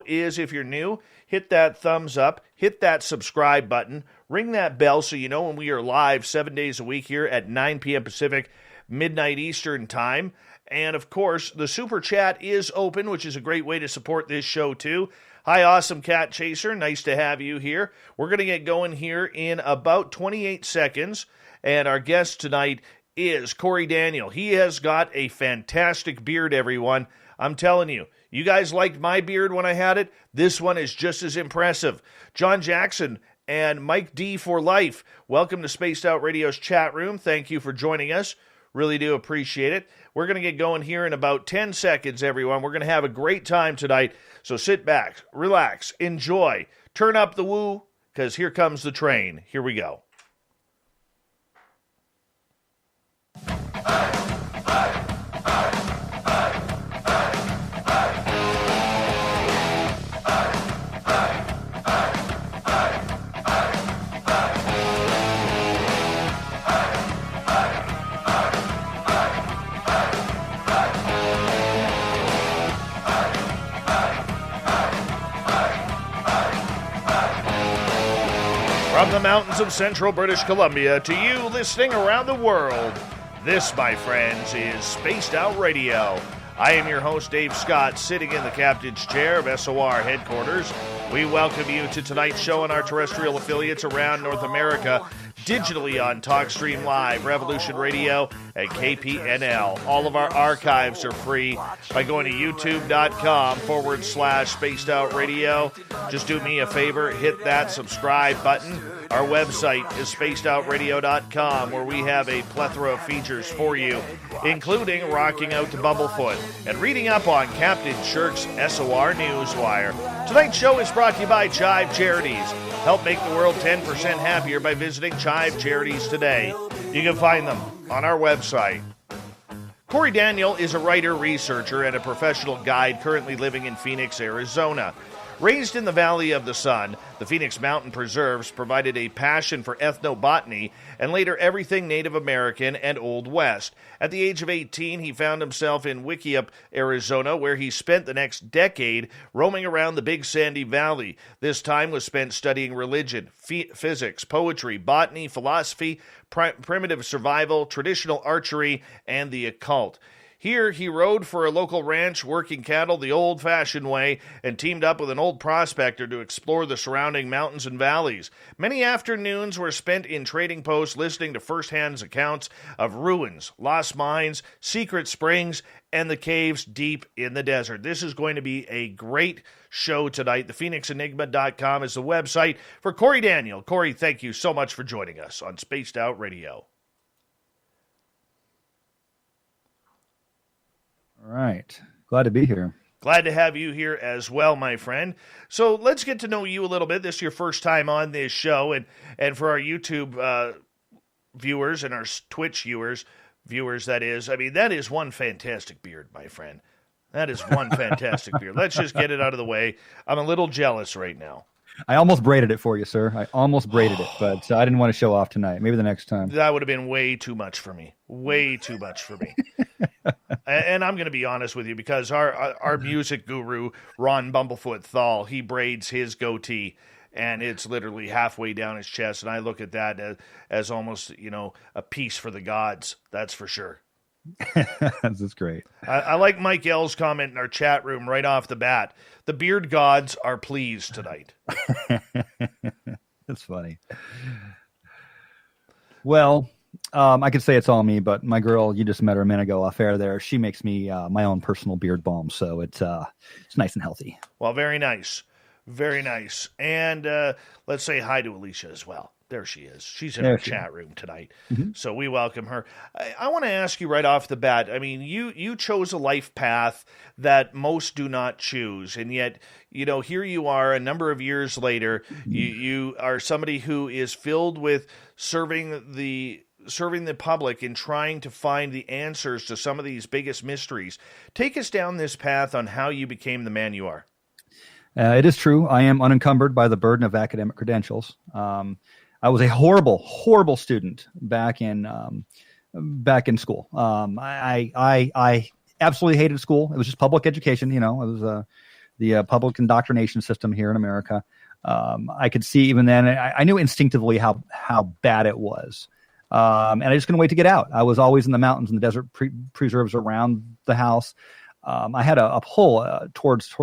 is if you're new, hit that thumbs up, hit that subscribe button, ring that bell so you know when we are live 7 days a week here at 9 p.m. Pacific, midnight Eastern time. And, of course, the Super Chat is open, which is a great way to support this show, too. Hi, Awesome Cat Chaser. Nice to have you here. We're going to get going here in about 28 seconds. And our guest tonight is Cory Daniel. He has got a fantastic beard, everyone. I'm telling you, you guys liked my beard when I had it. This one is just as impressive. John Jackson and Mike D for Life, welcome to Spaced Out Radio's chat room. Thank you for joining us. Really do appreciate it. We're going to get going here in about 10 seconds, everyone. We're going to have a great time tonight. So sit back, relax, enjoy, turn up the woo, because here comes the train. Here we go. From the mountains of central British Columbia to you listening around the world, this, my friends, is Spaced Out Radio. I am your host, Dave Scott, sitting in the captain's chair of SOR headquarters. We welcome you to tonight's show on our terrestrial affiliates around North America, digitally on TalkStream Live, Revolution Radio, and KPNL. All of our archives are free by going to youtube.com/Spaced Out Radio. Just do me a favor, hit that subscribe button. Our website is spacedoutradio.com, where we have a plethora of features for you, including rocking out to Bumblefoot and reading up on Captain Shirk's SOR Newswire. Tonight's show is brought to you by Chive Charities. Help make the world 10% happier by visiting Chive Charities today. You can find them on our website. Cory Daniel is a writer, researcher, and a professional guide currently living in Phoenix, Arizona. Raised in the Valley of the Sun, the Phoenix Mountain Preserves provided a passion for ethnobotany and later everything Native American and Old West. At the age of 18, he found himself in Wikieup, Arizona, where he spent the next decade roaming around the Big Sandy Valley. This time was spent studying religion, physics, poetry, botany, philosophy, primitive survival, traditional archery, and the occult. Here, he rode for a local ranch, working cattle the old-fashioned way, and teamed up with an old prospector to explore the surrounding mountains and valleys. Many afternoons were spent in trading posts listening to first-hand accounts of ruins, lost mines, secret springs, and the caves deep in the desert. This is going to be a great show tonight. ThePhoenixEnigma.com is the website for Cory Daniel. Cory, thank you so much for joining us on Spaced Out Radio. All right. Glad to be here. Glad to have you here as well, my friend. So let's get to know you a little bit. This is your first time on this show, and for our YouTube viewers and our Twitch viewers, that is, I mean, that is one fantastic beard, my friend. That is one fantastic beard. Let's just get it out of the way. I'm a little jealous right now. I almost braided it for you, sir. I almost braided it, but I didn't want to show off tonight. Maybe the next time. That would have been way too much for me. Way too much for me. And I'm going to be honest with you, because our music guru, Ron Bumblefoot Thal, he braids his goatee, and it's literally halfway down his chest. And I look at that as almost, a piece for the gods. That's for sure. That's great. I like Mike L's comment in our chat room right off the bat. The beard gods are pleased tonight. That's funny. Well, I could say it's all me, but my girl, you just met her a minute ago off air there. She makes me my own personal beard balm, so it's nice and healthy. Well, very nice. Very nice. And let's say hi to Alicia as well. There she is. She's in our chat room tonight. Mm-hmm. So we welcome her. I want to ask you right off the bat, I mean, you chose a life path that most do not choose. And yet, here you are a number of years later. Mm-hmm. You are somebody who is filled with serving the public and trying to find the answers to some of these biggest mysteries. Take us down this path on how you became the man you are. It is true. I am unencumbered by the burden of academic credentials. I was a horrible, horrible student back in school. I absolutely hated school. It was just public education. It was the public indoctrination system here in America. I could see even then, I knew instinctively how bad it was. And I just couldn't wait to get out. I was always in the mountains and the desert preserves around the house. I had a pull towards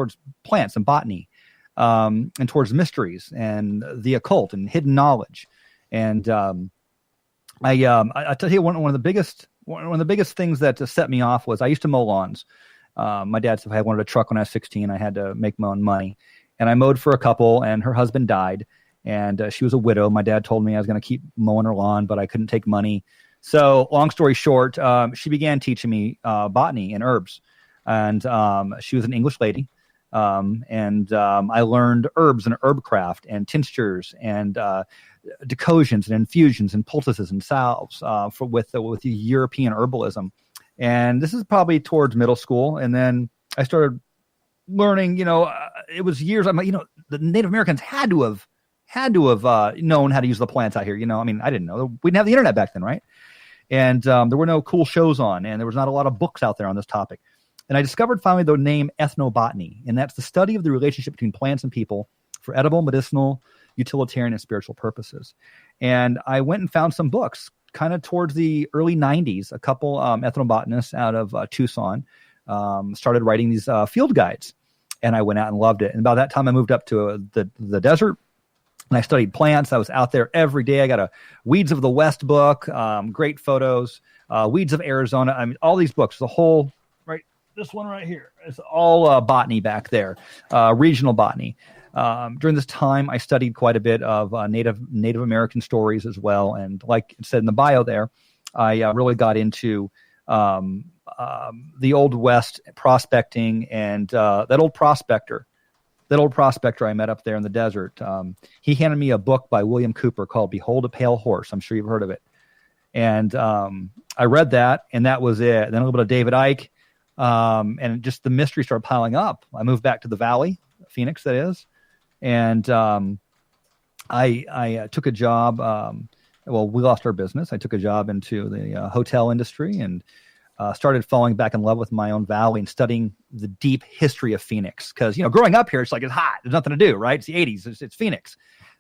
plants and botany, and towards mysteries and the occult and hidden knowledge. And I tell you, one of the biggest things that set me off was I used to mow lawns. My dad said if I wanted a truck when I was 16, I had to make my own money. And I mowed for a couple, and her husband died, and she was a widow. My dad told me I was going to keep mowing her lawn, but I couldn't take money. So long story short, she began teaching me botany and herbs. And she was an English lady. And I learned herbs and herb craft and tinctures and decoctions and infusions and poultices and salves with the European herbalism. And this is probably towards middle school. And then I started learning, it was years. The Native Americans had to have known how to use the plants out here. I didn't know. We didn't have the internet back then, right? And there were no cool shows on, and there was not a lot of books out there on this topic. And I discovered finally the name Ethnobotany, and that's the study of the relationship between plants and people for edible, medicinal, utilitarian, and spiritual purposes. And I went and found some books kind of towards the early 90s. A couple ethnobotanists out of Tucson started writing these field guides, and I went out and loved it. And by that time, I moved up to the desert, and I studied plants. I was out there every day. I got a Weeds of the West book, great photos, Weeds of Arizona. all these books, the whole, right, this one right here, it's all botany back there, regional botany. During this time, I studied quite a bit of Native American stories as well. And like it said in the bio there, I really got into the Old West prospecting and that old prospector I met up there in the desert. He handed me a book by William Cooper called Behold a Pale Horse. I'm sure you've heard of it. And I read that, and that was it. And then a little bit of David Icke, and just the mystery started piling up. I moved back to the Valley, Phoenix, that is. And I took a job. We lost our business. I took a job into the hotel industry and started falling back in love with my own valley and studying the deep history of Phoenix. Because, growing up here, it's like it's hot. There's nothing to do, right? It's the 80s. It's Phoenix.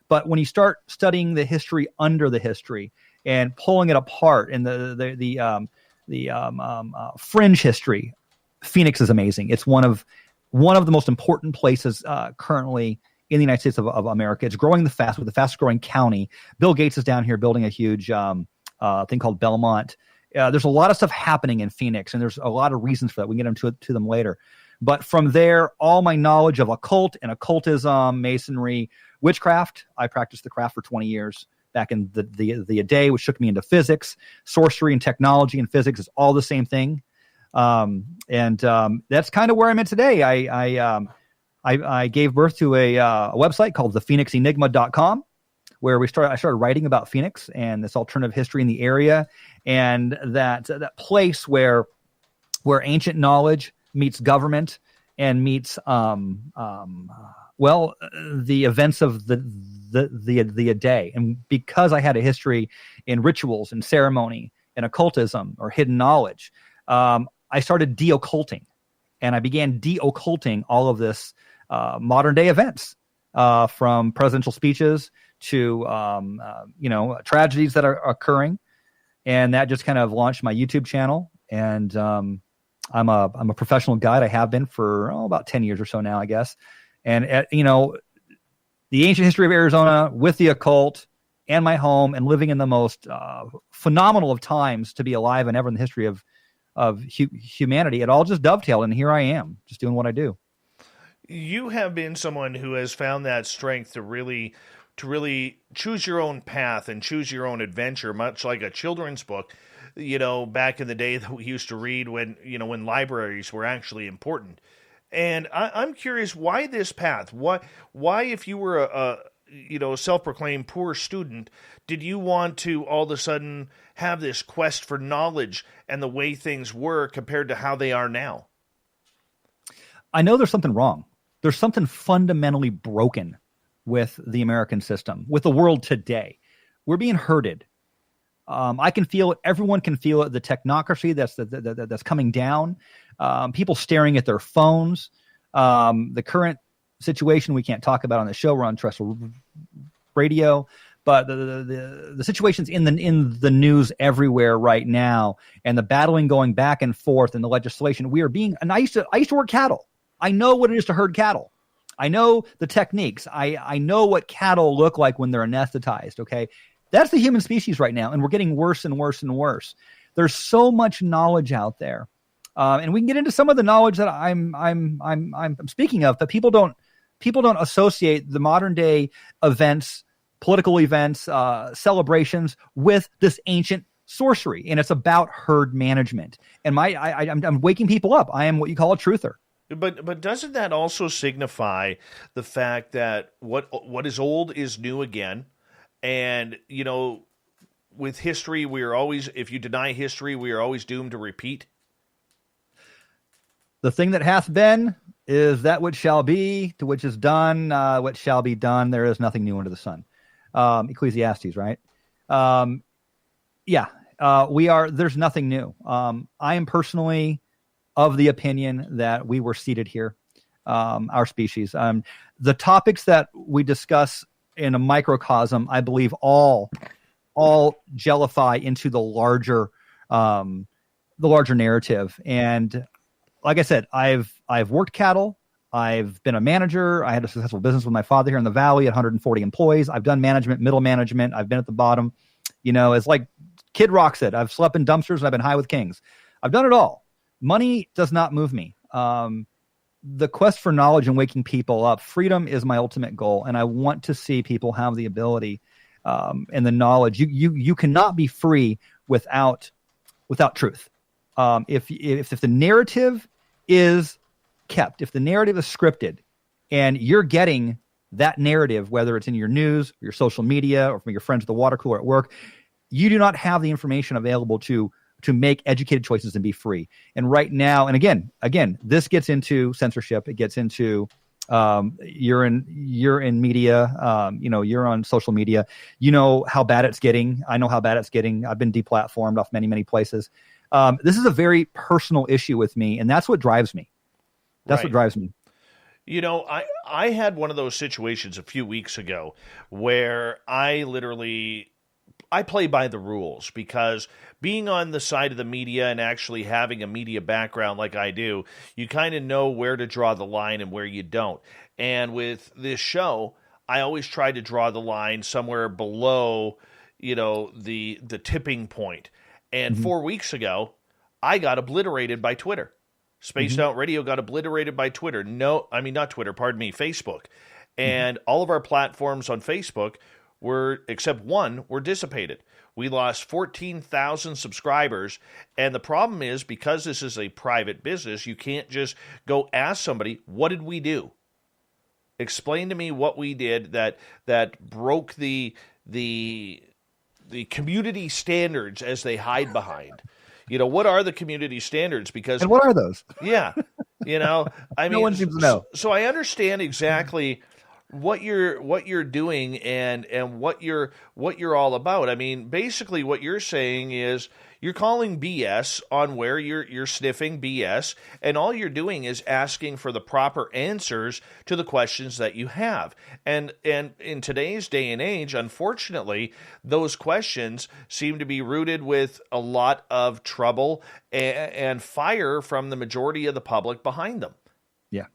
But when you start studying the history under the history and pulling it apart and the fringe history, Phoenix is amazing. It's one of the most important places currently in the United States of America. It's growing the fastest growing county. Bill Gates is down here building a huge thing called Belmont. There's a lot of stuff happening in Phoenix, and there's a lot of reasons for that. We can get into them later. But from there, all my knowledge of occult and occultism, masonry, witchcraft, I practiced the craft for 20 years back in the day, which took me into physics. Sorcery and technology and physics is all the same thing. And that's kind of where I'm at today. I gave birth to a website called thephoenixenigma.com, where I started writing about Phoenix and this alternative history in the area, and that place where ancient knowledge meets government and meets the events of the day. And because I had a history in rituals and ceremony and occultism or hidden knowledge, I started de-occulting, and I began de-occulting all of this modern day events, from presidential speeches to tragedies that are occurring, and that just kind of launched my YouTube channel. And I'm a professional guide. I have been for about 10 years or so now, I guess. And the ancient history of Arizona with the occult and my home, and living in the most phenomenal of times to be alive and ever in the history of humanity, it all just dovetailed, and here I am, just doing what I do. You have been someone who has found that strength to really choose your own path and choose your own adventure, much like a children's book, back in the day that we used to read when libraries were actually important. And I'm curious, why this path? Why, if you were a self-proclaimed poor student, did you want to all of a sudden have this quest for knowledge and the way things were compared to how they are now? I know there's something wrong. There's something fundamentally broken with the American system, with the world today. We're being herded. I can feel it. Everyone can feel it. The technocracy that's coming down. People staring at their phones. The current situation we can't talk about on the show. We're on terrestrial radio, but the situation's in the news everywhere right now, and the battling going back and forth in the legislation. We are being, and I used to work cattle. I know what it is to herd cattle. I know the techniques. I know what cattle look like when they're anesthetized. Okay, that's the human species right now, and we're getting worse and worse and worse. There's so much knowledge out there, and we can get into some of the knowledge that I'm speaking of, but people don't associate the modern day events, political events, celebrations with this ancient sorcery, and it's about herd management. And I'm waking people up. I am what you call a truther. But doesn't that also signify the fact that what is old is new again? And, with history, we are always, if you deny history, we are always doomed to repeat. The thing that hath been is that which shall be, to which is done, what shall be done. There is nothing new under the sun. Ecclesiastes, right? There's nothing new. I am personally of the opinion that we were seated here, our species. The topics that we discuss in a microcosm, I believe all jellify into the larger narrative. And like I said, I've worked cattle. I've been a manager. I had a successful business with my father here in the Valley at 140 employees. I've done management, middle management. I've been at the bottom. It's like Kid Rock said, I've slept in dumpsters and I've been high with kings. I've done it all. Money does not move me. The quest for knowledge and waking people up, freedom is my ultimate goal. And I want to see people have the ability and the knowledge. You cannot be free without truth. If the narrative is kept, if the narrative is scripted and you're getting that narrative, whether it's in your news, or your social media, or from your friends at the water cooler at work, you do not have the information available to make educated choices and be free. And right now, and again, this gets into censorship. It gets into you're in media, you're on social media. You know how bad it's getting. I know how bad it's getting. I've been deplatformed off many, many places. This is a very personal issue with me, and that's what drives me. What drives me. I had one of those situations a few weeks ago where I play by the rules, because being on the side of the media and actually having a media background like I do, you kind of know where to draw the line and where you don't. And with this show, I always try to draw the line somewhere below, the tipping point. And 4 weeks ago, I got obliterated by Twitter. Spaced Out Radio got obliterated by Twitter. Facebook. And all of our platforms on Facebook except one, were dissipated. We lost 14,000 subscribers. And the problem is, because this is a private business, you can't just go ask somebody, what did we do? Explain to me what we did that broke the community standards as they hide behind. What are the community standards? And what are those? Yeah. No one seems to know. So I understand exactly what you're doing and what you're all about. I mean, basically what you're saying is you're calling BS on where you're sniffing BS, and all you're doing is asking for the proper answers to the questions that you have. And in today's day and age, unfortunately, those questions seem to be rooted with a lot of trouble and fire from the majority of the public behind them. Yeah.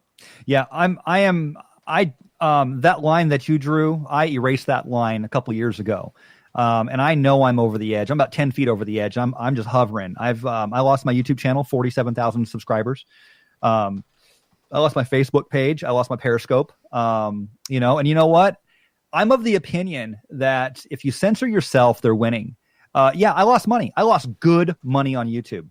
That line that you drew, I erased that line a couple years ago. And I know I'm over the edge. I'm about 10 feet over the edge. I'm just hovering. I lost my YouTube channel, 47,000 subscribers. I lost my Facebook page. I lost my Periscope. And you know what? I'm of the opinion that if you censor yourself, they're winning. I lost money. I lost good money on YouTube.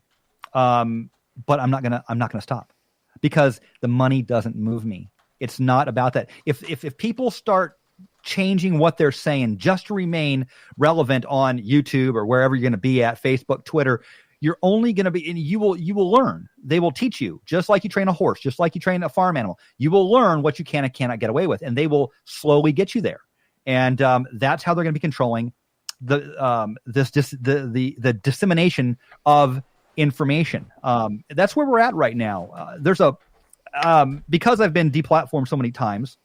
But I'm not gonna stop, because the money doesn't move me. It's not about that. If people start changing what they're saying just to remain relevant on YouTube or wherever you're going to be at, Facebook, Twitter, you're only going to be, and you will learn. They will teach you, just like you train a horse, just like you train a farm animal. You will learn what you can and cannot get away with, and they will slowly get you there. And that's how they're going to be controlling the dissemination of information. That's where we're at right now. There's a because I've been deplatformed so many times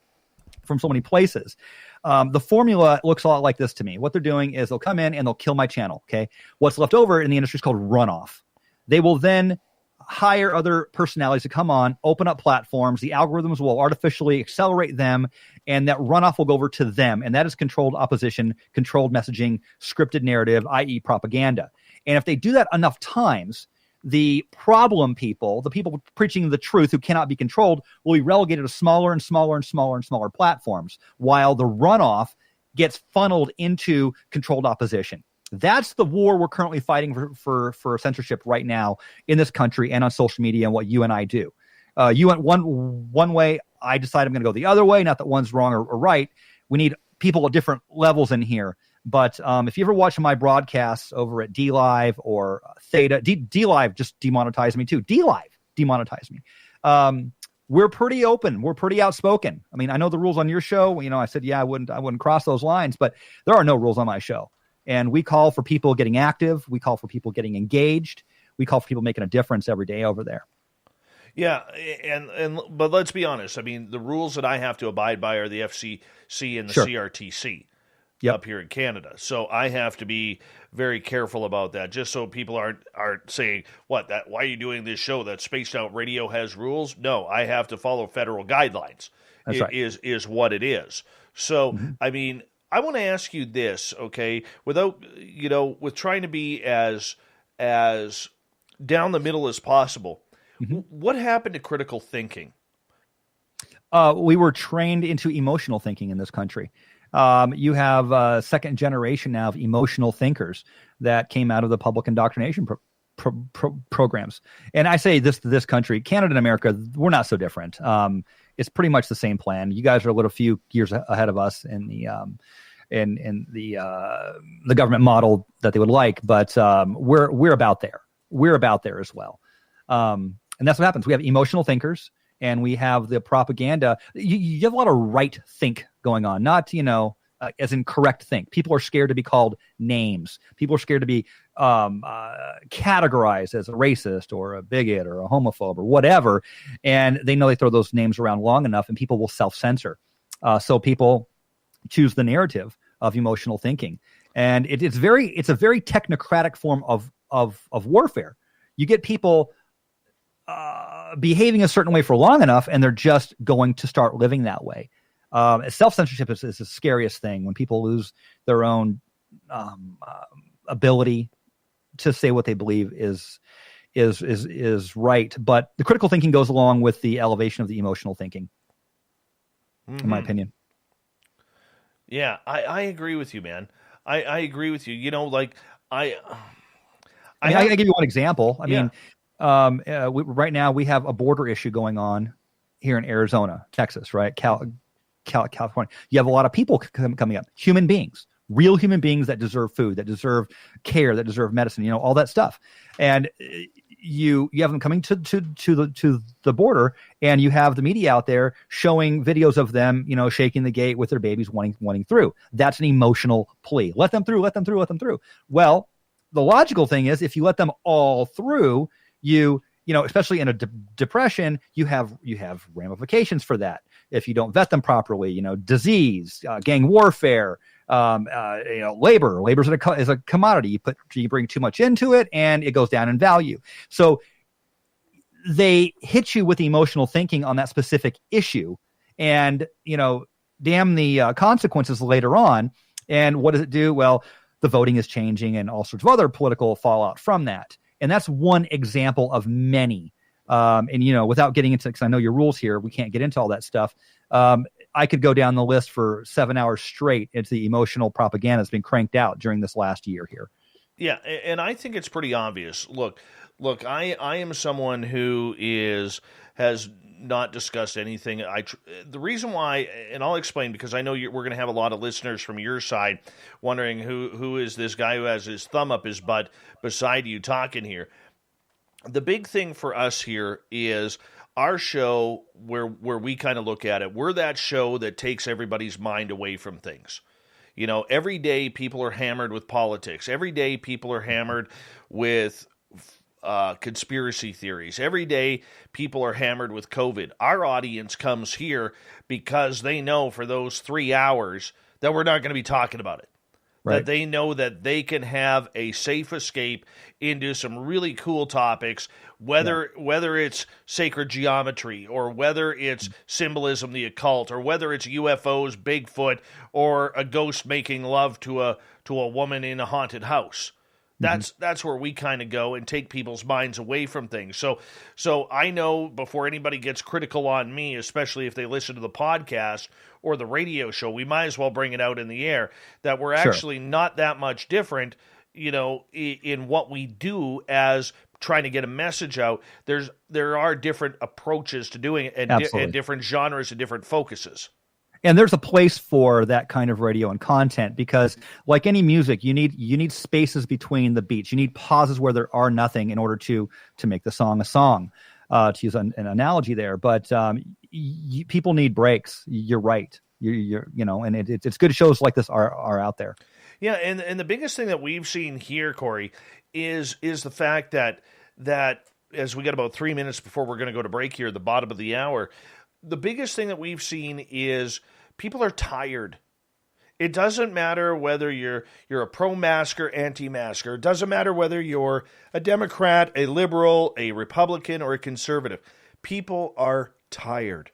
from so many places, the formula looks a lot like this to me. What they're doing is they'll come in and they'll kill my channel. Okay. What's left over in the industry is called runoff. They will then hire other personalities to come on, open up platforms. The algorithms will artificially accelerate them, and that runoff will go over to them. And that is controlled opposition, controlled messaging, scripted narrative, i.e. propaganda. And if they do that enough times, the problem people, the people preaching the truth who cannot be controlled, will be relegated to smaller and smaller and smaller and smaller platforms, while the runoff gets funneled into controlled opposition. That's the war we're currently fighting for censorship right now in this country and on social media, and what you and I do. You went one way, I decide I'm going to go the other way. Not that one's wrong or right. We need people at different levels in here. But if you ever watch my broadcasts over at DLive or Theta, DLive just demonetized me too. DLive demonetized me. We're pretty open. We're pretty outspoken. I mean, I know the rules on your show. You know, I said, yeah, I wouldn't cross those lines, but there are no rules on my show. And we call for people getting active. We call for people getting engaged. We call for people making a difference every day over there. Yeah, but let's be honest. I mean, the rules that I have to abide by are the FCC and the CRTC up here in Canada. So I have to be very careful about that, just so people aren't saying, why are you doing this show? That Spaced Out Radio has rules? No, I have to follow federal guidelines. That's right. Is what it is. So, I mean, I want to ask you this, okay, with trying to be as down the middle as possible, what happened to critical thinking? We were trained into emotional thinking in this country. You have second generation now of emotional thinkers that came out of the public indoctrination programs. And I say this to this country, Canada and America, we're not so different. It's pretty much the same plan. You guys are a few years ahead of us in the the government model that they would like, but we're about there. We're about there as well. And that's what happens. We have emotional thinkers, and we have the propaganda. You have a lot of right think going on, not, as in correct think. People are scared to be called names. People are scared to be categorized as a racist or a bigot or a homophobe or whatever. And they know they throw those names around long enough and people will self-censor. So people choose the narrative of emotional thinking. And it's a very technocratic form of warfare. You get people behaving a certain way for long enough, and they're just going to start living that way. Self-censorship is the scariest thing, when people lose their own ability to say what they believe is right. But the critical thinking goes along with the elevation of the emotional thinking, in my opinion. Yeah, I agree with you, man. I agree with you. I give you one example. I mean, right now we have a border issue going on here in Arizona, Texas, right? California. You have a lot of people coming up, human beings, real human beings that deserve food, that deserve care, that deserve medicine, all that stuff. And you have them coming to the border, and you have the media out there showing videos of them, shaking the gate with their babies wanting through. That's an emotional plea. Let them through, let them through, let them through. Well, the logical thing is, if you let them all through, especially in a depression, you have ramifications for that. If you don't vet them properly, disease, gang warfare, labor. Labor is a commodity. You bring too much into it, and it goes down in value. So they hit you with the emotional thinking on that specific issue, and damn the consequences later on. And what does it do? Well, the voting is changing, and all sorts of other political fallout from that. And that's one example of many. And without getting into, because I know your rules here, we can't get into all that stuff. I could go down the list for 7 hours straight. It's the emotional propaganda that's been cranked out during this last year here. Yeah, and I think it's pretty obvious. Look, I am someone who has not discussed anything. The reason why, and I'll explain, because I know we're going to have a lot of listeners from your side wondering who is this guy who has his thumb up his butt beside you talking here. The big thing for us here is our show, where we kind of look at it. We're that show that takes everybody's mind away from things. Every day people are hammered with politics. Every day people are hammered with conspiracy theories. Every day, people are hammered with COVID. Our audience comes here because they know for those 3 hours that we're not going to be talking about it. Right. That they know that they can have a safe escape into some really cool topics, whether it's sacred geometry or whether it's symbolism, the occult, or whether it's UFOs, Bigfoot, or a ghost making love to a woman in a haunted house. That's where we kind of go and take people's minds away from things. So I know before anybody gets critical on me, especially if they listen to the podcast or the radio show, we might as well bring it out in the air that we're actually not that much different, in what we do as trying to get a message out. There are different approaches to doing it and different genres and different focuses. And there's a place for that kind of radio and content because, like any music, you need spaces between the beats. You need pauses where there are nothing in order to make the song a song. To use an analogy there, but people need breaks. You're right. And it's good shows like this are out there. Yeah, and the biggest thing that we've seen here, Cory, is the fact that as we got about 3 minutes before we're going to go to break here at the bottom of the hour, the biggest thing that we've seen is people are tired. It doesn't matter whether you're a pro-masker, anti-masker. It doesn't matter whether you're a Democrat, a liberal, a Republican, or a conservative. People are tired.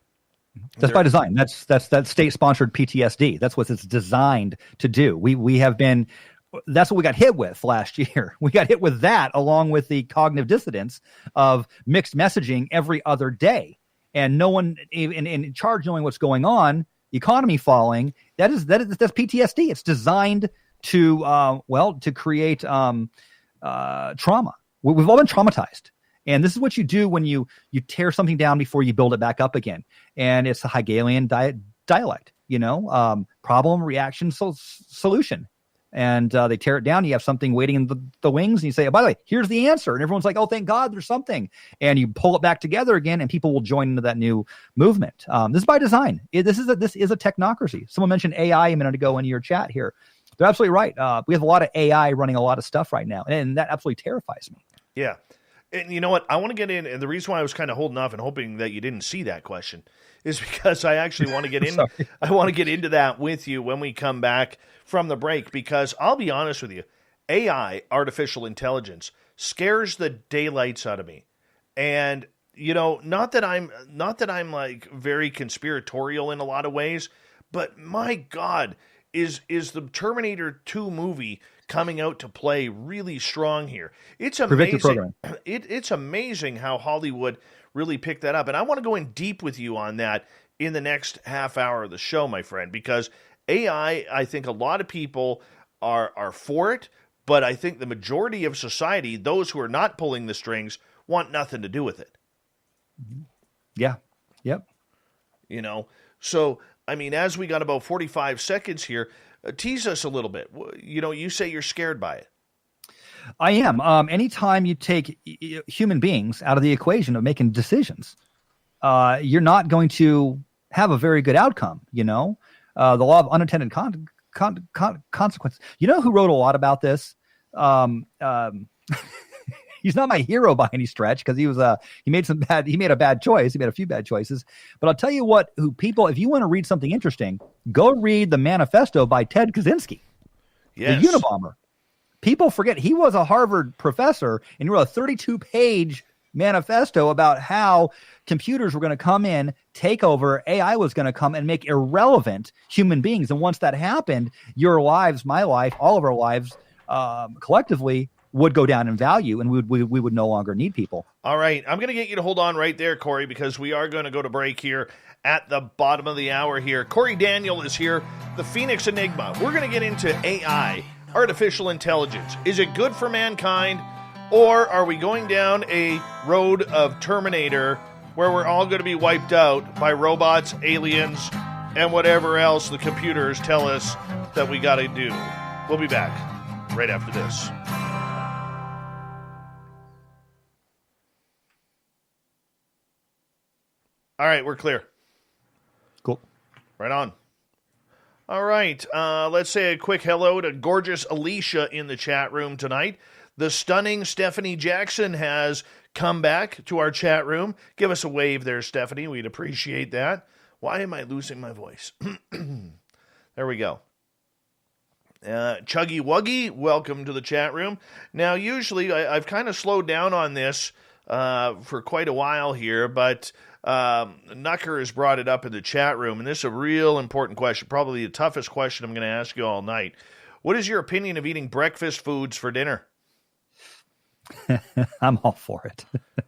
That's by design. That's state-sponsored PTSD. That's what it's designed to do. We have been. That's what we got hit with last year. We got hit with that along with the cognitive dissonance of mixed messaging every other day. And no one in charge knowing what's going on, economy falling. That's PTSD. It's designed to create trauma. We've all been traumatized, and this is what you do when you tear something down before you build it back up again. And it's a Hegelian dialect. Problem, reaction, solution. And they tear it down. You have something waiting in the wings, and you say, oh, by the way, here's the answer. And everyone's like, oh, thank God there's something. And you pull it back together again, and people will join into that new movement. This is by design. This is a technocracy. Someone mentioned AI a minute ago in your chat here. They're absolutely right. We have a lot of AI running a lot of stuff right now, and that absolutely terrifies me. Yeah. And you know what? I want to get in, and the reason why I was kind of holding off and hoping that you didn't see that question is because I actually want to get in. I want to get into that with you when we come back from the break, because I'll be honest with you, AI, artificial intelligence, scares the daylights out of me. And not that I'm like very conspiratorial in a lot of ways, but my God, is the Terminator 2 movie coming out to play really strong here. It's amazing. It's amazing how Hollywood really picked that up. And I want to go in deep with you on that in the next half hour of the show, my friend, because AI, I think a lot of people are for it, but I think the majority of society, those who are not pulling the strings, want nothing to do with it. Yeah. Yep. So, I mean, as we got about 45 seconds here, tease us a little bit. You say you're scared by it. I am. Anytime you take human beings out of the equation of making decisions, you're not going to have a very good outcome. The law of unintended consequence. You know who wrote a lot about this? He's not my hero by any stretch, because he made a bad choice. He made a few bad choices. But I'll tell you what, if you want to read something interesting, go read the Manifesto by Ted Kaczynski, yes. The Unabomber. People forget he was a Harvard professor, and he wrote a 32-page manifesto about how computers were going to come in, take over, AI was going to come and make irrelevant human beings. And once that happened, your lives, my life, all of our lives collectively would go down in value, and we would no longer need people. All right. I'm going to get you to hold on right there, Cory, because we are going to go to break here at the bottom of the hour here. Cory Daniel is here, the Phoenix Enigma. We're going to get into AI, artificial intelligence. Is it good for mankind, or are we going down a road of Terminator where we're all going to be wiped out by robots, aliens, and whatever else the computers tell us that we got to do? We'll be back right after this. All right, we're clear. Cool. Right on. All right, let's say a quick hello to gorgeous Alicia in the chat room tonight. The stunning Stephanie Jackson has come back to our chat room. Give us a wave there, Stephanie. We'd appreciate that. Why am I losing my voice? There we go. Chuggy Wuggy, welcome to the chat room. Now, usually I've kind of slowed down on this for quite a while here, but Nucker has brought it up in the chat room, and this is a real important question, probably the toughest question I'm going to ask you all night. What is your opinion of eating breakfast foods for dinner? I'm all for it.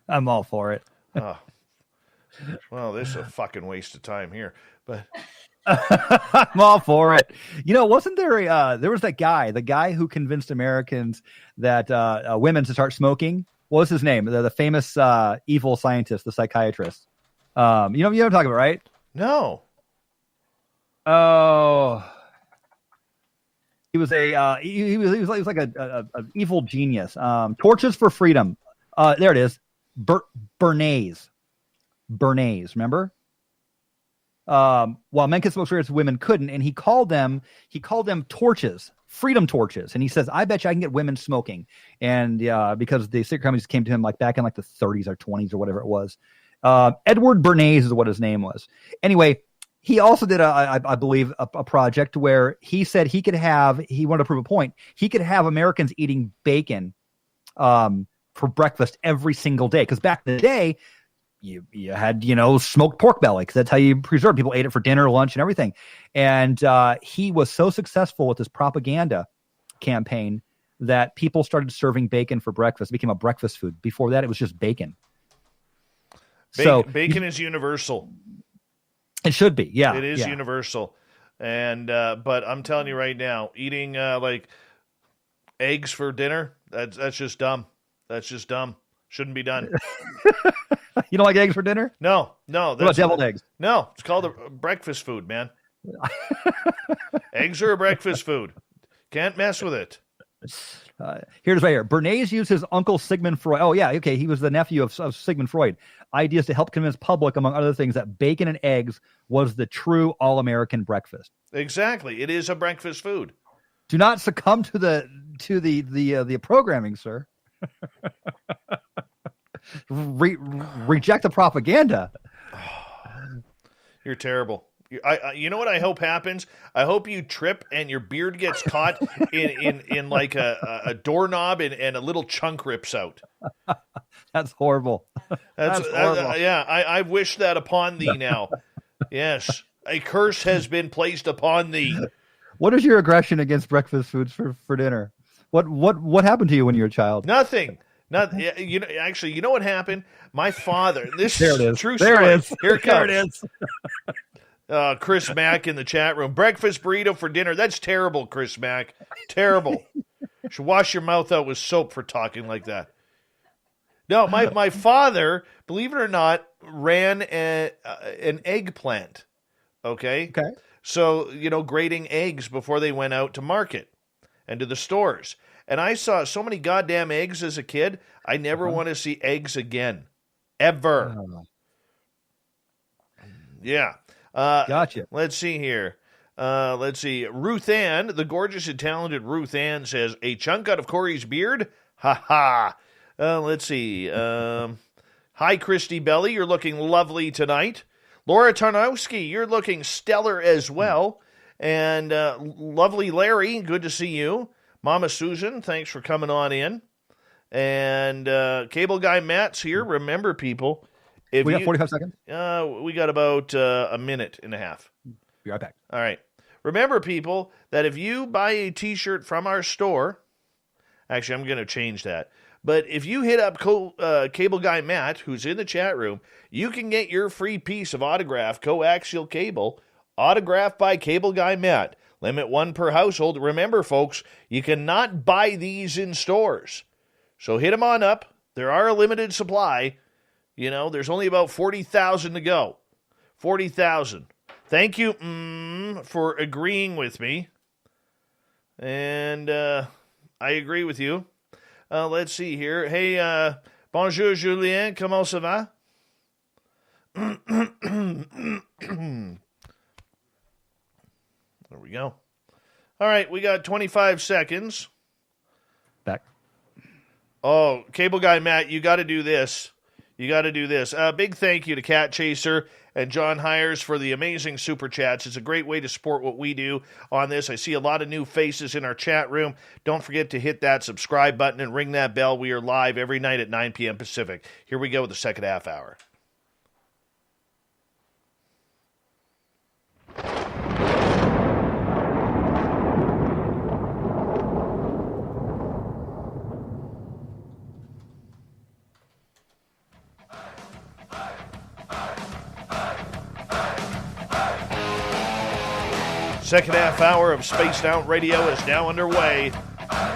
I'm all for it. Oh. Well, this is a fucking waste of time here, but I'm all for it. Wasn't there there was that guy, the guy who convinced Americans that women to start smoking? What was his name? The famous evil scientist, the psychiatrist. You know what I'm talking about, right? No. Oh, he was he was like a evil genius. Torches for Freedom. There it is. Bernays, remember? While men could smoke cigarettes, women couldn't, and he called them torches, freedom torches. And he says, I bet you I can get women smoking. And because the cigarette companies came to him like back in like the 30s or 20s or whatever it was. Edward Bernays is what his name was. Anyway, he also did I believe a project where he said he wanted to prove a point. He could have Americans eating bacon for breakfast every single day. Because back in the day, you had, smoked pork belly, because that's how you preserve. People ate it for dinner, lunch, and everything. And he was so successful with this propaganda campaign that people started serving bacon for breakfast. It became a breakfast food. Before that, it was just bacon. Bacon is universal. It should be, yeah. It is universal. And but I'm telling you right now, eating like eggs for dinner, that's just dumb. That's just dumb. Shouldn't be done. You don't like eggs for dinner? No. What about deviled eggs? No, it's called a breakfast food, man. Eggs are a breakfast food. Can't mess with it. Here's right here. Bernays used his uncle Sigmund Freud. Oh, yeah. Okay. He was the nephew of Sigmund Freud. Ideas to help convince public, among other things, that bacon and eggs was the true all-American breakfast. Exactly. It is a breakfast food. Do not succumb to the programming, sir. Reject the propaganda. You're terrible. You know what I hope happens? I hope you trip and your beard gets caught in like a doorknob and a little chunk rips out. That's horrible. That's horrible. Yeah, I wish that upon thee now. Yes, a curse has been placed upon thee. What is your aggression against breakfast foods for dinner? What happened to you when you were a child? Nothing. Actually, you know what happened? My father. This there it is. True there story. It is. Here it comes. There it is. Chris Mack in the chat room. Breakfast burrito for dinner. That's terrible, Chris Mack. Terrible. You should wash your mouth out with soap for talking like that. No, my father, believe it or not, ran an egg plant. Okay? Okay. So, grading eggs before they went out to market and to the stores. And I saw so many goddamn eggs as a kid, I never want to see eggs again. Ever. Yeah. Gotcha. Let's see here. Ruth Ann, the gorgeous and talented Ruth Ann says, a chunk out of Cory's beard? Ha ha. Let's see. Hi, Christy Belly. You're looking lovely tonight. Laura Tarnowski, you're looking stellar as well. And lovely Larry, good to see you. Mama Susan, thanks for coming on in. And Cable Guy Matt's here. Remember, people. We got 45 seconds? We got about a minute and a half. Be right back. All right. Remember, people, that if you buy a T-shirt from our store, actually, I'm going to change that. But if you hit up Cable Guy Matt, who's in the chat room, you can get your free piece of autographed coaxial cable, autographed by Cable Guy Matt. Limit one per household. Remember, folks, you cannot buy these in stores. So hit them on up. There are a limited supply. There's only about 40,000 to go. 40,000. Thank you for agreeing with me. And I agree with you. Let's see here. Hey, bonjour, Julien. Comment ça va? There we go. All right, we got 25 seconds. Back. Oh, Cable Guy Matt, you got to do this. You got to do this. Big thank you to Cat Chaser and John Hires for the amazing super chats. It's a great way to support what we do on this. I see a lot of new faces in our chat room. Don't forget to hit that subscribe button and ring that bell. We are live every night at 9 p.m. Pacific. Here we go with the second half hour. Second half hour of Spaced Out Radio is now underway.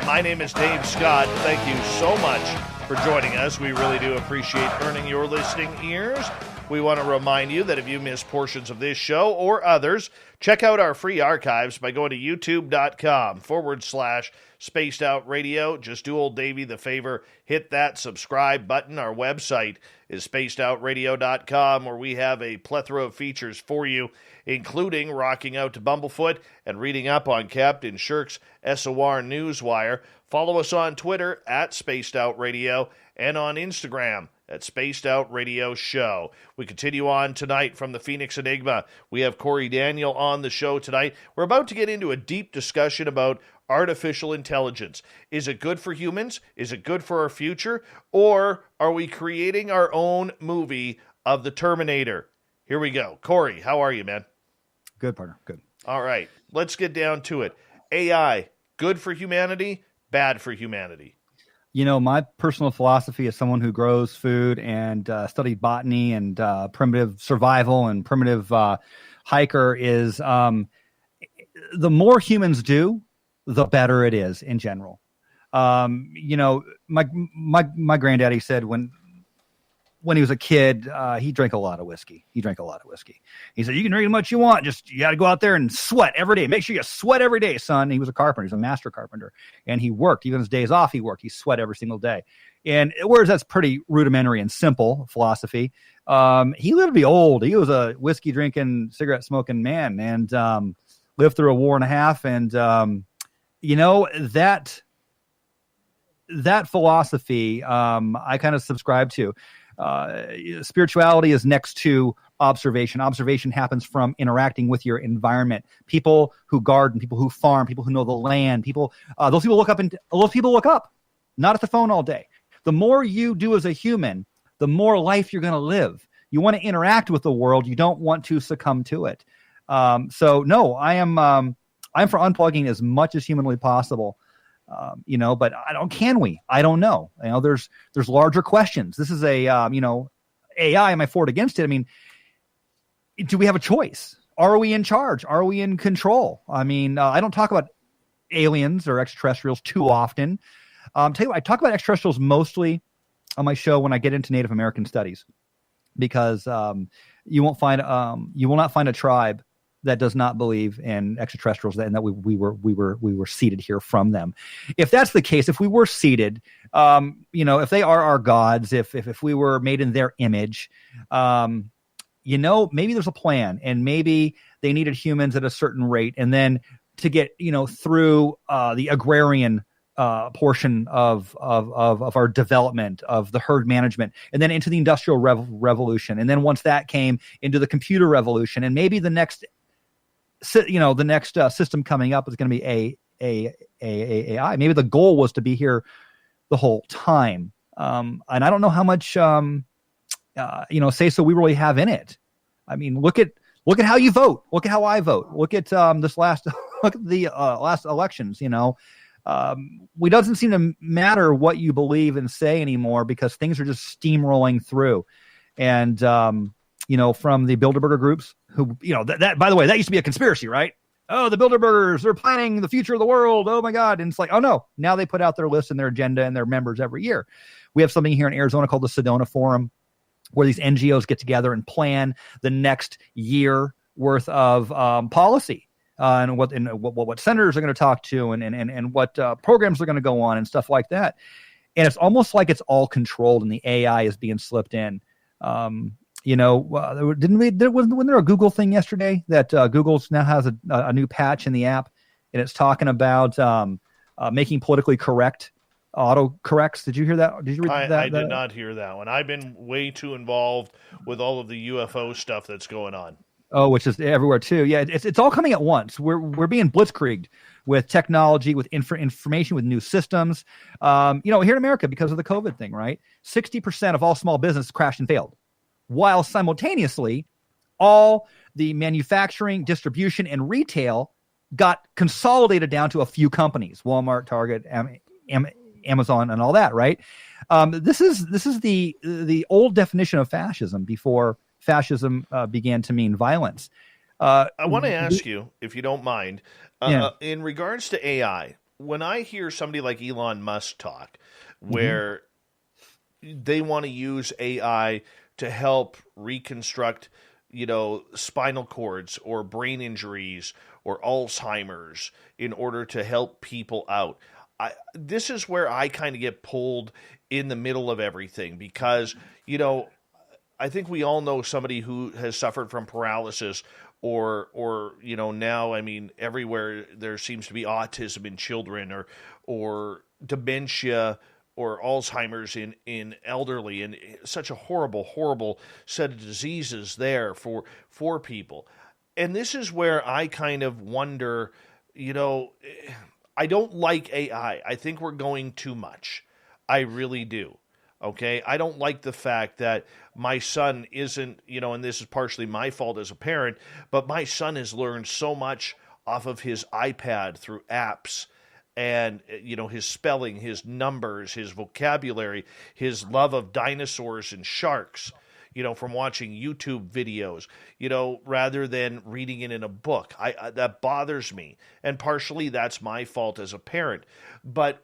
My name is Dave Scott. Thank you so much for joining us. We really do appreciate earning your listening ears. We want to remind you that if you miss portions of this show or others, check out our free archives by going to youtube.com/Spaced Out Radio. Just do old Davey the favor, hit that subscribe button. Our website is spacedoutradio.com, where we have a plethora of features for you, including rocking out to Bumblefoot and reading up on Captain Shirk's SOR Newswire. Follow us on Twitter at Spaced Out Radio and on Instagram at Spaced Out Radio Show. We continue on tonight from the Phoenix Enigma. We have Cory Daniel on the show tonight. We're about to get into a deep discussion about artificial intelligence. Is it good for humans? Is it good for our future? Or are we creating our own movie of the Terminator? Here we go. Cory, how are you, man? Good, partner. Good. All right. Let's get down to it. AI, good for humanity, bad for humanity? You know, my personal philosophy as someone who grows food and studied botany and primitive survival and primitive hiker is the more humans do, the better it is in general. You know, my granddaddy said when he was a kid, he drank a lot of whiskey. He said, you can drink as much you want. Just, you got to go out there and sweat every day. Make sure you sweat every day, son. He was a carpenter. He was a master carpenter. And he worked. Even his days off, he worked. He sweat every single day. And whereas that's pretty rudimentary and simple philosophy, he lived to be old. He was a whiskey drinking, cigarette smoking man and lived through a war and a half. And, you know, that philosophy I kind of subscribe to. Spirituality is next to observation. Observation happens from interacting with your environment. People who garden, people who farm, people who know the land, those people look up, not at the phone all day. The more you do as a human, the more life you're going to live. You want to interact with the world. You don't want to succumb to it. So no, I'm for unplugging as much as humanly possible. You know, but can we? I don't know. You know, there's larger questions. This is a, you know, AI, am I for it against it? I mean, do we have a choice? Are we in charge? Are we in control? I mean, I don't talk about aliens or extraterrestrials too often. Tell you what, I talk about extraterrestrials mostly on my show when I get into Native American studies, because you will not find a tribe that does not believe in extraterrestrials and that we were seeded here from them. If that's the case, if we were seeded, you know, if they are our gods, if we were made in their image, you know, maybe there's a plan, and maybe they needed humans at a certain rate, and then to get, you know, through the agrarian portion of our development, of the herd management, and then into the industrial revolution, and then once that came into the computer revolution, and maybe the next system coming up is going to be AI. Maybe the goal was to be here the whole time. And I don't know how much, say so we really have in it. I mean, look at how you vote. Look at how I vote. Look at the last elections. You know, it doesn't seem to matter what you believe and say anymore, because things are just steamrolling through. And, you know, from the Bilderberger groups, who, you know, that by the way, that used to be a conspiracy, right? Oh, the Bilderbergers, they're planning the future of the world. Oh my God. And it's like, oh no, now they put out their list and their agenda and their members every year. We have something here in Arizona called the Sedona Forum, where these NGOs get together and plan the next year worth of policy, and what senators are going to talk to, and what programs are going to go on and stuff like that. And it's almost like it's all controlled and the AI is being slipped in. You know, wasn't there a Google thing yesterday that Google now has a new patch in the app, and it's talking about making politically correct autocorrects. Did you hear that? Did you read that? I did not hear that one. I've been way too involved with all of the UFO stuff that's going on. Oh, which is everywhere too. Yeah, it's all coming at once. We're being blitzkrieged with technology, with information, with new systems. Here in America, because of the COVID thing, right? 60% of all small business crashed and failed, while simultaneously, all the manufacturing, distribution, and retail got consolidated down to a few companies: Walmart, Target, Amazon, and all that. Right? This is the old definition of fascism before fascism began to mean violence. I want to ask you, if you don't mind, in regards to AI, when I hear somebody like Elon Musk talk, where they want to use AI to help reconstruct, spinal cords or brain injuries or Alzheimer's in order to help people out, this is where I kind of get pulled in the middle of everything, because, I think we all know somebody who has suffered from paralysis or now, I mean, everywhere there seems to be autism in children or dementia or Alzheimer's in elderly, and such a horrible set of diseases there for people. And this is where I kind of wonder, I don't like AI. I think we're going too much. I really do. Okay, I don't like the fact that my son isn't, and this is partially my fault as a parent, but my son has learned so much off of his iPad through apps and, his spelling, his numbers, his vocabulary, his love of dinosaurs and sharks, from watching YouTube videos, rather than reading it in a book. That bothers me. And partially that's my fault as a parent. But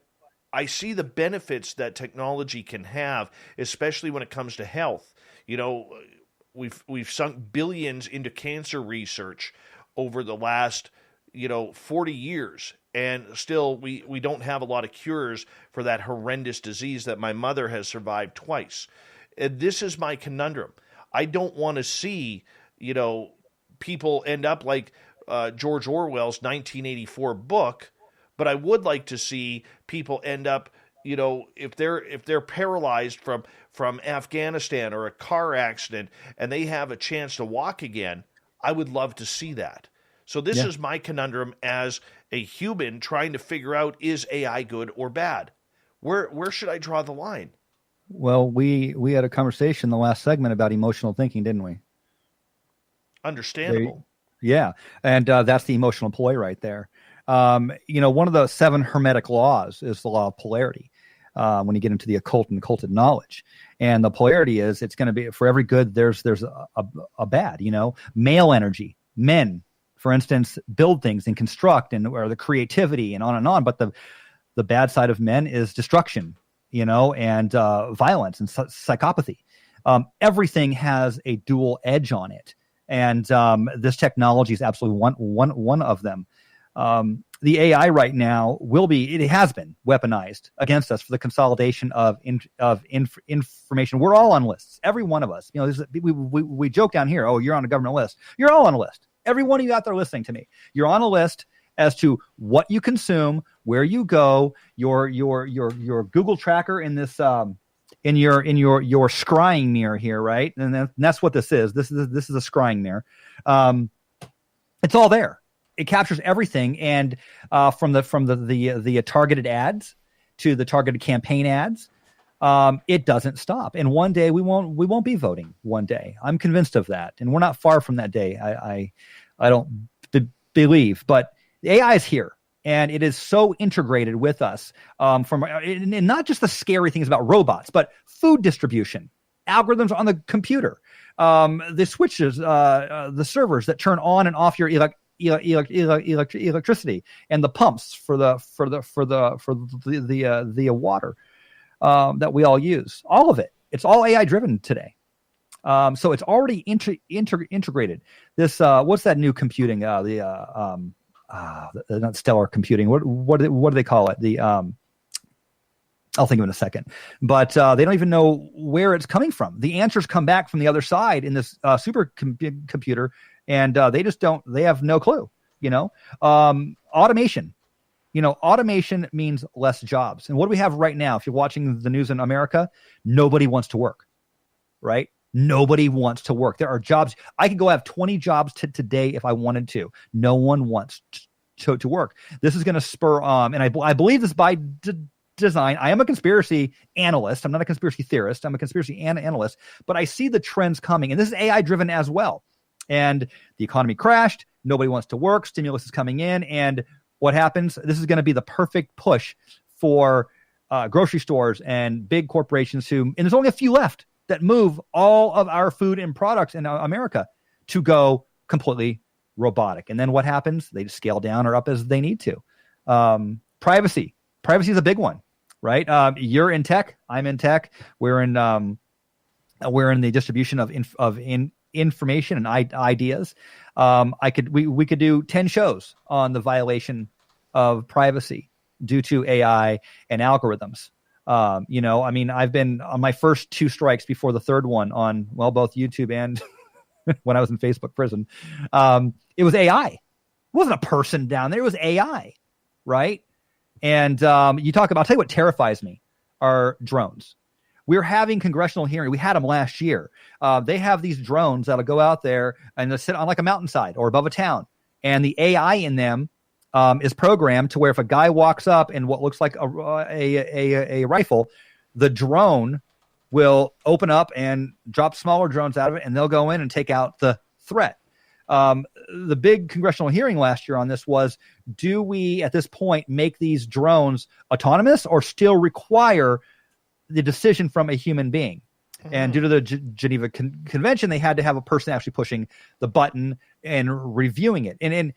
I see the benefits that technology can have, especially when it comes to health. We've sunk billions into cancer research over the last, 40 years, and still we don't have a lot of cures for that horrendous disease that my mother has survived twice. And this is my conundrum. I don't want to see, people end up like George Orwell's 1984 book. But I would like to see people end up, if they're paralyzed from Afghanistan or a car accident and they have a chance to walk again, I would love to see that. So this is my conundrum as a human trying to figure out, is AI good or bad? Where should I draw the line? Well, we had a conversation in the last segment about emotional thinking, didn't we? Understandable. Yeah, and that's the emotional ploy right there. One of the 7 hermetic laws is the law of polarity. When you get into the occult and occulted knowledge, and the polarity is, it's going to be, for every good, there's a bad. Male energy, men, for instance, build things and construct or the creativity and on. But the bad side of men is destruction, and violence and psychopathy. Everything has a dual edge on it, and this technology is absolutely one of them. The AI right now it has been weaponized against us for the consolidation of information. We're all on lists, every one of us. We joke down here, oh, you're on a government list. You're all on a list. Every one of you out there listening to me, you're on a list as to what you consume, where you go, your Google tracker in this in your scrying mirror here, right? And that's what this is. This is a scrying mirror. It's all there. It captures everything, and from the targeted ads to the targeted campaign ads, it doesn't stop. And one day we won't be voting. One day, I'm convinced of that, and we're not far from that day. I don't believe, but the AI is here, and it is so integrated with us. And not just the scary things about robots, but food distribution, algorithms on the computer, the switches, the servers that turn on and off your electricity, and the pumps for the water that we all use. All of it. It's all AI driven today. So it's already integrated. This what's that new computing? Not stellar computing. What do they call it? I'll think of it in a second. But they don't even know where it's coming from. The answers come back from the other side in this supercomputer, and they just don't. They have no clue. Automation. Automation means less jobs. And what do we have right now? If you're watching the news in America, nobody wants to work, right? Nobody wants to work. There are jobs. I could go have 20 jobs today if I wanted to. No one wants to work. This is going to spur and I believe this by design. I am a conspiracy analyst. I'm not a conspiracy theorist. I'm a conspiracy analyst, but I see the trends coming, and this is AI driven as well. And the economy crashed. Nobody wants to work. Stimulus is coming in, and what happens? This is going to be the perfect push for grocery stores and big corporations and there's only a few left that move all of our food and products in America to go completely robotic. And then what happens? They just scale down or up as they need to. Privacy is a big one, right? You're in tech. I'm in tech. We're in the distribution of information and ideas. We could do 10 shows on the violation of privacy due to AI and algorithms. I've been on my first 2 strikes before the third one on, both YouTube and when I was in Facebook prison. It was AI. It wasn't a person down there. It was AI, right? And I'll tell you what terrifies me are drones. We're having congressional hearing. We had them last year. They have these drones that'll go out there and they'll sit on like a mountainside or above a town. And the AI in them is programmed to where if a guy walks up in what looks like a rifle, the drone will open up and drop smaller drones out of it, and they'll go in and take out the threat. The big congressional hearing last year on this was, do we at this point make these drones autonomous or still require the decision from a human being? And due to the Geneva Convention, they had to have a person actually pushing the button and reviewing it. And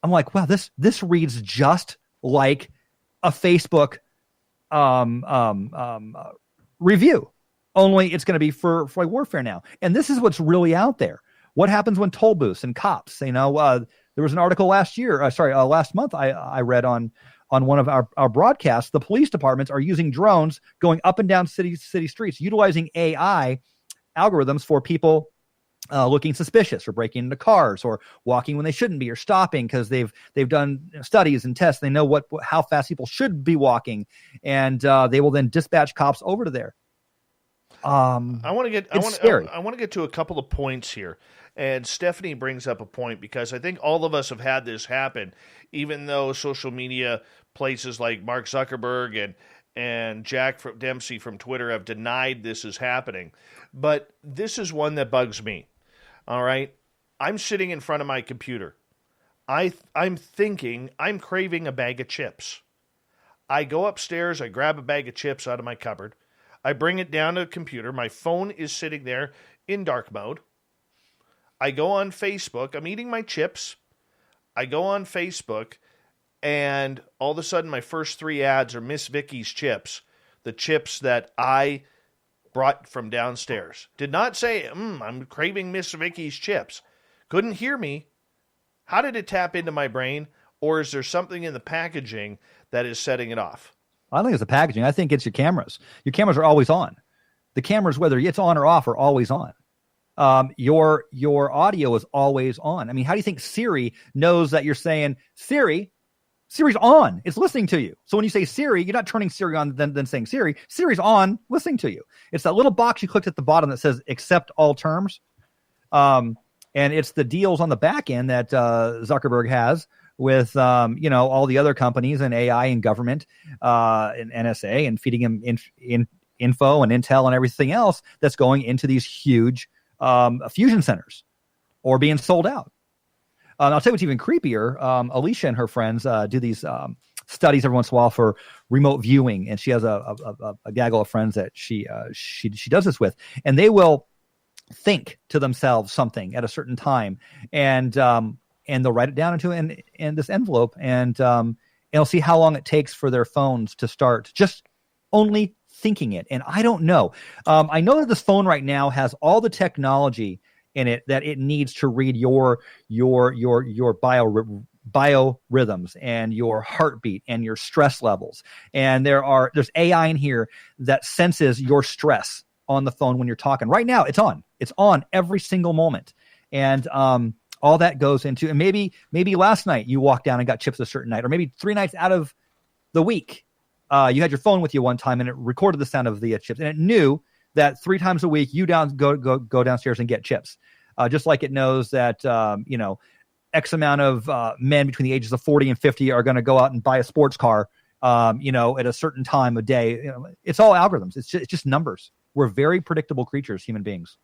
I'm like, wow, this reads just like a Facebook review, only it's going to be for like warfare now. And this is what's really out there. What happens when toll booths and cops? There was an article last month I read on one of our broadcasts. The police departments are using drones going up and down city streets, utilizing AI algorithms for people looking suspicious or breaking into cars or walking when they shouldn't be or stopping because they've done studies and tests. They know how fast people should be walking, and they will then dispatch cops over to there. I want to get to a couple of points here. And Stephanie brings up a point because I think all of us have had this happen, even though social media places like Mark Zuckerberg and Jack Dempsey from Twitter have denied this is happening. But this is one that bugs me. All right. I'm sitting in front of my computer. I'm thinking I'm craving a bag of chips. I go upstairs, I grab a bag of chips out of my cupboard. I bring it down to the computer. My phone is sitting there in dark mode. I go on Facebook. I'm eating my chips. I go on Facebook, and all of a sudden my first 3 ads are Miss Vicky's chips, the chips that I brought from downstairs. Did not say, I'm craving Miss Vicky's chips. Couldn't hear me. How did it tap into my brain? Or is there something in the packaging that is setting it off? I don't think it's the packaging. I think it's your cameras. Your cameras are always on. The cameras, whether it's on or off, are always on. Your audio is always on. I mean, how do you think Siri knows that you're saying, Siri's on? It's listening to you. So when you say Siri, you're not turning Siri on then saying Siri's on, listening to you. It's that little box you clicked at the bottom that says accept all terms. And it's the deals on the back end that Zuckerberg has with all the other companies and AI and government and NSA and feeding him info and intel and everything else that's going into these huge fusion centers or being sold out. I'll tell you what's even creepier. Alicia and her friends do these studies every once in a while for remote viewing, and she has a gaggle of friends that she does this with, and they will think to themselves something at a certain time, and they'll write it down in this envelope, and they'll see how long it takes for their phones to start just only thinking it. And I don't know. I know that this phone right now has all the technology in it that it needs to read your biorhythms and your heartbeat and your stress levels. And there's AI in here that senses your stress on the phone when you're talking. Right now, it's on. It's on every single moment. And All that goes into, and maybe last night you walked down and got chips a certain night, or maybe 3 nights out of the week, you had your phone with you one time and it recorded the sound of the chips, and it knew that 3 times a week you go downstairs and get chips. Just like it knows that, X amount of men between the ages of 40 and 50 are going to go out and buy a sports car, at a certain time of day. It's all algorithms. It's just numbers. We're very predictable creatures, human beings.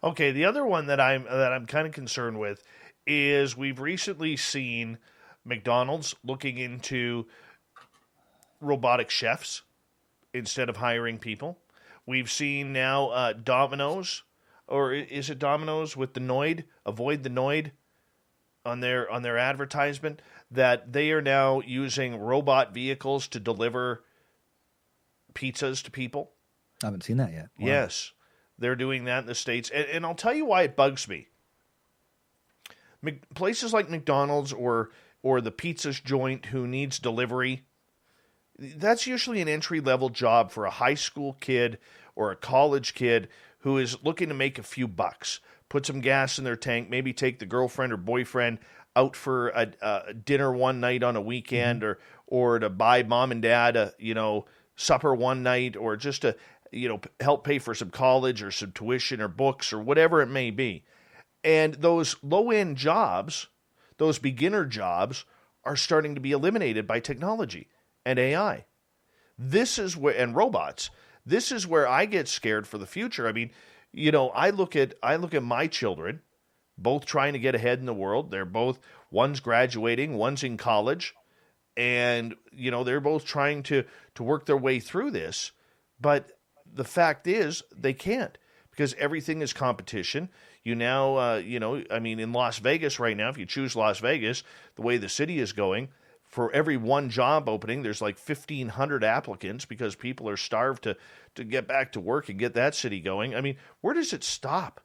Okay, the other one that I'm kind of concerned with is we've recently seen McDonald's looking into robotic chefs instead of hiring people. We've seen now Domino's, or is it Domino's with the Noid? Avoid the Noid on their advertisement, that they are now using robot vehicles to deliver pizzas to people. I haven't seen that yet. Wow. Yes, they're doing that in the States. And I'll tell you why it bugs me. Places like McDonald's or the pizza joint who needs delivery, that's usually an entry-level job for a high school kid or a college kid who is looking to make a few bucks, put some gas in their tank, maybe take the girlfriend or boyfriend out for a dinner one night on a weekend, or to buy mom and dad a supper one night, or just to help pay for some college or some tuition or books or whatever it may be. And those low-end jobs, those beginner jobs, are starting to be eliminated by technology and AI. And robots. This is where I get scared for the future. I mean, I look at my children, both trying to get ahead in the world. They're both, one's graduating, one's in college, and they're both trying to work their way through this. But the fact is, they can't, because everything is competition. In Las Vegas right now, if you choose Las Vegas, the way the city is going, for every one job opening, there's like 1,500 applicants because people are starved to get back to work and get that city going. I mean, where does it stop?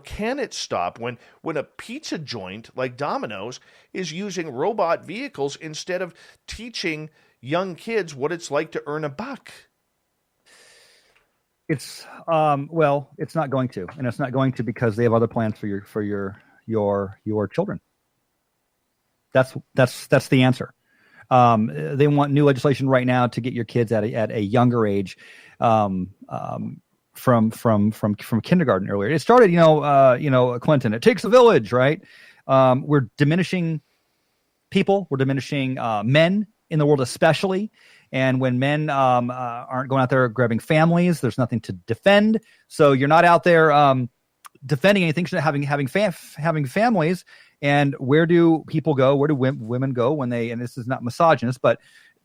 Can it stop when a pizza joint like Domino's is using robot vehicles instead of teaching young kids what it's like to earn a buck? It's it's not going to, and it's not going to because they have other plans for your children. That's the answer. They want new legislation right now to get your kids at a younger age, from kindergarten earlier. It started, Clinton. It takes a village, right? We're diminishing people. We're diminishing men in the world, especially. And when men aren't going out there grabbing families, there's nothing to defend. So you're not out there defending anything. Having families. And where do people go? Where do women go when they? And this is not misogynist, but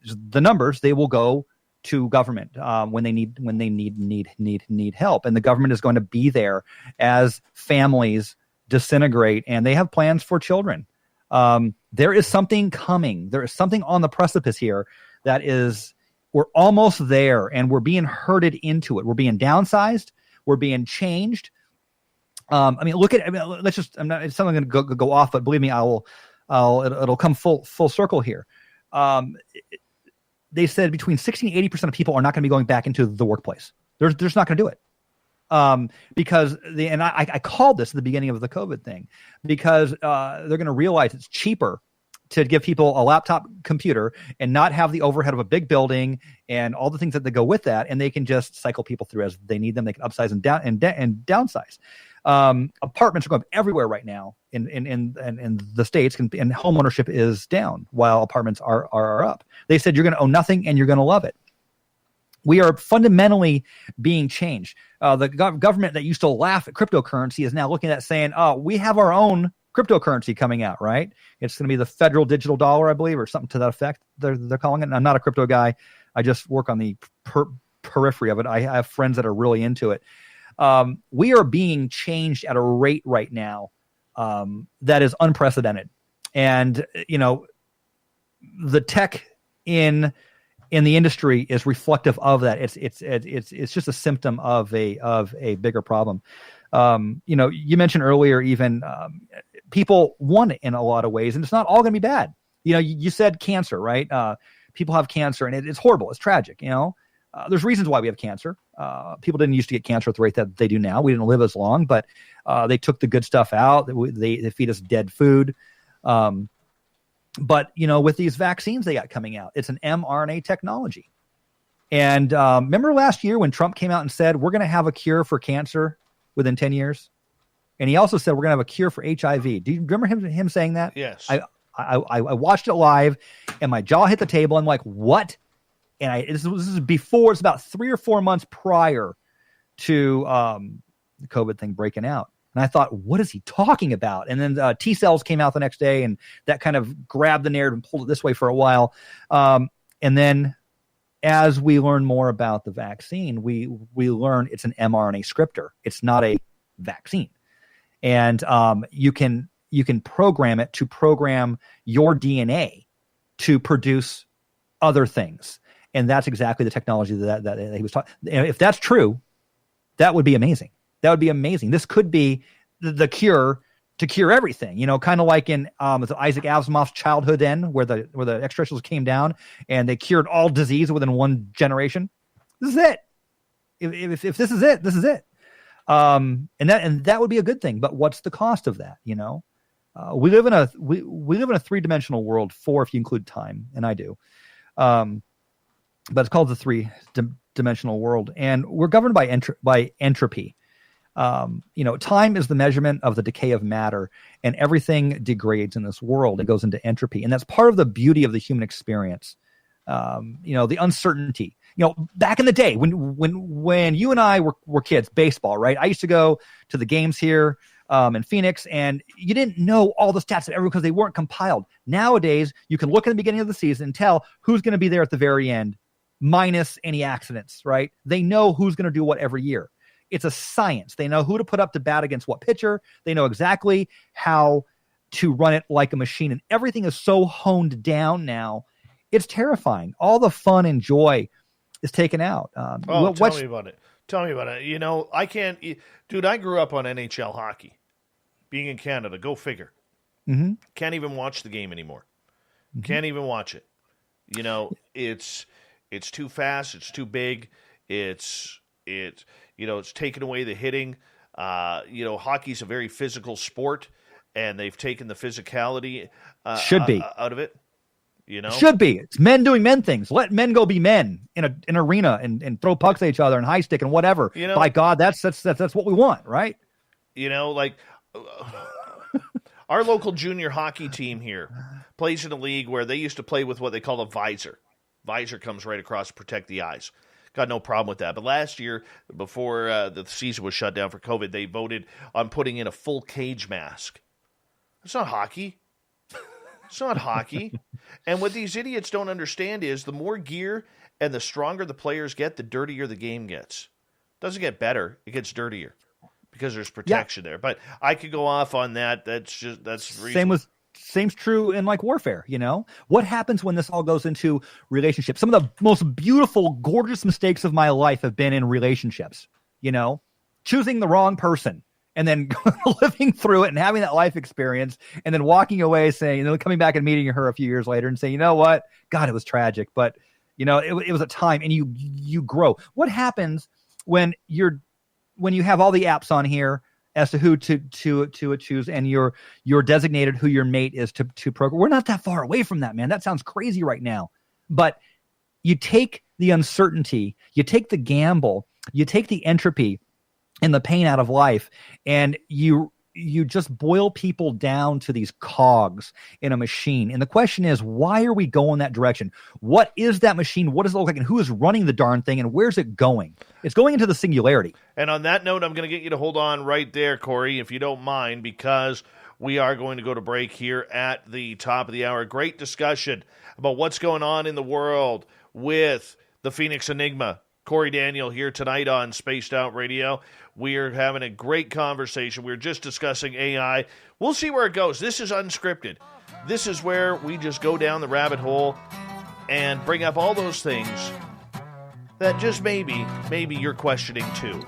the numbers, they will go to government when they need help, and the government is going to be there as families disintegrate, and they have plans for children. There is something coming. There is something on the precipice here that is. We're almost there, and we're being herded into it. We're being downsized. We're being changed. Let's just. It's something going to go off, but believe me, it'll come full circle here. They said between 60 and 80% of people are not going to be going back into the workplace. They're just not going to do it. Because I called this at the beginning of the COVID thing, because they're going to realize it's cheaper to give people a laptop computer and not have the overhead of a big building and all the things that go with that, and they can just cycle people through as they need them. They can upsize and downsize. Apartments are going up everywhere right now in the States, and home ownership is down while apartments are up. They said you're going to own nothing and you're going to love it. We are fundamentally being changed. The government that used to laugh at cryptocurrency is now looking at saying, "Oh, we have our own cryptocurrency coming out, right? It's going to be the federal digital dollar, I believe, or something to that effect. They're calling it. And I'm not a crypto guy. I just work on the periphery of it. I have friends that are really into it. We are being changed at a rate right now that is unprecedented, and the tech in the industry is reflective of that. It's just a symptom of a bigger problem. You mentioned earlier, even people want it in a lot of ways, and it's not all going to be bad. You said cancer, right? People have cancer, and it's horrible. It's tragic. there's reasons why we have cancer. People didn't used to get cancer at the rate that they do now. We didn't live as long, but they took the good stuff out. They feed us dead food. But, with these vaccines they got coming out, it's an mRNA technology. And remember last year when Trump came out and said, we're going to have a cure for cancer within 10 years? And he also said, we're going to have a cure for HIV. Do you remember him saying that? Yes. I watched it live and my jaw hit the table. I'm like, what? And this is before, it's about 3 or 4 months prior to the COVID thing breaking out. And I thought, what is he talking about? And then T cells came out the next day, and that kind of grabbed the narrative and pulled it this way for a while. And then as we learn more about the vaccine, we learn it's an mRNA scripter. It's not a vaccine. And you can program it to program your DNA to produce other things. And that's exactly the technology that he was talking. If that's true, that would be amazing. That would be amazing. This could be the cure to cure everything. Kind of like in Isaac Asimov's Childhood End, where the extraterrestrials came down and they cured all disease within one generation. This is it. If this is it, this is it. And that would be a good thing. But what's the cost of that? We live in a 3-dimensional world, 4 if you include time, and I do. But it's called the 3-dimensional world, and we're governed by entropy. Time is the measurement of the decay of matter, and everything degrades in this world. It goes into entropy, and that's part of the beauty of the human experience. The uncertainty. Back in the day when you and I were kids, baseball, right? I used to go to the games here in Phoenix, and you didn't know all the stats because they weren't compiled. Nowadays, you can look at the beginning of the season and tell who's going to be there at the very end, minus any accidents, right? They know who's going to do what every year. It's a science. They know who to put up to bat against what pitcher. They know exactly how to run it like a machine. And everything is so honed down now. It's terrifying. All the fun and joy is taken out. Tell me about it. Tell me about it. I can't... Dude, I grew up on NHL hockey. Being in Canada, go figure. Mm-hmm. Can't even watch the game anymore. Mm-hmm. Can't even watch it. It's too fast. It's too big. It's taken away the hitting. Hockey's a very physical sport, and they've taken the physicality out of it. Should be. It's men doing men things. Let men go be men in an arena and throw pucks at each other and high stick and whatever. By God, that's what we want, right? Our local junior hockey team here plays in a league where they used to play with what they call a visor. Visor comes right across to protect the eyes. Got no problem with that. But last year, before the season was shut down for COVID, they voted on putting in a full cage mask. It's not hockey. It's not hockey. And what these idiots don't understand is the more gear and the stronger the players get, the dirtier the game gets. It doesn't get better. It gets dirtier because there's protection there. But I could go off on that. That's reasonable. Same's true in warfare. What happens when this all goes into relationships? Some of the most beautiful, gorgeous mistakes of my life have been in relationships. Choosing the wrong person and then living through it and having that life experience and then walking away saying, coming back and meeting her a few years later and saying, you know what? God, it was tragic, but it was a time, and you grow. What happens when you have all the apps on here as to who to choose, and you're designated who your mate is to program? We're not that far away from that, man. That sounds crazy right now. But you take the uncertainty, you take the gamble, you take the entropy and the pain out of life, and you just boil people down to these cogs in a machine. And the question is, why are we going that direction? What is that machine? What does it look like? And who is running the darn thing? And where's it going? It's going into the singularity. And on that note, I'm going to get you to hold on right there, Cory, if you don't mind, because we are going to go to break here at the top of the hour. Great discussion about what's going on in the world with the Phoenix Enigma. Cory Daniel here tonight on Spaced Out Radio. We are having a great conversation. We were just discussing AI. We'll see where it goes. This is unscripted. This is where we just go down the rabbit hole and bring up all those things that just maybe you're questioning too.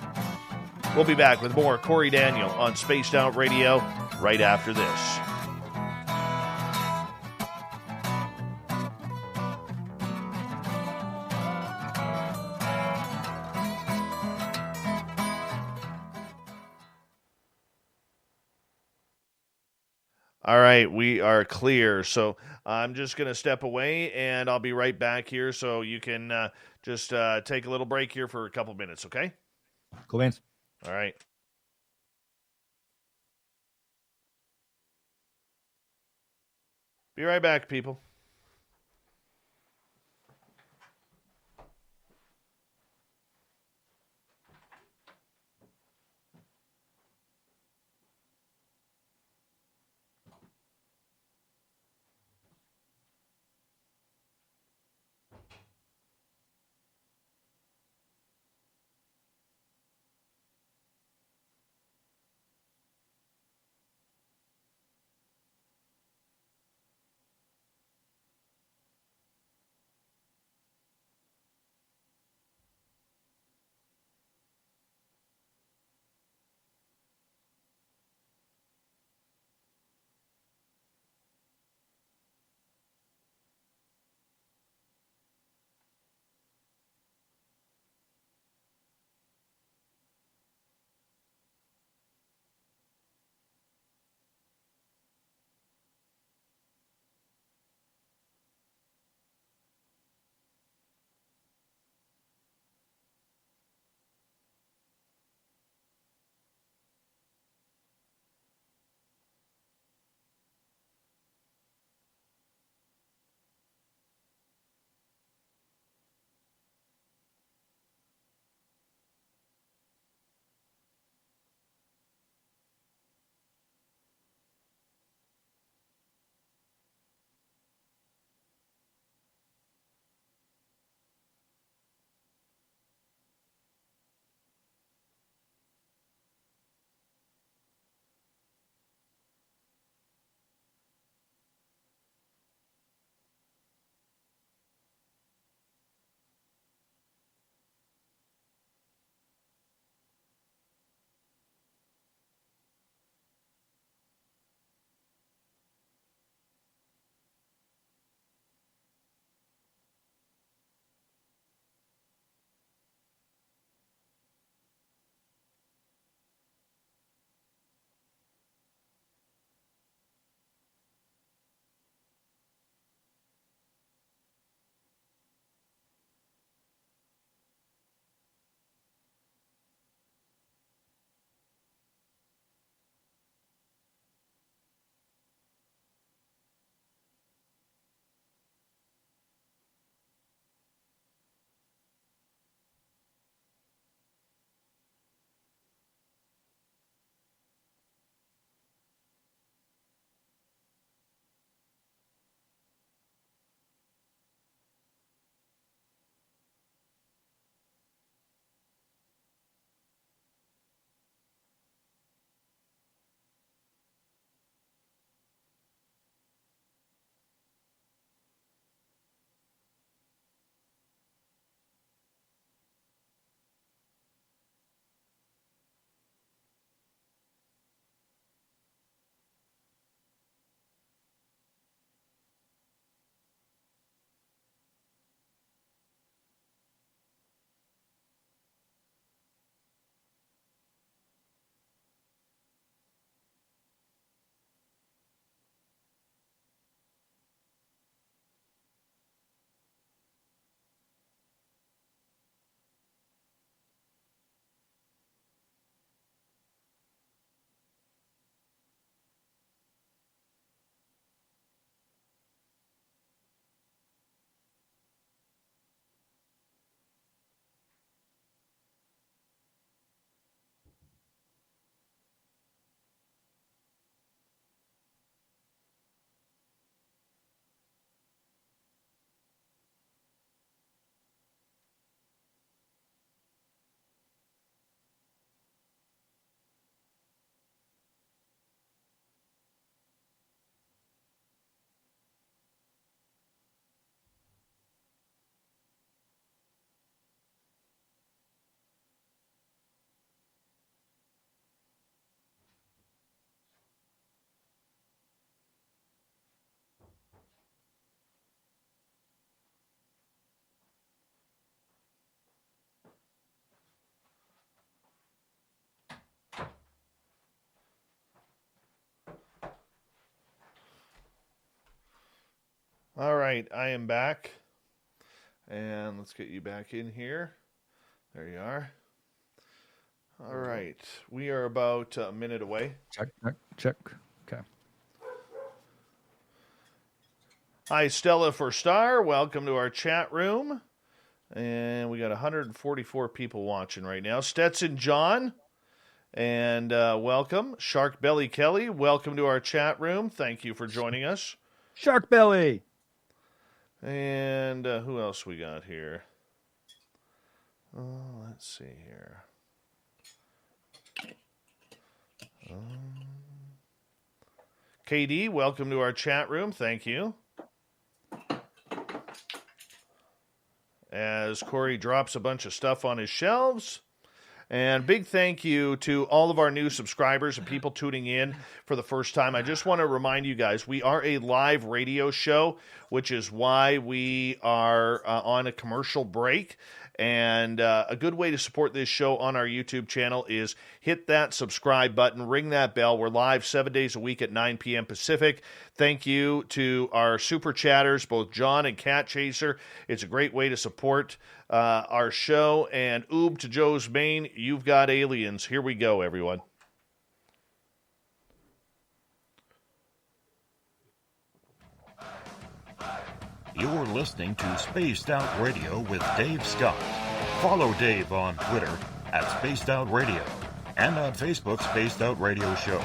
We'll be back with more Cory Daniel on Spaced Out Radio right after this. All right, we are clear. So I'm just going to step away, and I'll be right back here so you can just take a little break here for a couple minutes, okay? Cool beans. All right. Be right back, people. All right, I am back. And let's get you back in here. There you are. All right, we are about a minute away. Check. Okay. Hi, Stella for Star. Welcome to our chat room. And we got 144 people watching right now. Stetson John, and welcome. Shark Belly Kelly, welcome to our chat room. Thank you for joining us. Shark Belly. And who else we got here? Let's see here. KD, welcome to our chat room. Thank you. As Cory drops a bunch of stuff on his shelves. And big thank you to all of our new subscribers and people tuning in for the first time. I just want to remind you guys, we are a live radio show, which is why we are on a commercial break. And a good way to support this show on our YouTube channel is hit that subscribe button, ring that bell. We're live 7 days a week at 9 p.m. Pacific. Thank you to our super chatters, both John and Cat Chaser. It's a great way to support our show. And oob to Joe's Maine, you've got aliens. Here we go, everyone. You're listening to Spaced Out Radio with Dave Scott. Follow Dave on Twitter at Spaced Out Radio and on Facebook, Spaced Out Radio Show.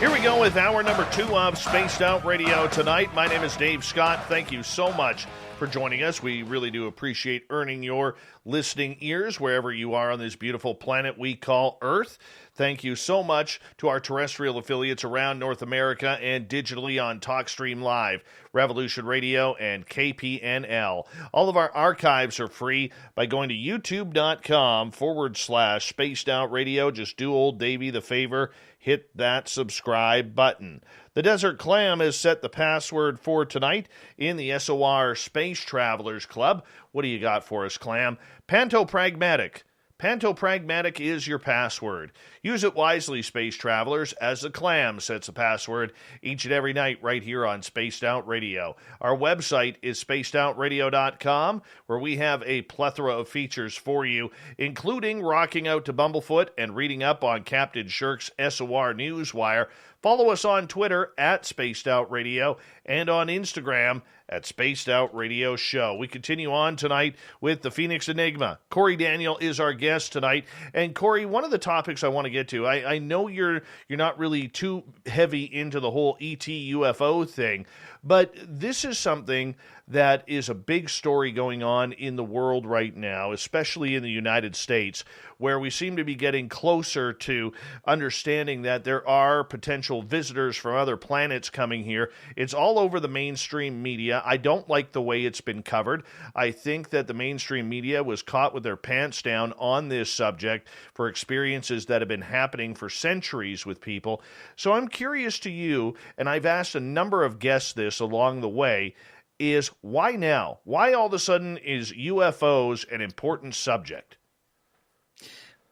Here we go with hour number 2 of Spaced Out Radio tonight. My name is Dave Scott. Thank you so much for joining us. We really do appreciate earning your listening ears wherever you are on this beautiful planet we call Earth. Thank you so much to our terrestrial affiliates around North America and digitally on TalkStream Live, Revolution Radio, and KPNL. All of our archives are free by going to youtube.com/Spaced Out Radio. Just do old Davey the favor, hit that subscribe button. The Desert Clam has set the password for tonight in the SOR Space Travelers Club. What do you got for us, Clam? Pantopragmatic. Pantopragmatic is your password. Use it wisely, space travelers, as the Clam sets a password each and every night right here on Spaced Out Radio. Our website is spacedoutradio.com, where we have a plethora of features for you, including rocking out to Bumblefoot and reading up on Captain Shirk's SOR Newswire. Follow us on Twitter at Spaced Out Radio and on Instagram at Spaced Out Radio Show. We continue on tonight with the Phoenix Enigma. Cory Daniel is our guest tonight. And Cory, one of the topics I want to get to, I know you're not really too heavy into the whole ET UFO thing, but this is something that is a big story going on in the world right now, especially in the United States, where we seem to be getting closer to understanding that there are potential visitors from other planets coming here. It's all over the mainstream media. I don't like the way it's been covered. I think that the mainstream media was caught with their pants down on this subject for experiences that have been happening for centuries with people. So I'm curious to you, and I've asked a number of guests this along the way, is why now? Why all of a sudden is UFOs an important subject?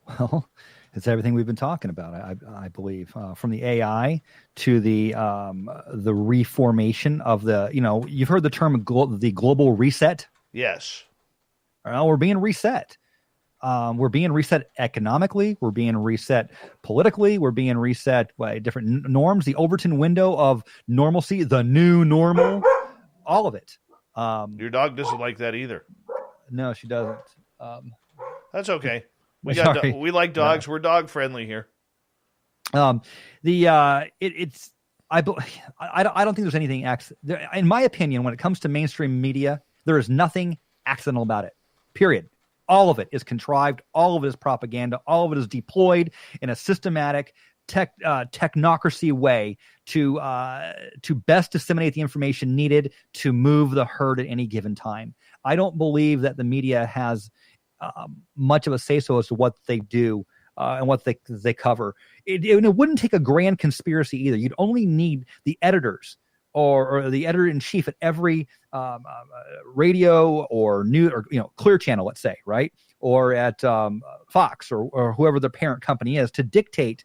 Well, it's everything we've been talking about, I believe, from the AI to the reformation of the, you've heard the term the global reset. Yes. Well, we're being reset. We're being reset economically. We're being reset politically. We're being reset by different norms, the Overton window of normalcy, the new normal, all of it. Your dog doesn't like that either. No, she doesn't. That's okay. We like dogs. We're dog friendly here. I don't think there's anything in my opinion, when it comes to mainstream media, there is nothing accidental about it. Period. All of it is contrived. All of it is propaganda. All of it is deployed in a systematic technocracy way to best disseminate the information needed to move the herd at any given time. I don't believe that the media has much of a say-so as to what they do and what they cover. It wouldn't take a grand conspiracy either. You'd only need the editors or the editor-in-chief at every radio or news or Clear Channel, let's say, right, or at Fox or whoever the parent company is, to dictate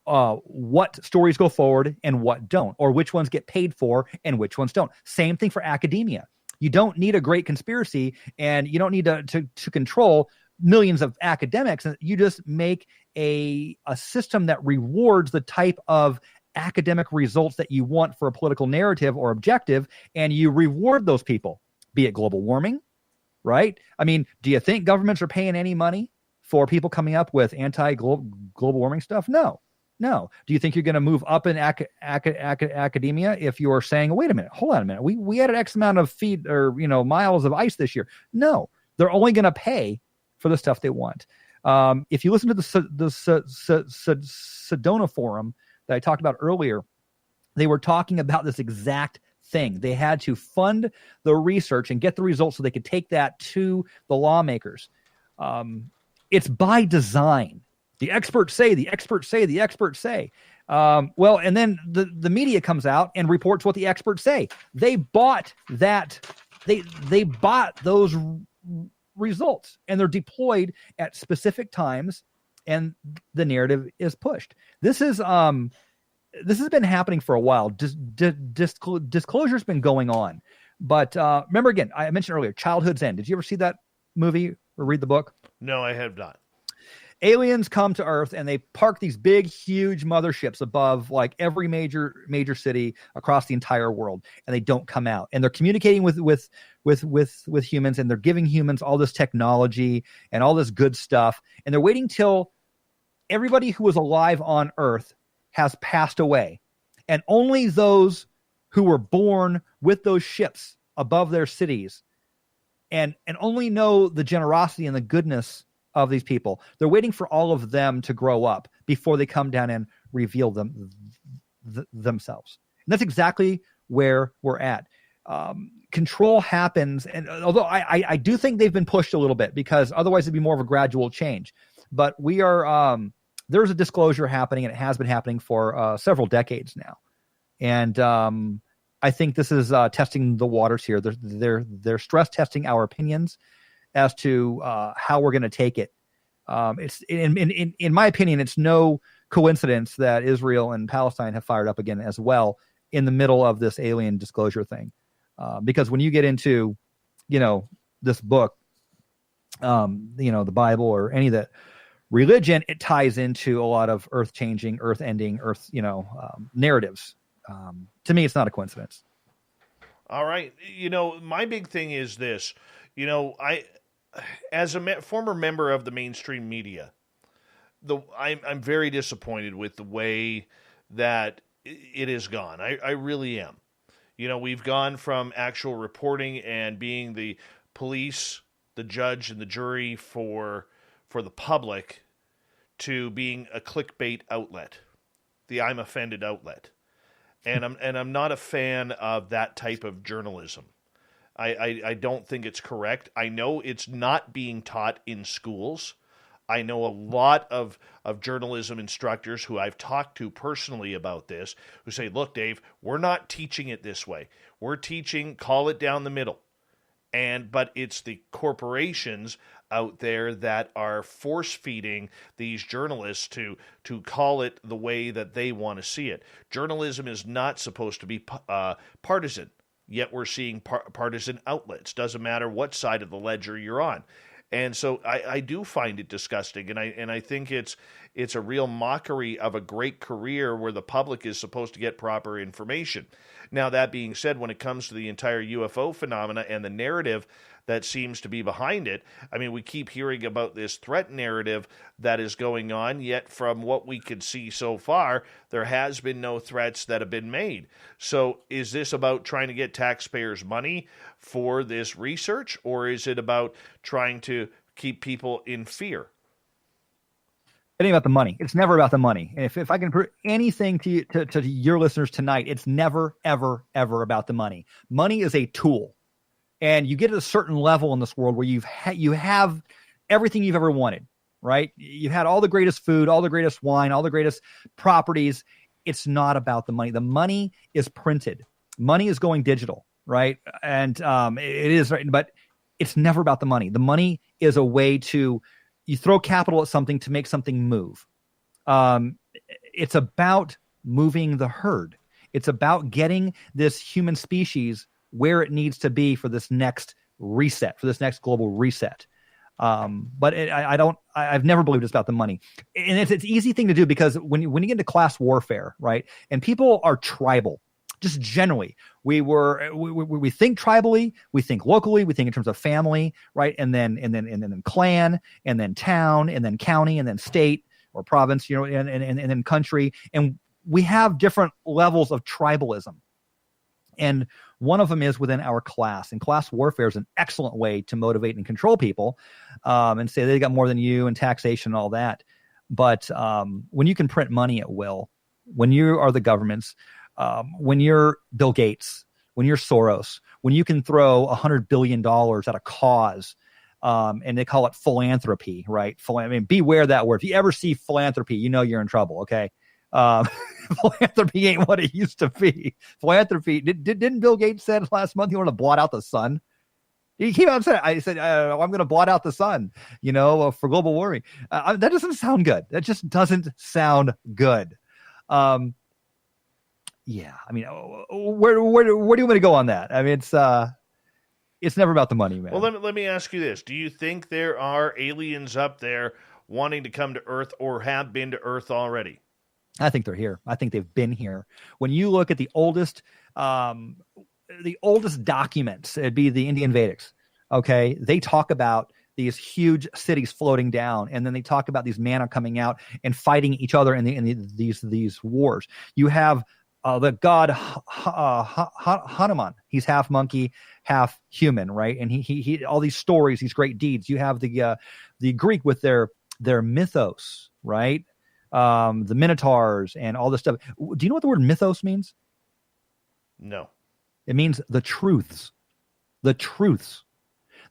what stories go forward and what don't, or which ones get paid for and which ones don't. Same thing for academia. You don't need a great conspiracy, and you don't need to control millions of academics. You just make a system that rewards the type of academic results that you want for a political narrative or objective, and you reward those people, be it global warming, right? I mean, do you think governments are paying any money for people coming up with anti-global warming stuff? No. Do you think you're going to move up in academia if you're saying, wait a minute, hold on a minute, we added X amount of feet or miles of ice this year? No, they're only going to pay for the stuff they want. If you listen to the Sedona Forum that I talked about earlier, they were talking about this exact thing. They had to fund the research and get the results so they could take that to the lawmakers. It's by design. The experts say, the experts say, the experts say. Well, and then the media comes out and reports what the experts say. They bought that. They bought those results, and they're deployed at specific times, and the narrative is pushed. This has been happening for a while. Disclosure's been going on. But remember, again, I mentioned earlier, Childhood's End. Did you ever see that movie or read the book? No, I have not. Aliens come to Earth and they park these big, huge motherships above like every major city across the entire world, and they don't come out. And they're communicating with humans, and they're giving humans all this technology and all this good stuff. And they're waiting till everybody who was alive on Earth has passed away, and only those who were born with those ships above their cities and only know the generosity and the goodness of these people. They're waiting for all of them to grow up before they come down and reveal themselves. And that's exactly where we're at. Control happens, and although I do think they've been pushed a little bit, because otherwise it'd be more of a gradual change. But we are there's a disclosure happening, and it has been happening for several decades now. And I think this is testing the waters here. They're stress testing our opinions as to how we're going to take it. It's in my opinion, it's no coincidence that Israel and Palestine have fired up again as well in the middle of this alien disclosure thing. Because when you get into, this book, the Bible or any of that religion, it ties into a lot of earth changing, earth ending, narratives. To me, it's not a coincidence. All right. My big thing is this. As a former member of the mainstream media, I'm very disappointed with the way that it has gone. I really am. We've gone from actual reporting and being the police, the judge, and the jury for the public to being a clickbait outlet, the I'm offended outlet. And I'm not a fan of that type of journalism. I don't think it's correct. I know it's not being taught in schools. I know a lot of journalism instructors who I've talked to personally about this who say, look, Dave, we're not teaching it this way. We're teaching, call it down the middle. But it's the corporations out there that are force-feeding these journalists to call it the way that they want to see it. Journalism is not supposed to be partisan. Yet we're seeing partisan outlets. Doesn't matter what side of the ledger you're on. And so I do find it disgusting, and I think it's a real mockery of a great career where the public is supposed to get proper information. Now, that being said, when it comes to the entire UFO phenomena and the narrative that seems to be behind it, I mean, we keep hearing about this threat narrative that is going on, yet from what we could see so far, there has been no threats that have been made. So is this about trying to get taxpayers' money for this research, or is it about trying to keep people in fear? It ain't about the money. It's never about the money. And if I can prove anything to your listeners tonight, it's never, ever, ever about the money. Money is a tool. And you get at a certain level in this world where you have everything you've ever wanted, right? You've had all the greatest food, all the greatest wine, all the greatest properties. It's not about the money. The money is printed. Money is going digital, right? And it is, right, but it's never about the money. The money is a way to, you throw capital at something to make something move. it's about moving the herd. It's about getting this human species where it needs to be for this next reset, for this next global reset. But I've never believed it's about the money. And it's an easy thing to do because when you get into class warfare, right? And people are tribal, just generally, we think tribally, we think locally, we think in terms of family, right? And then clan, and then town, and then county, and then state or province, and then country. And we have different levels of tribalism. And one of them is within our class. And class warfare is an excellent way to motivate and control people, and say they got more than you and taxation and all that. But when you can print money at will, when you are the governments, when you're Bill Gates, when you're Soros, when you can throw $100 billion at a cause, and they call it philanthropy, right? Beware that word. If you ever see philanthropy, you're in trouble, okay? Philanthropy ain't what it used to be. Philanthropy, didn't Bill Gates said last month he wanted to blot out the sun? He came out and said, I'm going to blot out the sun, for global warming. That doesn't sound good. That just doesn't sound good. Yeah, where do you want me to go on that? It's never about the money, man. Well, let me ask you this. Do you think there are aliens up there wanting to come to Earth or have been to Earth already? I think they're here. I think they've been here. When you look at the oldest documents, it'd be the Indian Vedics. Okay, they talk about these huge cities floating down, and then they talk about these manna coming out and fighting each other in these wars. You have the god Hanuman. He's half monkey, half human, right? And he all these stories, these great deeds. You have the Greek with their mythos, right? The Minotaurs and all this stuff. Do you know what the word mythos means? No. It means the truths. The truths.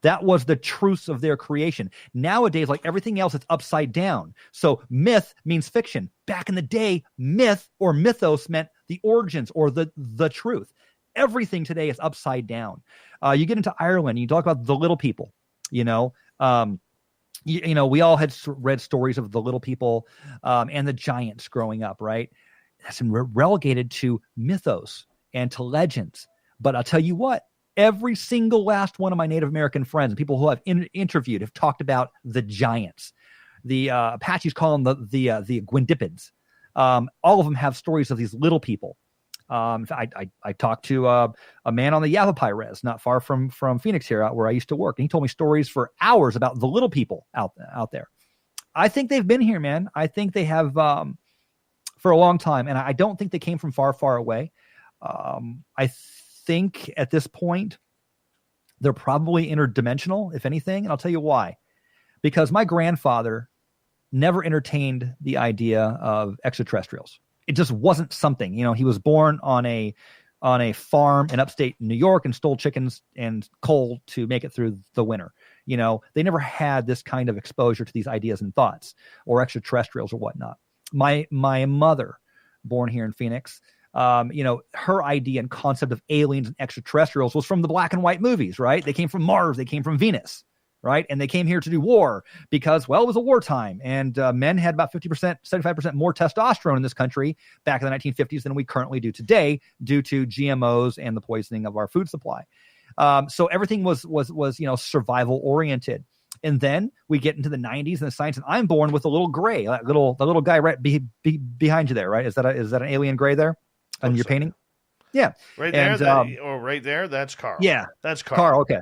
That was the truths of their creation. Nowadays, like everything else, it's upside down. So myth means fiction. Back in the day, myth or mythos meant the origins or the truth. Everything today is upside down. You get into Ireland, you talk about the little people, we all had read stories of the little people and the giants growing up, right? That's been relegated to mythos and to legends. But I'll tell you what, every single last one of my Native American friends and people who I've interviewed have talked about the giants. The Apaches call them the Gwindipids. All of them have stories of these little people. I talked to a man on the Yavapai Res, not far from Phoenix here, out where I used to work. And he told me stories for hours about the little people out there. I think they've been here, man. I think they have for a long time. And I don't think they came from far, far away. I think at this point, they're probably interdimensional, if anything. And I'll tell you why. Because my grandfather never entertained the idea of extraterrestrials. It just wasn't something. He was born on a farm in upstate New York and stole chickens and coal to make it through the winter. They never had this kind of exposure to these ideas and thoughts or extraterrestrials or whatnot. My mother, born here in Phoenix, her idea and concept of aliens and extraterrestrials was from the black and white movies, right? They came from Mars, they came from Venus, right? And they came here to do war because, well, it was a wartime, and men had about 50%, 75% more testosterone in this country back in the 1950s than we currently do today due to GMOs and the poisoning of our food supply. So everything was survival oriented. And then we get into the 90s and the science, and I'm born with a little gray, the little guy right behind you there, right? Is that an alien gray there on your painting? Yeah. Right there. Right there. That's Carl. Yeah. That's Carl. Carl. Okay.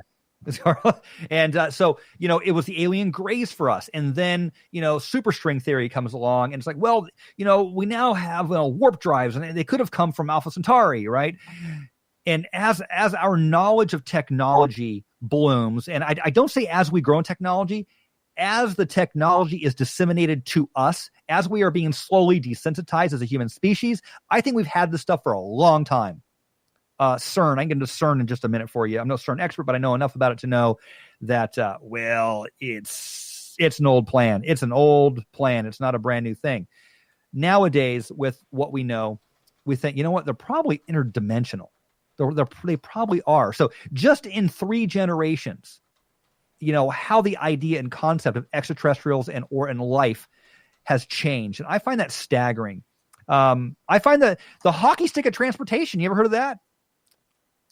And so, it was the alien grays for us. And then, superstring theory comes along, and it's like, well, we now have warp drives, and they could have come from Alpha Centauri, right? And as our knowledge of technology blooms, and I don't say as we grow in technology, as the technology is disseminated to us, as we are being slowly desensitized as a human species, I think we've had this stuff for a long time. CERN, I can get into CERN in just a minute for you. I'm no CERN expert, but I know enough about it to know that, it's an old plan. It's an old plan. It's not a brand new thing. Nowadays, with what we know, we think, they're probably interdimensional. They probably are. So just in 3 generations, how the idea and concept of extraterrestrials or in life has changed. And I find that staggering. I find that the hockey stick of transportation. You ever heard of that?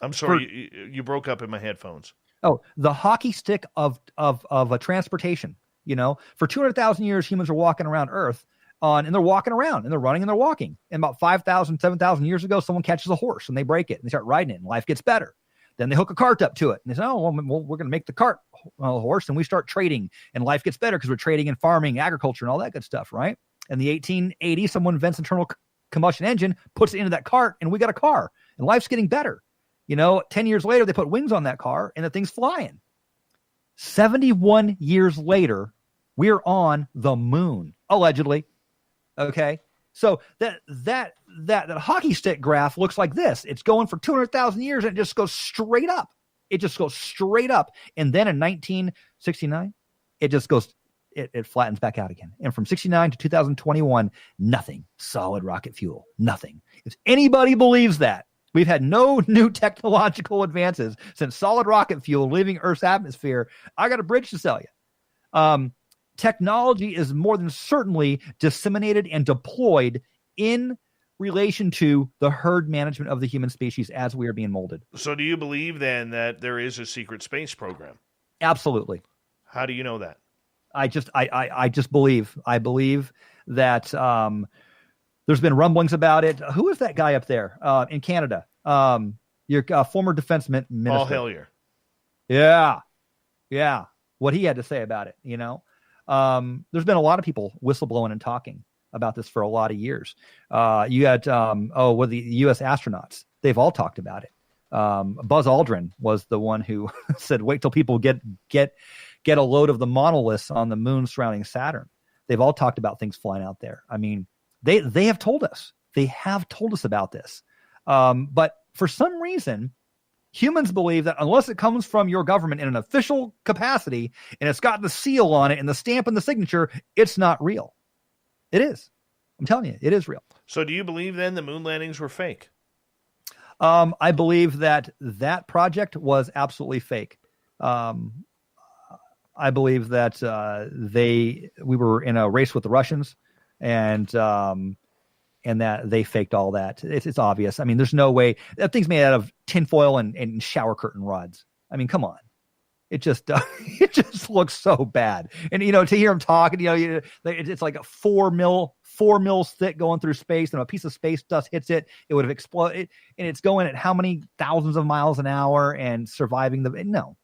I'm sorry, you broke up in my headphones. Oh, the hockey stick of a transportation. For 200,000 years, humans are walking around Earth and they're walking around and they're running and they're walking. And about 5,000, 7,000 years ago, someone catches a horse and they break it and they start riding it and life gets better. Then they hook a cart up to it and they say, oh, well, we're going to make the cart a horse, and we start trading and life gets better because we're trading in farming, agriculture, and all that good stuff, right? In the 1880s, someone invents internal combustion engine, puts it into that cart, and we got a car and life's getting better. 10 years later, they put wings on that car and the thing's flying. 71 years later, we're on the moon, allegedly. Okay. So that hockey stick graph looks like this. It's going for 200,000 years and it just goes straight up. It just goes straight up. And then in 1969, it just goes, it flattens back out again. And from 69 to 2021, nothing. Solid rocket fuel. Nothing. If anybody believes that, we've had no new technological advances since solid rocket fuel leaving Earth's atmosphere. I got a bridge to sell you. Technology is more than certainly disseminated and deployed in relation to the herd management of the human species as we are being molded. So do you believe then that there is a secret space program? Absolutely. How do you know that? I just believe. I believe that there's been rumblings about it. Who is that guy up there in Canada? Your former defense minister. Paul Hellyer. Yeah. What he had to say about it, there's been a lot of people whistleblowing and talking about this for a lot of years. You had, the U.S. astronauts. They've all talked about it. Buzz Aldrin was the one who said, wait till people get a load of the monoliths on the moon surrounding Saturn. They've all talked about things flying out there. I mean, they have told us. They have told us about this. But for some reason, humans believe that unless it comes from your government in an official capacity and it's got the seal on it and the stamp and the signature, it's not real. It is. I'm telling you, it is real. So do you believe then the moon landings were fake? I believe that project was absolutely fake. I believe that we were in a race with the Russians and that they faked all that. It's obvious. I mean, there's no way that thing's made out of tinfoil and shower curtain rods. I mean, come on. It just looks so bad. And, to hear him talk, it's like a 4 mils thick going through space, and a piece of space dust hits it, it would have exploded. And it's going at how many thousands of miles an hour and surviving no.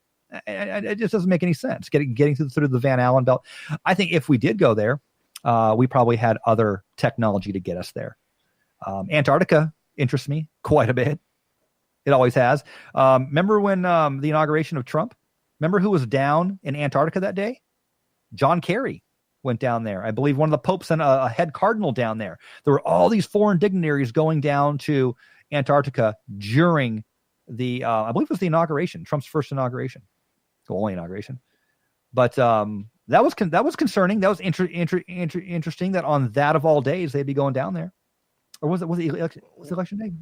It just doesn't make any sense. Getting through the Van Allen belt. I think if we did go there, we probably had other technology to get us there. Antarctica interests me quite a bit. It always has. Remember when the inauguration of Trump? Remember who was down in Antarctica that day? John Kerry went down there. I believe one of the popes sent a head cardinal down there. There were all these foreign dignitaries going down to Antarctica during the, I believe it was the inauguration, Trump's first inauguration, the only inauguration. But that was concerning. That was interesting that on that of all days they'd be going down there. Or was it election day?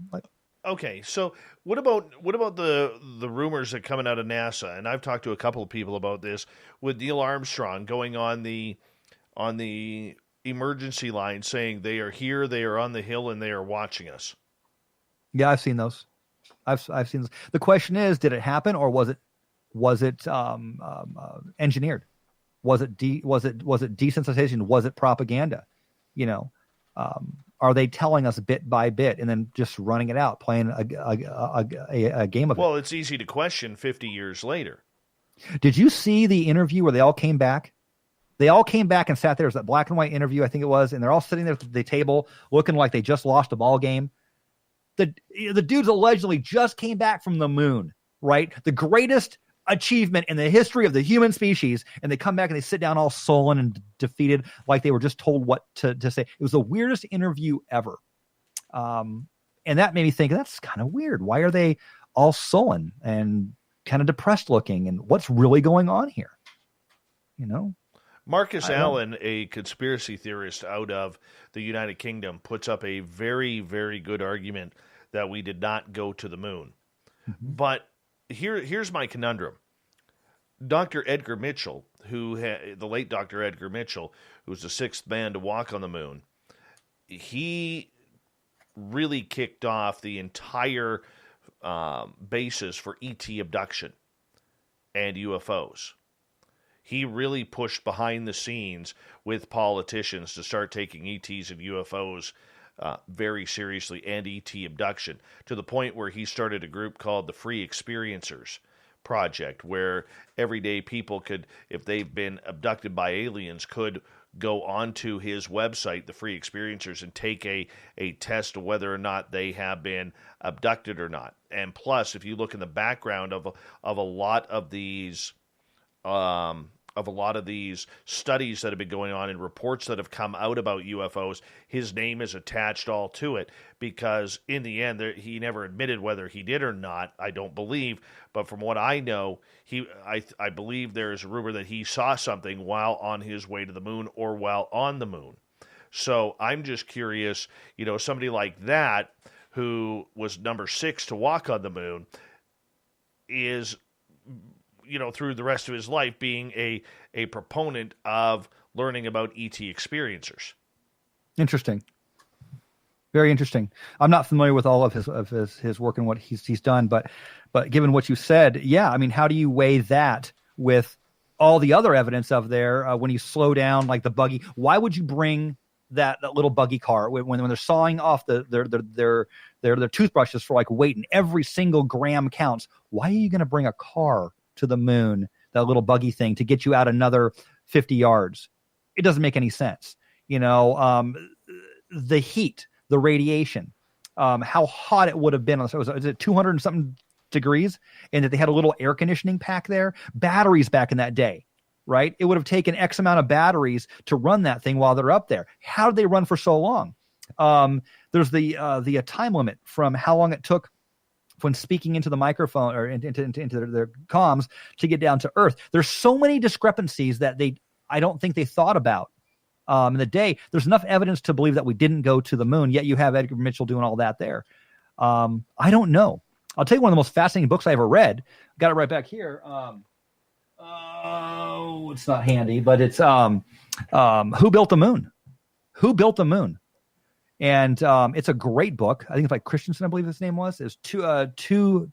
Okay, so what about the rumors that coming out of NASA? And I've talked to a couple of people about this with Neil Armstrong going on the emergency line saying they are here, they are on the hill, and they are watching us. Yeah, I've seen those. I've seen those. The question is, did it happen or was it engineered? Was it desensitization? Was it propaganda? Are they telling us bit by bit and then just running it out, playing a game of it? Well, it's easy to question 50 years later. Did you see the interview where they all came back? They all came back and sat there. It was that black and white interview, I think it was, and they're all sitting there at the table looking like they just lost a ball game. The dudes allegedly just came back from the moon, right? The greatest achievement in the history of the human species, and they come back and they sit down all sullen and defeated like they were just told what to say. It was the weirdest interview ever. And that made me think, that's kind of weird. Why are they all sullen and kind of depressed looking, and what's really going on here? Marcus Allen, a conspiracy theorist out of the United Kingdom, puts up a very, very good argument that we did not go to the moon. Mm-hmm. But here's my conundrum. Dr. Edgar Mitchell, the late Dr. Edgar Mitchell, who was the sixth man to walk on the moon, he really kicked off the entire basis for ET abduction and UFOs. He really pushed behind the scenes with politicians to start taking ETs and UFOs very seriously, and ET abduction, to the point where he started a group called the Free Experiencers Project, where everyday people could, if they've been abducted by aliens, could go onto his website, the Free Experiencers, and take a test of whether or not they have been abducted or not. And plus, if you look in the background of a lot of these studies that have been going on and reports that have come out about UFOs, his name is attached all to it, because in the end, he never admitted whether he did or not, I don't believe. But from what I know, I believe there is a rumor that he saw something while on his way to the moon or while on the moon. So I'm just curious, somebody like that, who was number 6 to walk on the moon, is, through the rest of his life being a proponent of learning about ET experiencers. Interesting. Very interesting. I'm not familiar with all of his work and what he's done, but given what you said, yeah, I mean, how do you weigh that with all the other evidence of there when you slow down, like the buggy? Why would you bring that little buggy car when they're sawing off their toothbrushes for like weight and every single gram counts? Why are you going to bring a car to the moon, that little buggy thing, to get you out another 50 yards? It doesn't make any sense. The heat, the radiation, how hot it would have been. Was it 200 and something degrees? And that they had a little air conditioning pack there. Batteries back in that day, right? It would have taken X amount of batteries to run that thing while they're up there. How did they run for so long? There's the time limit from how long it took when speaking into the microphone or into their comms to get down to Earth. There's so many discrepancies that I don't think they thought about in the day. There's enough evidence to believe that we didn't go to the moon, yet you have Edgar Mitchell doing all that there. I don't know. I'll tell you one of the most fascinating books I ever read. Got it right back here. It's not handy, but it's Who Built the Moon? Who Built the Moon? And it's a great book. I think it's like Christensen, I believe his name was. It's two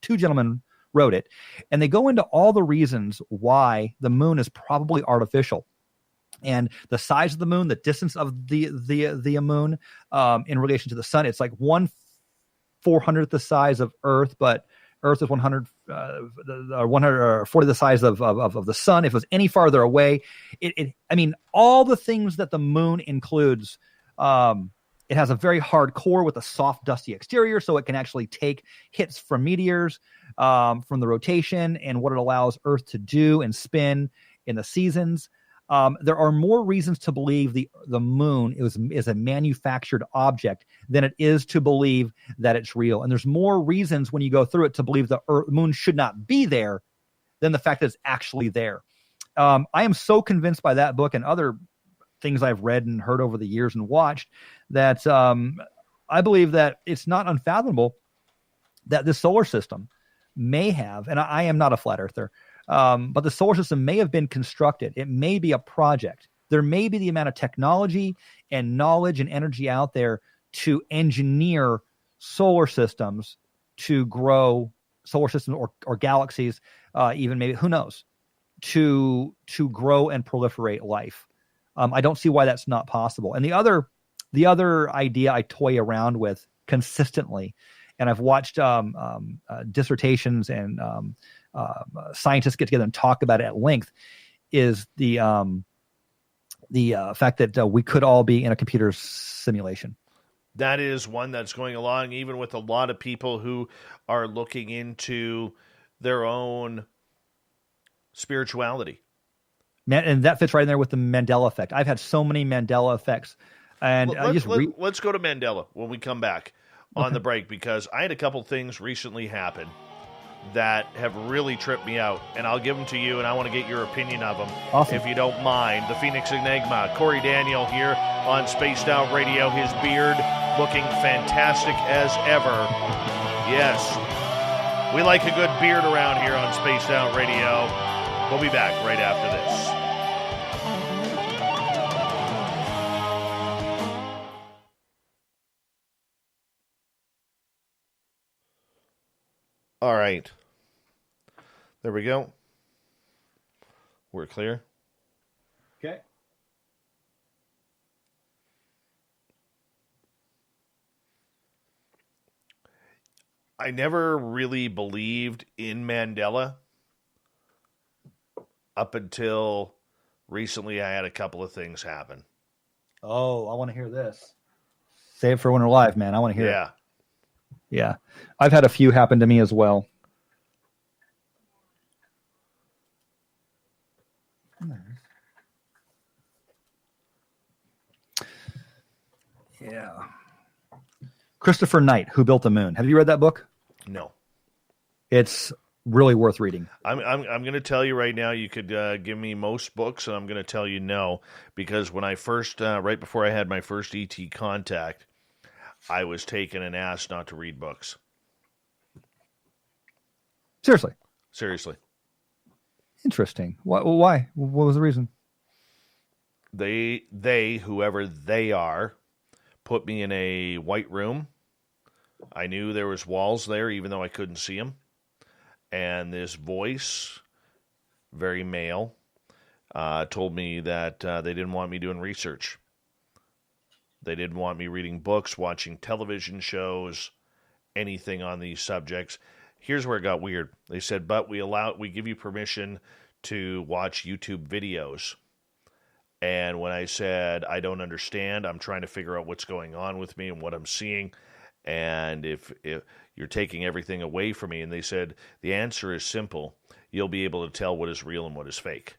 gentlemen wrote it, and they go into all the reasons why the moon is probably artificial, and the size of the moon, the distance of the moon in relation to the sun. It's like 1/400th the size of Earth, but Earth is 140 the size of the sun. If it was any farther away, I mean, all the things that the moon includes. It has a very hard core with a soft, dusty exterior, so it can actually take hits from meteors, from the rotation and what it allows Earth to do and spin in the seasons. There are more reasons to believe the moon is a manufactured object than it is to believe that it's real. And there's more reasons when you go through it to believe the moon should not be there than the fact that it's actually there. I am so convinced by that book and other things I've read and heard over the years and watched that I believe that it's not unfathomable that this solar system may have, and I am not a flat earther, but the solar system may have been constructed. It may be a project. There may be the amount of technology and knowledge and energy out there to engineer solar systems to grow solar systems or galaxies, even maybe, who knows, to grow and proliferate life. I don't see why that's not possible. And the other idea I toy around with consistently, and I've watched dissertations and scientists get together and talk about it at length, is the fact that we could all be in a computer simulation. That is one that's going along, even with a lot of people who are looking into their own spirituality. And that fits right in there with the Mandela Effect. I've had so many Mandela Effects. And let's go to Mandela when we come back on the break, because I had a couple things recently happen that have really tripped me out, and I'll give them to you, and I want to get your opinion of them, awesome, if you don't mind. The Phoenix Enigma, Cory Daniel here on Spaced Out Radio. His beard looking fantastic as ever. Yes, we like a good beard around here on Spaced Out Radio. We'll be back right after this. All right. There we go. We're clear. Okay. I never really believed in Mandela up until recently. I had a couple of things happen. Oh, I want to hear this. Save it for when we're live, man. I want to hear it. Yeah. I've had a few happen to me as well. Yeah. Christopher Knight, Who Built the Moon. Have you read that book? No. It's really worth reading. I'm going to tell you right now, you could give me most books, and I'm going to tell you no, because when I first, right before I had my first ET contact, I was taken and asked not to read books. Seriously. Interesting. Why? What was the reason? They, whoever they are, put me in a white room. I knew there was walls there, even though I couldn't see them. And this voice, very male, told me that they didn't want me doing research. They didn't want me reading books, watching television shows, anything on these subjects. Here's where it got weird. They said, but we give you permission to watch YouTube videos. And when I said, I don't understand, I'm trying to figure out what's going on with me and what I'm seeing. And if you're taking everything away from me, and they said, the answer is simple. You'll be able to tell what is real and what is fake.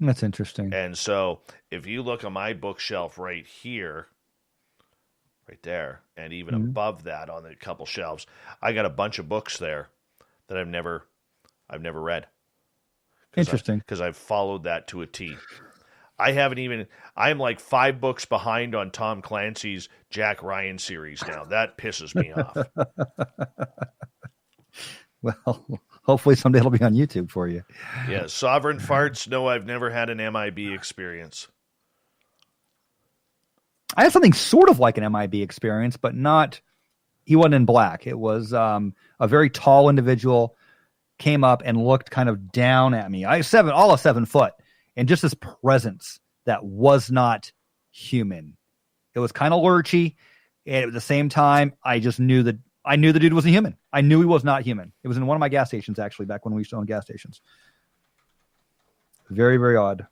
That's interesting. And so if you look on my bookshelf right here, right there, and even above that on the couple shelves, I got a bunch of books there that I've never read. Interesting. Because I've followed that to a T. I'm like 5 books behind on Tom Clancy's Jack Ryan series now. That pisses me off. Well, hopefully someday it'll be on YouTube for you. Yeah, Sovereign Farts. No, I've never had an MIB experience. I had something sort of like an MIB experience, but not, he wasn't in black. It was a very tall individual came up and looked kind of down at me. All of 7 foot, and just this presence that was not human. It was kind of lurchy, and at the same time, I knew the dude wasn't human. I knew he was not human. It was in one of my gas stations, actually, back when we used to own gas stations. Very, very odd.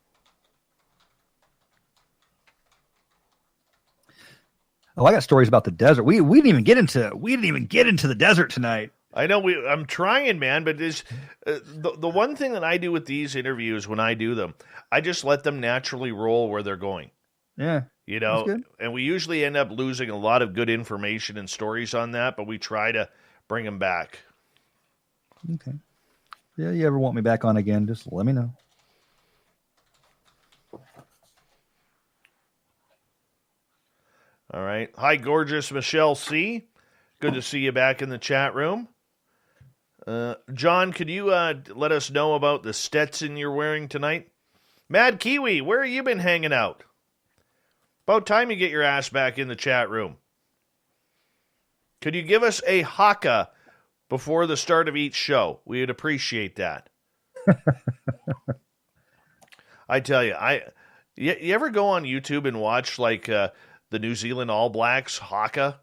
Oh, I got stories about the desert. We didn't even get into the desert tonight. I know I'm trying, man, but the one thing that I do with these interviews when I do them, I just let them naturally roll where they're going. Yeah. You know, and we usually end up losing a lot of good information and stories on that, but we try to bring them back. Okay. Yeah, you ever want me back on again, just let me know. All right. Hi, gorgeous Michelle C. Good to see you back in the chat room. John, could you let us know about the Stetson you're wearing tonight? Mad Kiwi, where have you been hanging out? About time you get your ass back in the chat room. Could you give us a haka before the start of each show? We would appreciate that. I tell you, you ever go on YouTube and watch like the New Zealand All Blacks haka?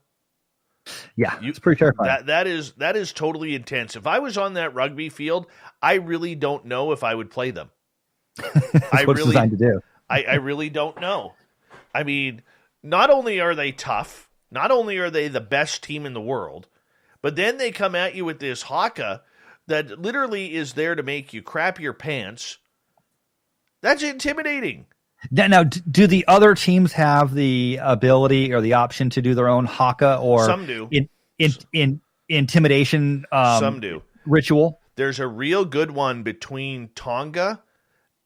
Yeah, it's pretty terrifying. That is totally intense. If I was on that rugby field, I really don't know if I would play them. That's what it's designed to do. I really don't know. I mean, not only are they tough, not only are they the best team in the world, but then they come at you with this haka that literally is there to make you crap your pants. That's intimidating. Now, do the other teams have the ability or the option to do their own haka or some do in intimidation? Some do ritual. There's a real good one between Tonga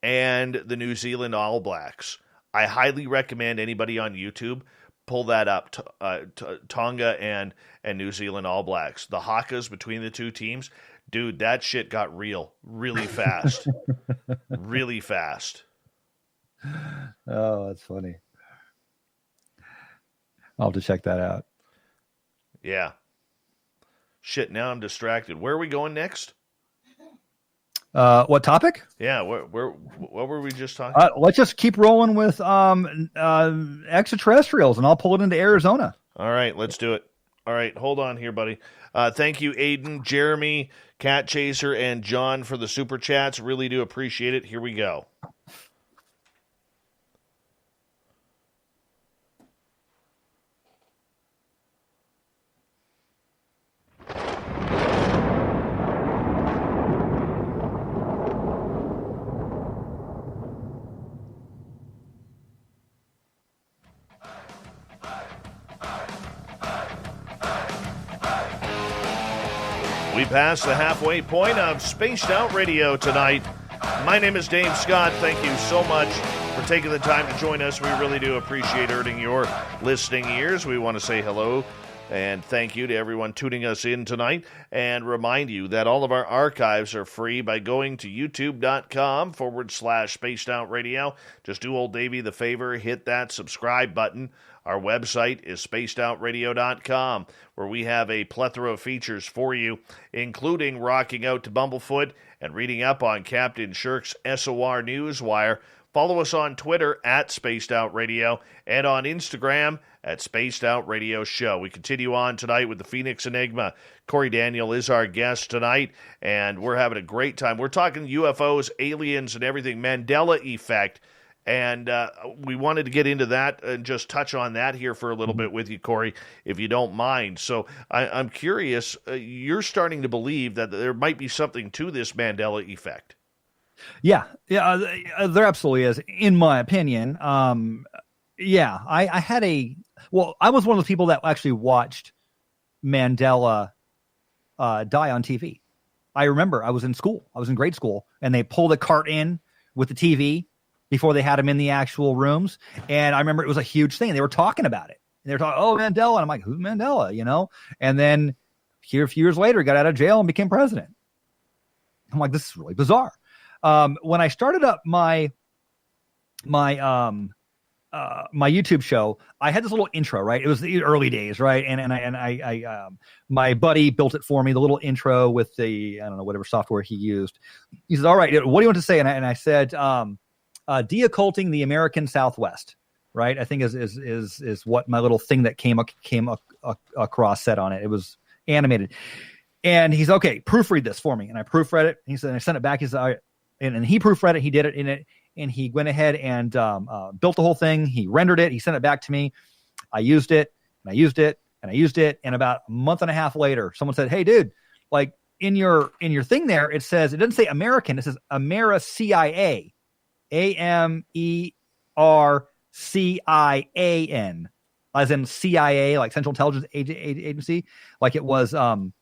and the New Zealand All Blacks. I highly recommend anybody on YouTube pull that up. Tonga and New Zealand All Blacks. The hakas between the two teams, dude, that shit got really fast, really fast. Oh, that's funny. I'll have to check that out. Yeah. Shit, now I'm distracted. Where are we going next? What topic? Yeah, what were we just talking? Let's just keep rolling with extraterrestrials, and I'll pull it into Arizona. All right, let's do it. All right, hold on here, buddy. Thank you, Aiden, Jeremy, Cat Chaser, and John for the super chats. Really do appreciate it. Here we go. We passed the halfway point of Spaced Out Radio tonight. My name is Dave Scott. Thank you so much for taking the time to join us. We really do appreciate earning your listening ears. We want to say hello and thank you to everyone tuning us in tonight, and remind you that all of our archives are free by going to youtube.com/Spaced Out Radio. Just do old Davey the favor, hit that subscribe button. Our website is spacedoutradio.com, where we have a plethora of features for you, including rocking out to Bumblefoot and reading up on Captain Shirk's SOR Newswire. Follow us on Twitter at Spaced Out Radio and on Instagram at Spaced Out Radio Show. We continue on tonight with the Phoenix Enigma. Cory Daniel is our guest tonight, and we're having a great time. We're talking UFOs, aliens, and everything. Mandela Effect. And we wanted to get into that and just touch on that here for a little bit with you, Cory, if you don't mind. So I'm curious, you're starting to believe that there might be something to this Mandela Effect. Yeah, there absolutely is, in my opinion. I was one of the people that actually watched Mandela die on TV. I remember I was in school. I was in grade school, and they pulled a cart in with the TV before they had him in the actual rooms. And I remember it was a huge thing. They were talking about it. And they were talking, oh, Mandela. And I'm like, who's Mandela? You know? And then here a few years later, he got out of jail and became president. I'm like, this is really bizarre. When I started up my YouTube show, I had this little intro, right? It was the early days, right? And I my buddy built it for me, the little intro with the, I don't know, whatever software he used. He says, all right, what do you want to say? And I said, de-occulting the American Southwest, right? I think is what my little thing that came across said on it. It was animated. And he's okay, proofread this for me. And I proofread it. He said, and I sent it back. He said, all right. And he proofread it. He did it in it. And he went ahead and built the whole thing. He rendered it. He sent it back to me. I used it, and I used it, and I used it. And about a month and a half later, someone said, hey, dude, like in your thing there, it says, it doesn't say American. It says CIA. AMERCIAN, as in CIA, like Central Intelligence Agency, like it was flipped.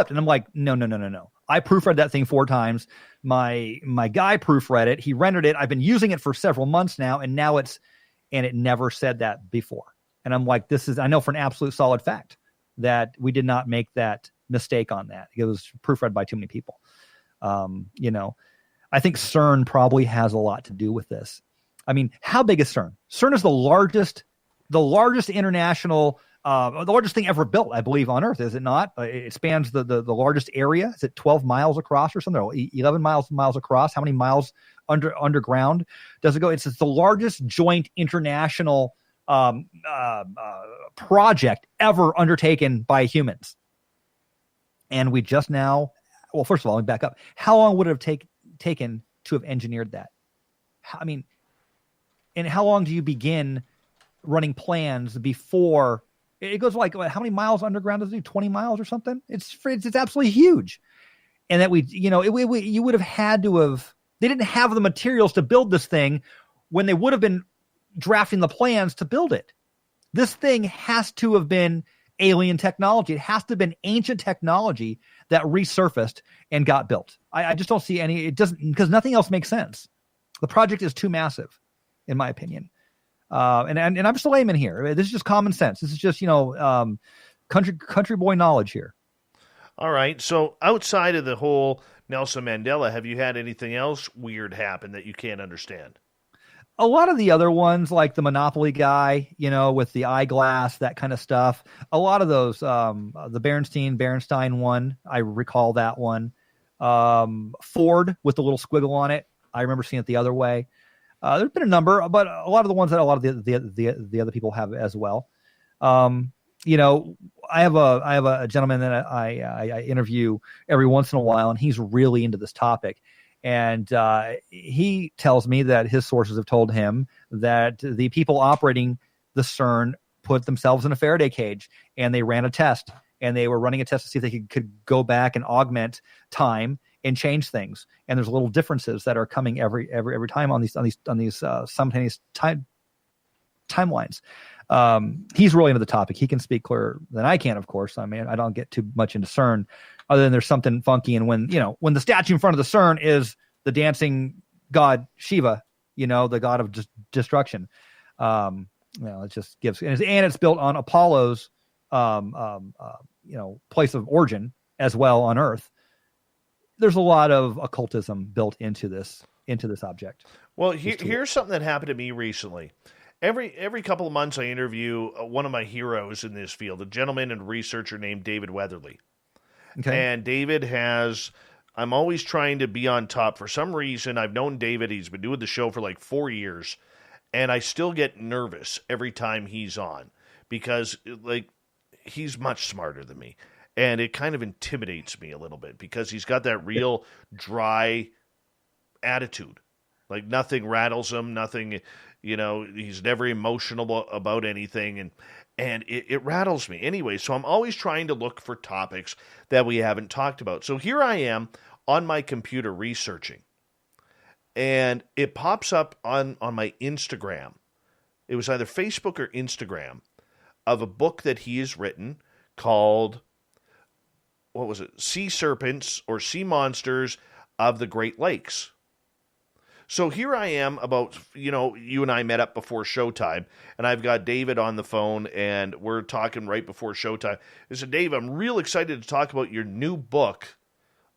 And I'm like, no. I proofread that thing 4 times. My guy proofread it. He rendered it. I've been using it for several months now, and now and it never said that before. And I'm like, I know for an absolute solid fact that we did not make that mistake on that. It was proofread by too many people. I think CERN probably has a lot to do with this. I mean, how big is CERN? CERN is the largest international, the largest thing ever built, I believe, on Earth, is it not? It spans the largest area. Is it 12 miles across or something? Or 11 miles across? How many miles underground does it go? It's the largest joint international project ever undertaken by humans. And we just now, well, first of all, let me back up. How long would it have taken to have engineered that? I mean, and how long do you begin running plans before it goes? Like, how many miles underground does it do? 20 miles or something? It's absolutely huge. And that you would have had to have, they didn't have the materials to build this thing when they would have been drafting the plans to build it. This thing has to have been alien technology. It has to have been ancient technology that resurfaced and got built. I just don't see any, it doesn't, because nothing else makes sense. The project is too massive, in my opinion. And I'm just a layman here. This is just common sense. This is just, country boy knowledge here. All right. So outside of the whole Nelson Mandela, have you had anything else weird happen that you can't understand? A lot of the other ones, like the Monopoly guy, with the eyeglass, that kind of stuff. A lot of those, the Berenstein one, I recall that one. Ford with the little squiggle on it, I remember seeing it the other way. There's been a number, but a lot of the ones that a lot of the other people have as well. I have a gentleman that I interview every once in a while, and he's really into this topic. And he tells me that his sources have told him that the people operating the CERN put themselves in a Faraday cage, and they ran a test, and they were running a test to see if they could go back and augment time and change things. And there's little differences that are coming every time on these simultaneous timelines. He's really into the topic. He can speak clearer than I can, of course. I mean, I don't get too much into CERN, other than there's something funky. And when the statue in front of the CERN is the dancing god Shiva, the god of destruction, it just gives, and it's built on Apollo's, place of origin as well on Earth. There's a lot of occultism built into this object. Well, here's something that happened to me recently. Every couple of months, I interview one of my heroes in this field, a gentleman and researcher named David Weatherly. Okay. And David I'm always trying to be on top. For some reason, I've known David. He's been doing the show for like 4 years, and I still get nervous every time he's on because, he's much smarter than me. And it kind of intimidates me a little bit because he's got that real dry attitude. Like nothing rattles him, nothing, he's never emotional about anything. And it rattles me anyway. So I'm always trying to look for topics that we haven't talked about. So here I am on my computer researching, and it pops up on my Instagram. It was either Facebook or Instagram of a book that he has written called, what was it? Sea Serpents or Sea Monsters of the Great Lakes. So here I am about, you and I met up before showtime, and I've got David on the phone, and we're talking right before showtime. I said, Dave, I'm real excited to talk about your new book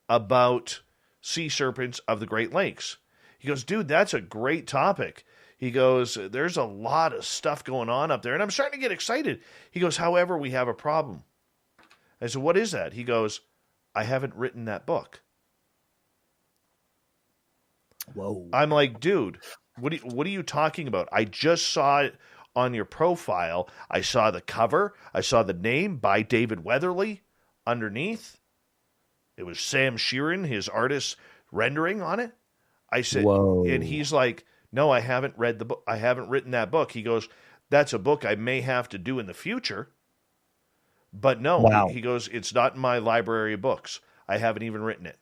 about sea serpents of the Great Lakes. He goes, dude, that's a great topic. He goes, there's a lot of stuff going on up there, and I'm starting to get excited. He goes, however, we have a problem. I said, what is that? He goes, I haven't written that book. Whoa. I'm like, dude, what are you talking about? I just saw it on your profile. I saw the cover. I saw the name by David Weatherly underneath. It was Sam Sheeran, his artist rendering on it. I said, whoa. And he's like, no, I haven't read the book. I haven't written that book. He goes, that's a book I may have to do in the future. But no, wow. He goes, it's not in my library of books. I haven't even written it.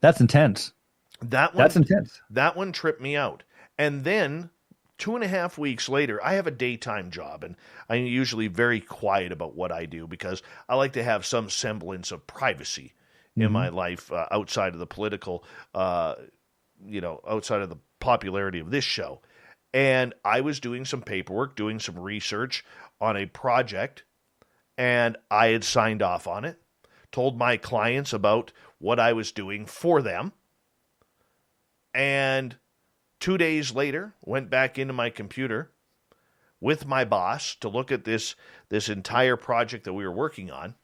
That's intense. That's intense. That one tripped me out. And then 2.5 weeks later, I have a daytime job, and I'm usually very quiet about what I do because I like to have some semblance of privacy in my life outside of the political, outside of the popularity of this show. And I was doing some paperwork, doing some research on a project, and I had signed off on it, told my clients about what I was doing for them. And 2 days later, went back into my computer with my boss to look at this entire project that we were working on.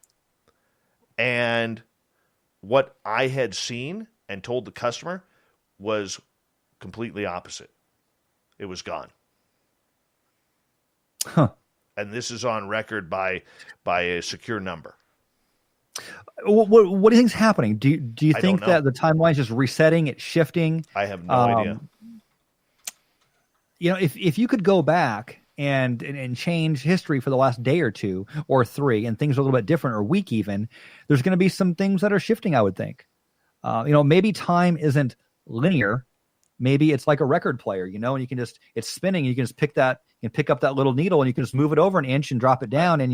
And what I had seen and told the customer was completely opposite. It was gone. Huh. And this is on record by a secure number. What do you think's happening? Do you think that the timeline's just resetting, it's shifting? I have no idea. If you could go back and change history for the last day or two or three, and things are a little bit different, or week even, there's going to be some things that are shifting, I would think. Maybe time isn't linear. Maybe it's like a record player, and you can just, it's spinning. You can just pick up that little needle, and you can just move it over an inch and drop it down, and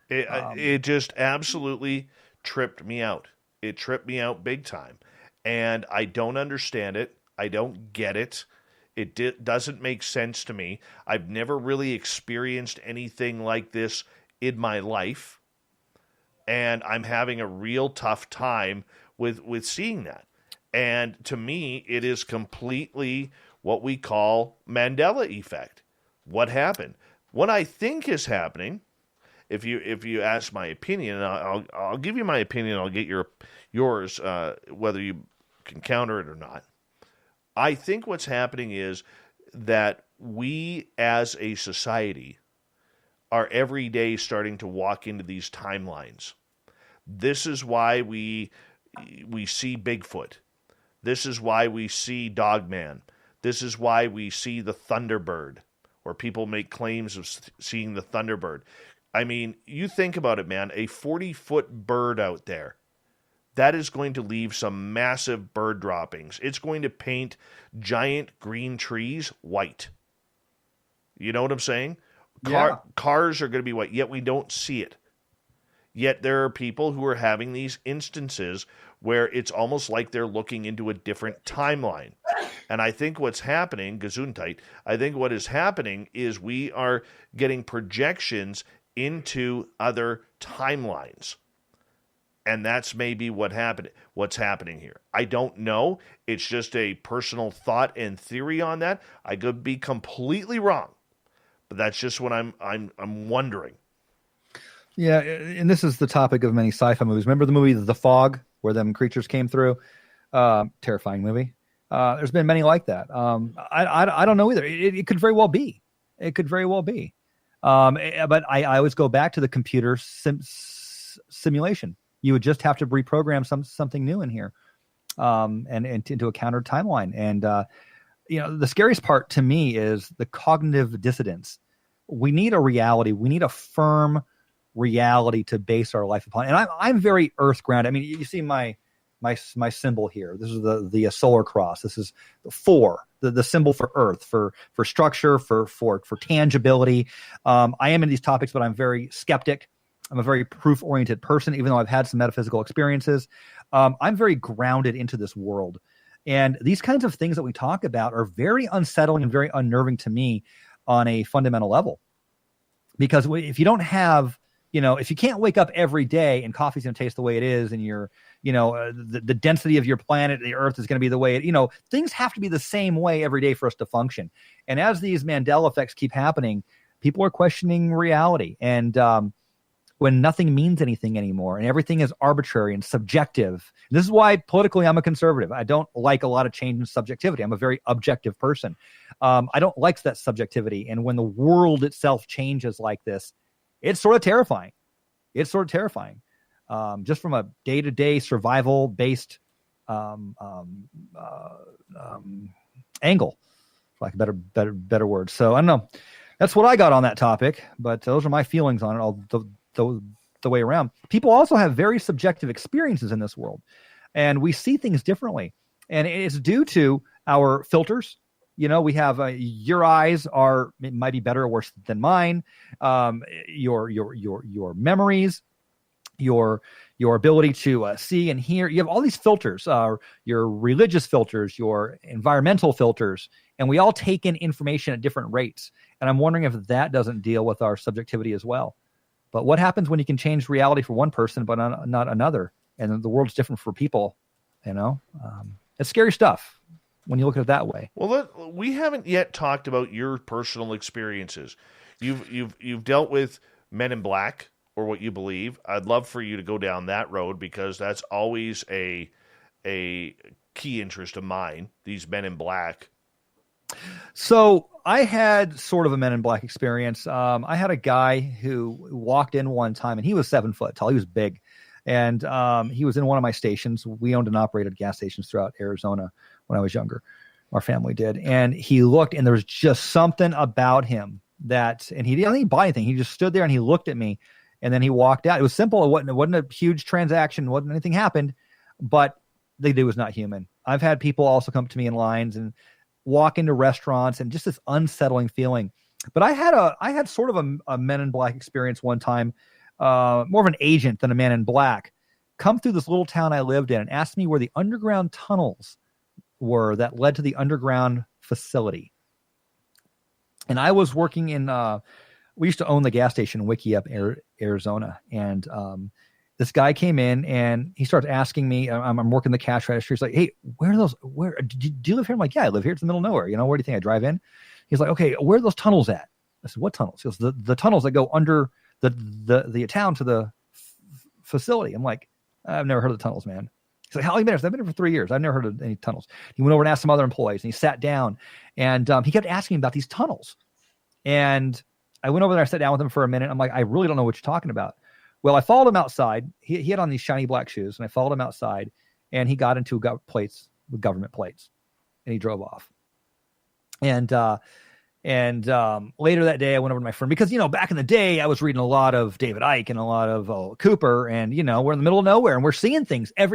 It just absolutely tripped me out. It tripped me out big time. And I don't understand it. I don't get it. It doesn't make sense to me. I've never really experienced anything like this in my life. And I'm having a real tough time with seeing that. And to me, it is completely what we call Mandela Effect. What happened? What I think is happening, if you ask my opinion, and I'll give you my opinion, I'll get yours, whether you can counter it or not. I think what's happening is that we as a society are every day starting to walk into these timelines. This is why we see Bigfoot. This is why we see Dogman. This is why we see the Thunderbird, or people make claims of seeing the Thunderbird. I mean, you think about it, man, a 40-foot bird out there, that is going to leave some massive bird droppings. It's going to paint giant green trees white. You know what I'm saying? Cars are going to be white, yet we don't see it. Yet there are people who are having these instances where it's almost like they're looking into a different timeline. And I think what's happening, Gesundheit, I think what is happening is we are getting projections into other timelines. And that's maybe what's happening here. I don't know. It's just a personal thought and theory on that. I could be completely wrong, but that's just what I'm wondering. Yeah, and this is the topic of many sci-fi movies. Remember the movie The Fog, where them creatures came through? Terrifying movie. There's been many like that. I don't know either. It could very well be. It could very well be. But I always go back to the computer simulation. You would just have to reprogram something new in here, and into a counter timeline. And the scariest part to me is the cognitive dissonance. We need a reality. We need a firm reality to base our life upon. And I'm very earth grounded. I mean, you see my symbol here. This is the solar cross. This is the symbol for earth, for structure, for tangibility. I am in these topics, but I'm very skeptic. I'm a very proof-oriented person, even though I've had some metaphysical experiences. I'm very grounded into this world. And these kinds of things that we talk about are very unsettling and very unnerving to me on a fundamental level. Because if you don't have, if you can't wake up every day and coffee's going to taste the way it is, and the density of your planet, the earth is going to be the way things have to be the same way every day for us to function. And as these Mandela effects keep happening, people are questioning reality. And when nothing means anything anymore and everything is arbitrary and subjective. This is why politically I'm a conservative. I don't like a lot of change in subjectivity. I'm a very objective person. I don't like that subjectivity. And when the world itself changes like this, it's sort of terrifying. Just from a day-to-day survival-based angle, like a better word. So I don't know. That's what I got on that topic, but those are my feelings on it all the way around. People also have very subjective experiences in this world, and we see things differently. And it's due to our filters. We have your eyes might be better or worse than mine. Your memories, your ability to see and hear. You have all these filters, your religious filters, your environmental filters, and we all take in information at different rates. And I'm wondering if that doesn't deal with our subjectivity as well. But what happens when you can change reality for one person but not another, and the world's different for people? It's scary stuff when you look at it that way. Well, we haven't yet talked about your personal experiences. You've dealt with Men in Black, or what you believe. I'd love for you to go down that road, because that's always a key interest of mine, these Men in Black. So I had sort of a Men in Black experience. I had a guy who walked in one time, and he was 7 foot tall. He was big. And he was in one of my stations. We owned and operated gas stations throughout Arizona when I was younger. Our family did. And he looked, and there was just something about him and he didn't buy anything. He just stood there and he looked at me, and then he walked out. It was simple. It wasn't a huge transaction. Wasn't anything happened, but the dude was not human. I've had people also come to me in lines and walk into restaurants, and just this unsettling feeling. But I had sort of a Men in Black experience one time, more of an agent than a Man in Black, come through this little town I lived in and asked me where the underground tunnels were that led to the underground facility. And I was working in, we used to own the gas station in Wikieup, Arizona. And this guy came in and he starts asking me, I'm working the cash register. He's like, hey, do you live here? I'm like, yeah, I live here. It's in the middle of nowhere. Where do you think I drive in? He's like, okay, where are those tunnels at? I said, what tunnels? He goes, the tunnels that go under the town to the facility. I'm like, I've never heard of the tunnels, man. He's like, how long have you been here? I've been here for 3 years. I've never heard of any tunnels. He went over and asked some other employees, and he sat down, and he kept asking about these tunnels. And I went over there, I sat down with him for a minute. I'm like, I really don't know what you're talking about. Well, I followed him outside. He had on these shiny black shoes, and I followed him outside, and he got into government plates, and he drove off. And later that day, I went over to my friend because, back in the day, I was reading a lot of David Icke and a lot of Cooper, and we're in the middle of nowhere, and we're seeing things I've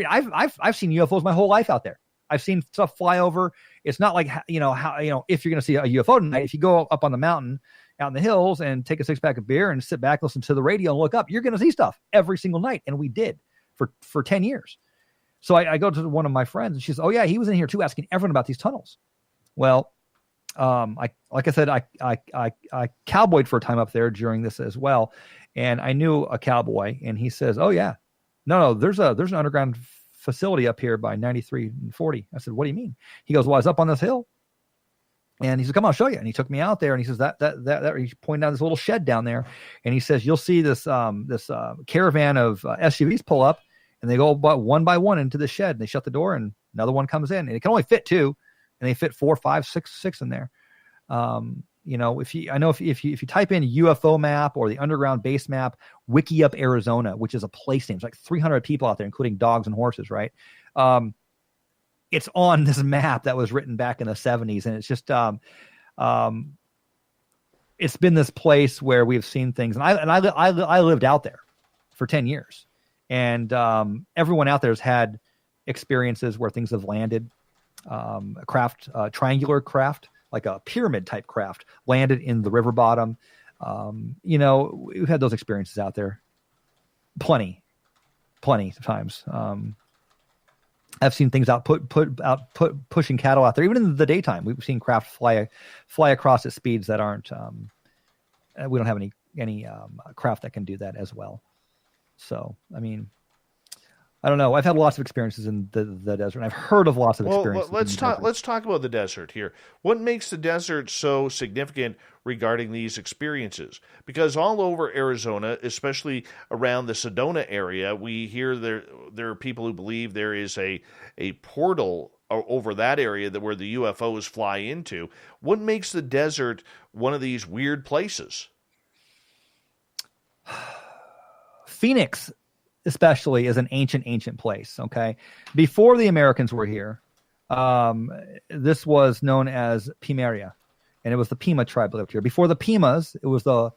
seen UFOs my whole life out there. I've seen stuff fly over. It's not like if you're going to see a UFO tonight, if you go up on the mountain out in the hills and take a 6-pack of beer and sit back, listen to the radio and look up, you're going to see stuff every single night. And we did for 10 years. So I go to one of my friends and she says, oh yeah, he was in here too, asking everyone about these tunnels. Well, like I said, I cowboyed for a time up there during this as well. And I knew a cowboy, and he says, oh yeah, no, there's an underground facility up here by 93 and 40. I said, what do you mean? He goes, well, I was up on this hill. And he said, come on, I'll show you. And he took me out there, and he says that he pointed out this little shed down there. And he says, you'll see this caravan of SUVs pull up, and they go one by one into the shed, and they shut the door, and another one comes in, and it can only fit 2, and they fit 4, 5, 6 in there. If you type in UFO map or the underground base map, Wikieup, Arizona, which is a place name, it's like 300 people out there, including dogs and horses, right? It's on this map that was written back in the 70s. And it's just, it's been this place where we've seen things. And I lived out there for 10 years. And everyone out there has had experiences where things have landed. Triangular craft, like a pyramid type craft, landed in the river bottom. We've had those experiences out there. Plenty of times. I've seen things pushing cattle out there, even in the daytime. We've seen craft fly across at speeds that aren't. We don't have any craft that can do that as well. So, I mean, I don't know. I've had lots of experiences in the desert, and I've heard of lots of experiences. Well, let's talk about the desert here. What makes the desert so significant regarding these experiences? Because all over Arizona, especially around the Sedona area, we hear there are people who believe there is a portal over that area where the UFOs fly into. What makes the desert one of these weird places? Phoenix, especially, is an ancient place. Okay, before the Americans were here, this was known as Pimeria, and it was the Pima tribe that lived here. Before the Pimas, it was the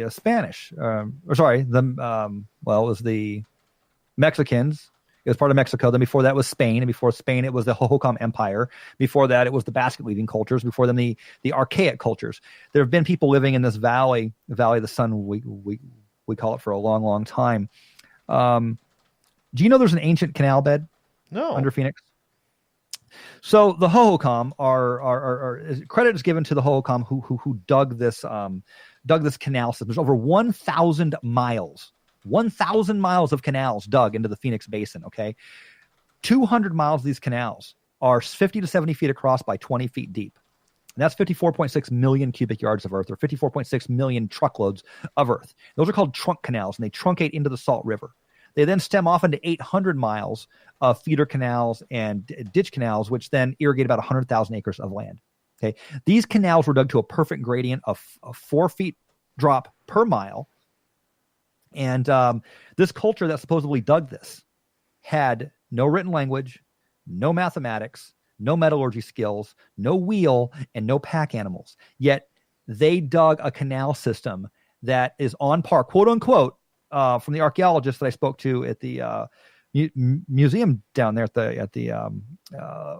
Spanish. It was the Mexicans. It was part of Mexico. Then before that was Spain, and before Spain it was the Hohokam Empire. Before that it was the basket weaving cultures. Before them the archaic cultures. There have been people living in this valley of the sun. We call it for a long, long time. Do you know there's an ancient canal bed? No. Under Phoenix? So the Hohokam are credit is given to the Hohokam who dug this canal system. There's over 1,000 miles. 1,000 miles of canals dug into the Phoenix Basin, okay? 200 miles of these canals are 50 to 70 feet across by 20 feet deep. And that's 54.6 million cubic yards of earth, or 54.6 million truckloads of earth. Those are called trunk canals, and they truncate into the Salt River. They then stem off into 800 miles of feeder canals and ditch canals, which then irrigate about 100,000 acres of land. Okay, these canals were dug to a perfect gradient of 4 feet drop per mile. And this culture that supposedly dug this had no written language, no mathematics, no metallurgy skills, no wheel, and no pack animals. Yet they dug a canal system that is on par, quote unquote, from the archaeologist that I spoke to at the museum down there at the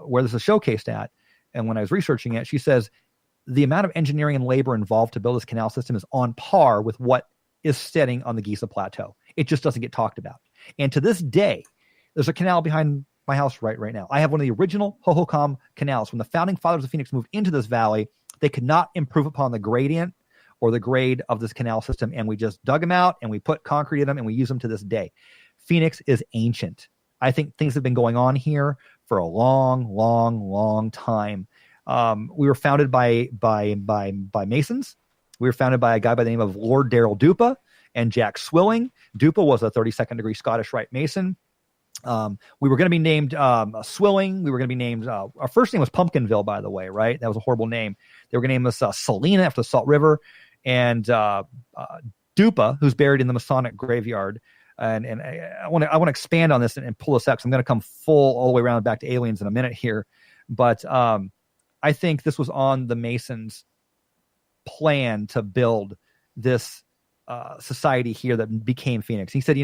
where this is showcased at. And when I was researching it, she says the amount of engineering and labor involved to build this canal system is on par with what is setting on the Giza Plateau. It just doesn't get talked about. And to this day, there's a canal behind my house right now. I have one of the original Hohokam canals. When the founding fathers of Phoenix moved into this valley, they could not improve upon the gradient or the grade of this canal system, and we just dug them out and we put concrete in them and we use them to this day. Phoenix is ancient. I think things have been going on here for a long, long, long time. We were founded by Masons. We were founded by a guy by the name of Lord Darrell Dupa and Jack Swilling. Dupa was a 32nd degree Scottish Rite Mason. We were going to be named Swilling. We were going to be named, our first name was Pumpkinville, by the way, right? That was a horrible name. They were going to name us Salina after the Salt River. And Dupa, who's buried in the Masonic graveyard. And I want to expand on this and pull this out, because I'm going to come all the way around back to aliens in a minute here. But I think this was on the Masons' plan to build this society here that became Phoenix. He said,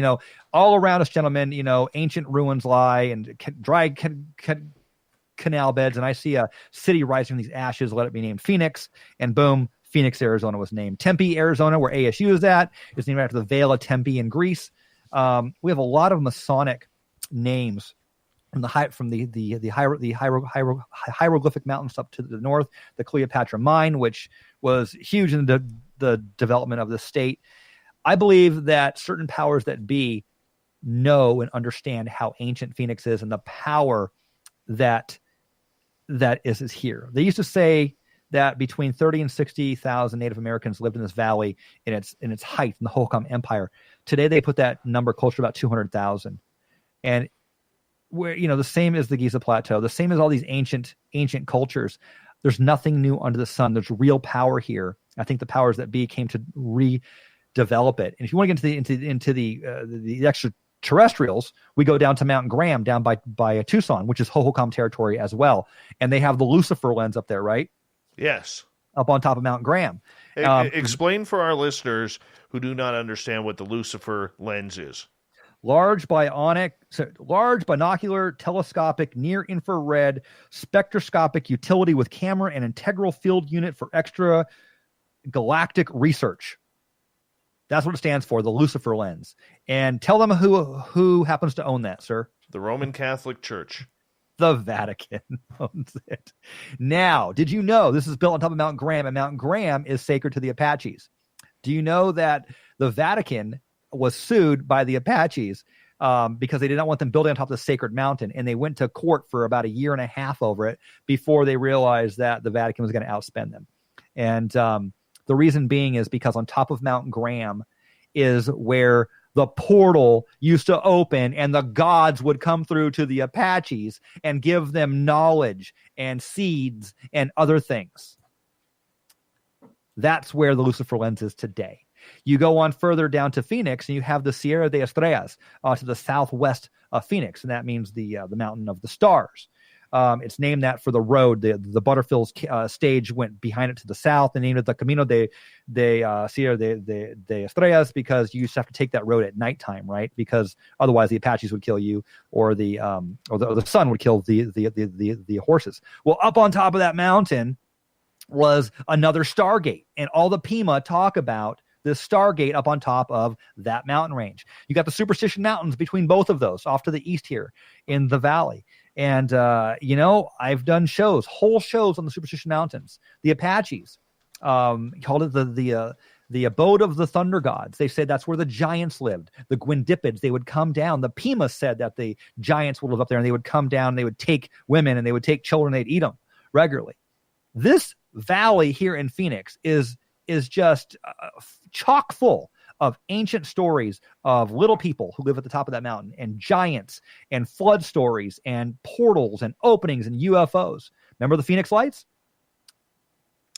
all around us, gentlemen, ancient ruins lie and dry canal beds, and I see a city rising from these ashes. Let it be named Phoenix. And boom, Phoenix, Arizona was named. Tempe, Arizona, where ASU is at, is named after the Vale of Tempe in Greece. We have a lot of Masonic names from the hieroglyphic mountains up to the north, the Cleopatra Mine, which was huge in the development of the state. I believe that certain powers that be know and understand how ancient Phoenix is and the power that is here. They used to say that between 30 and 60,000 Native Americans lived in this valley in its height in the Hohokam Empire. Today, they put that number closer to about 200,000. And where, the same as the Giza Plateau, the same as all these ancient cultures, there's nothing new under the sun. There's real power here. I think the powers that be came to redevelop it. And if you want to get into the extraterrestrials, we go down to Mount Graham, down by Tucson, which is Hohokam territory as well. And they have the Lucifer lens up there, right? Yes. Up on top of Mount Graham. Explain for our listeners who do not understand what the Lucifer lens is. Large binocular, telescopic, near-infrared, spectroscopic utility with camera and integral field unit for extra galactic research. That's what it stands for, the Lucifer lens. And tell them who happens to own that, sir. The Roman Catholic Church. The Vatican owns it. Now, did you know this is built on top of Mount Graham, and Mount Graham is sacred to the Apaches? Do you know that the Vatican was sued by the Apaches because they did not want them building on top of the sacred mountain, and they went to court for about a year and a half over it before they realized that the Vatican was going to outspend them. And the reason being is because on top of Mount Graham is where the portal used to open, and the gods would come through to the Apaches and give them knowledge and seeds and other things. That's where the Lucifer lens is today. You go on further down to Phoenix, and you have the Sierra de Estrellas to the southwest of Phoenix, and that means the mountain of the stars. It's named that for the road. The Butterfields stage went behind it to the south, and named it the Camino de Sierra de Estrellas, because you used to have to take that road at nighttime, right? Because otherwise the Apaches would kill you, or the sun would kill the horses. Well, up on top of that mountain was another Stargate, and all the Pima talk about this Stargate up on top of that mountain range. You got the Superstition Mountains between both of those, off to the east here in the valley. And, I've done whole shows on the Superstition Mountains. The Apaches called it the abode of the thunder gods. They said that's where the giants lived. The Gwyndipids, they would come down. The Pima said that the giants would live up there, and they would come down, and they would take women, and they would take children, and they'd eat them regularly. This valley here in Phoenix is just chock full of ancient stories of little people who live at the top of that mountain, and giants and flood stories and portals and openings and UFOs. Remember the Phoenix Lights?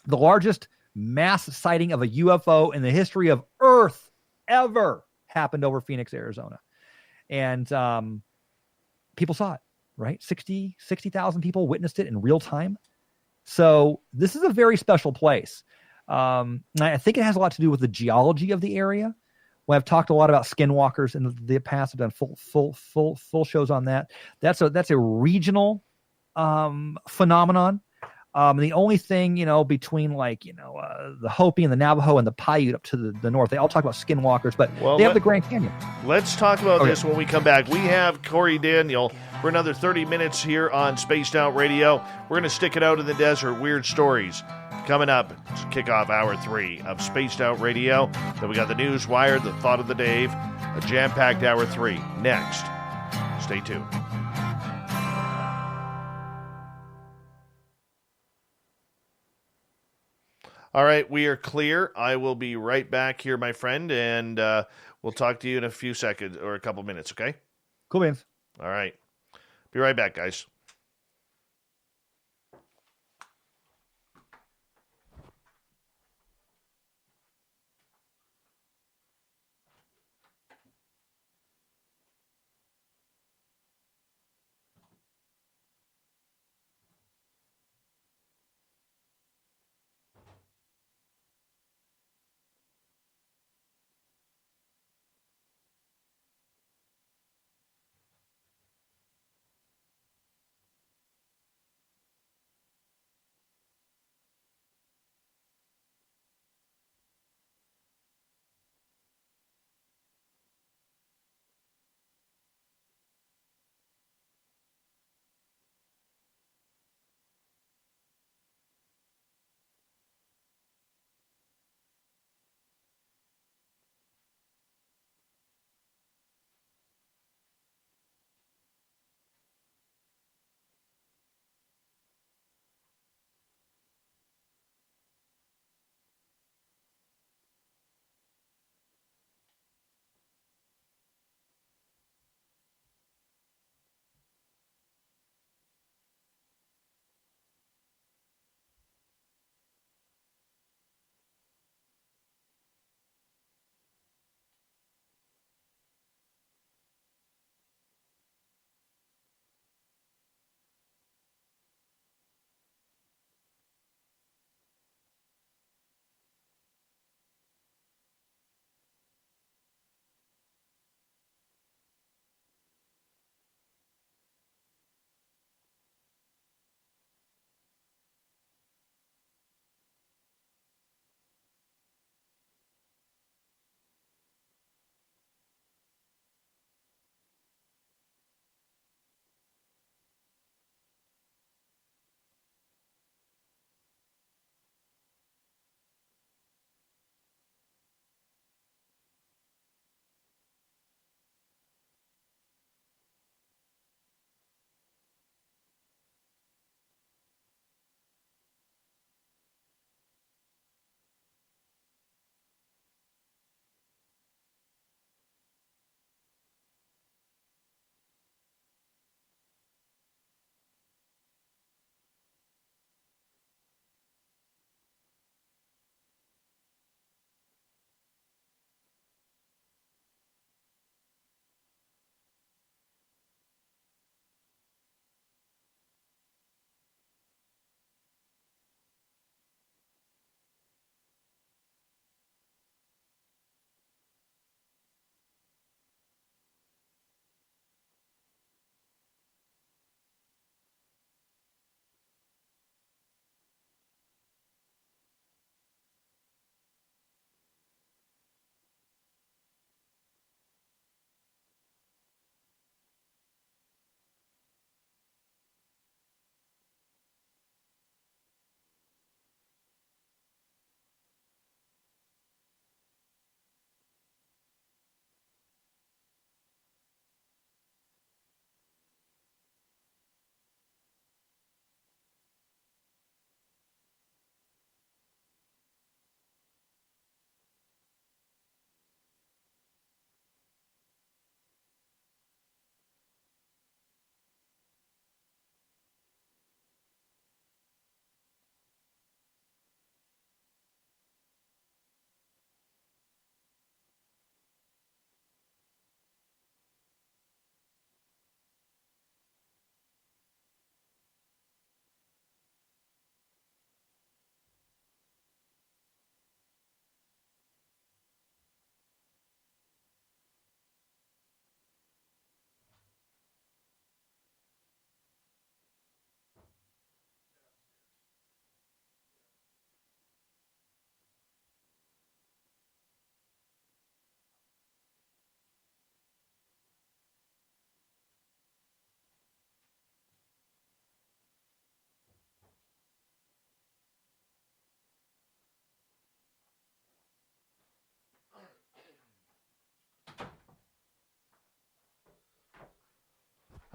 The largest mass sighting of a UFO in the history of Earth ever happened over Phoenix, Arizona. And people saw it, right? 60,000 people witnessed it in real time. So this is a very special place. I think it has a lot to do with the geology of the area. Well, I've talked a lot about skinwalkers in the past. I've done full shows on that. That's a regional phenomenon. The only thing, between the Hopi and the Navajo and the Paiute up to the north, they all talk about skinwalkers, but they have the Grand Canyon. Let's talk about this when we come back. We have Cory Daniel for another 30 minutes here on Spaced Out Radio. We're going to stick it out in the desert, weird stories. Coming up to kick off hour 3 of Spaced Out Radio. Then we got the News Wire, the Thought of the Dave, a jam-packed hour 3. Next. Stay tuned. All right, we are clear. I will be right back here, my friend, and we'll talk to you in a few seconds or a couple minutes, okay? Cool beans. All right. Be right back, guys.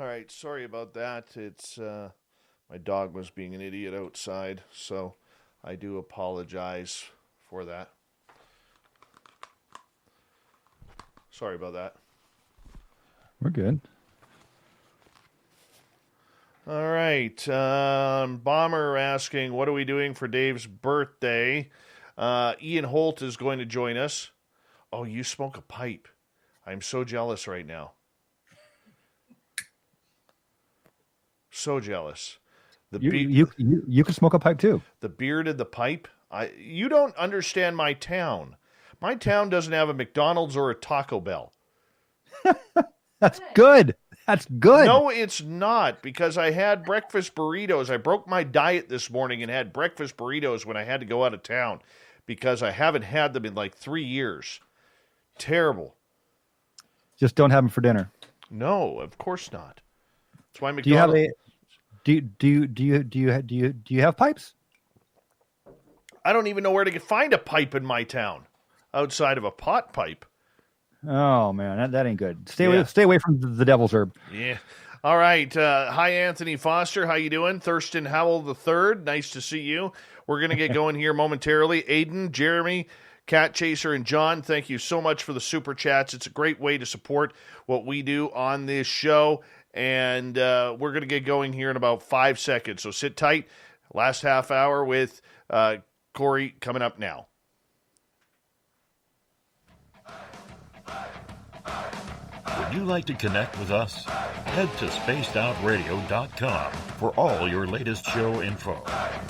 All right, sorry about that. It's my dog was being an idiot outside, so I do apologize for that. Sorry about that. We're good. All right. Bomber asking, what are we doing for Dave's birthday? Ian Holt is going to join us. Oh, you smoke a pipe. I'm so jealous right now. So jealous. You can smoke a pipe too. The beard and the pipe. You don't understand my town. My town doesn't have a McDonald's or a Taco Bell. That's good. That's good. No, it's not, because I had breakfast burritos. I broke my diet this morning and had breakfast burritos when I had to go out of town because I haven't had them in like 3 years. Terrible. Just don't have them for dinner. No, of course not. That's why McDonald's. Do you have pipes? I don't even know where to find a pipe in my town outside of a pot pipe. Oh man, that ain't good. Stay away from the devil's herb. Yeah. All right. Hi, Anthony Foster. How you doing? Thurston Howell III. Nice to see you. We're going to get going here momentarily. Aiden, Jeremy, Cat Chaser, and John, thank you so much for the super chats. It's a great way to support what we do on this show. And we're going to get going here in about 5 seconds. So sit tight. Last half hour with Cory coming up now. Would you like to connect with us? Head to spacedoutradio.com for all your latest show info.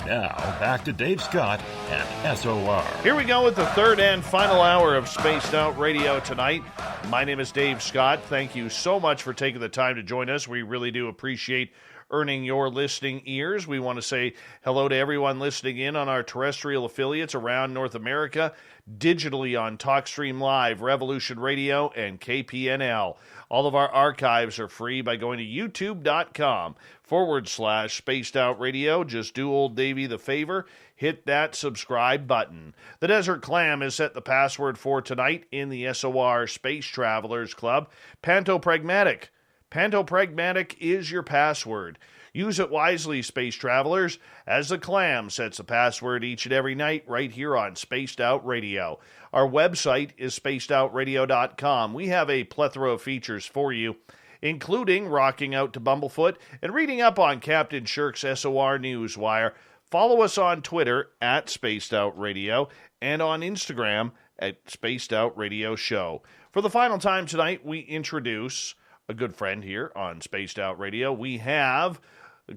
Now, back to Dave Scott and SOR. Here we go with the third and final hour of Spaced Out Radio tonight. My name is Dave Scott. Thank you so much for taking the time to join us. We really do appreciate earning your listening ears. We want to say hello to everyone listening in on our terrestrial affiliates around North America, digitally on TalkStream Live, Revolution Radio, and KPNL. All of our archives are free by going to youtube.com/Spaced Out Radio. Just do old Davey the favor. Hit that subscribe button. The Desert Clam has set the password for tonight in the SOR Space Travelers Club. Pantopragmatic. Pantopragmatic is your password. Use it wisely, space travelers, as the Clam sets the password each and every night right here on Spaced Out Radio. Our website is spacedoutradio.com. We have a plethora of features for you, including rocking out to Bumblefoot and reading up on Captain Shirk's SOR Newswire. Follow us on Twitter at Spaced Out Radio and on Instagram at Spaced Out Radio Show. For the final time tonight, we introduce a good friend here on Spaced Out Radio. We have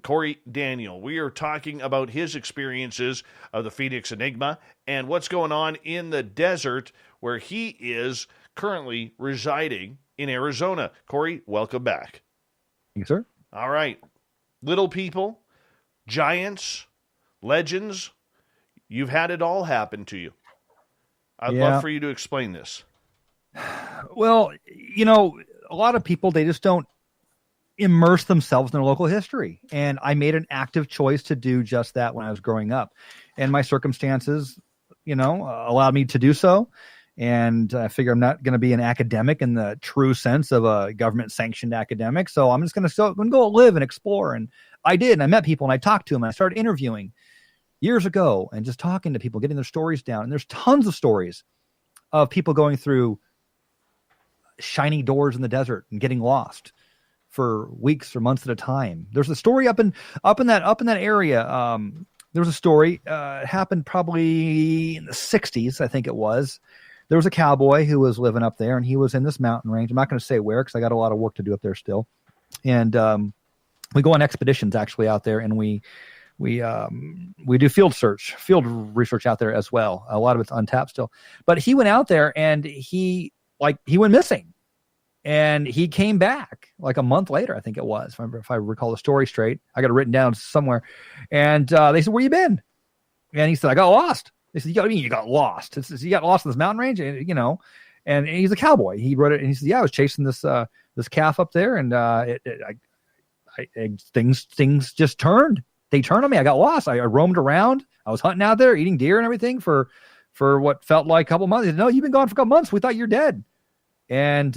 Cory Daniel. We are talking about his experiences of the Phoenix Enigma and what's going on in the desert where he is currently residing in Arizona. Cory, welcome back. Thank you, sir. All right. Little people, giants, legends, you've had it all happen to you. I'd love for you to explain this. Well, a lot of people, they just don't immerse themselves in their local history. And I made an active choice to do just that when I was growing up. And my circumstances, allowed me to do so. And I figure I'm not going to be an academic in the true sense of a government-sanctioned academic. So I'm just going to go live and explore. And I did. And I met people and I talked to them. And I started interviewing years ago and just talking to people, getting their stories down. And there's tons of stories of people going through shiny doors in the desert and getting lost for weeks or months at a time. There's a story up in that area. There was a story happened probably in the 60s, I think it was. There was a cowboy who was living up there, and he was in this mountain range. I'm not going to say where because I got a lot of work to do up there still. And we go on expeditions actually out there, and we do field research out there as well. A lot of it's untapped still. But he went out there and he went missing, and he came back like a month later, I think it was, if I recall the story straight. I got it written down somewhere. And they said, "Where you been?" And he said, "I got lost." They said, you got lost? You got lost in this mountain range? And, and he's a cowboy. He wrote it, and he said, "Yeah, I was chasing this calf up there, and things just turned. They turned on me. I got lost. I roamed around. I was hunting out there, eating deer and everything for what felt like a couple months." He said, "No, you've been gone for a couple months. We thought you're dead." And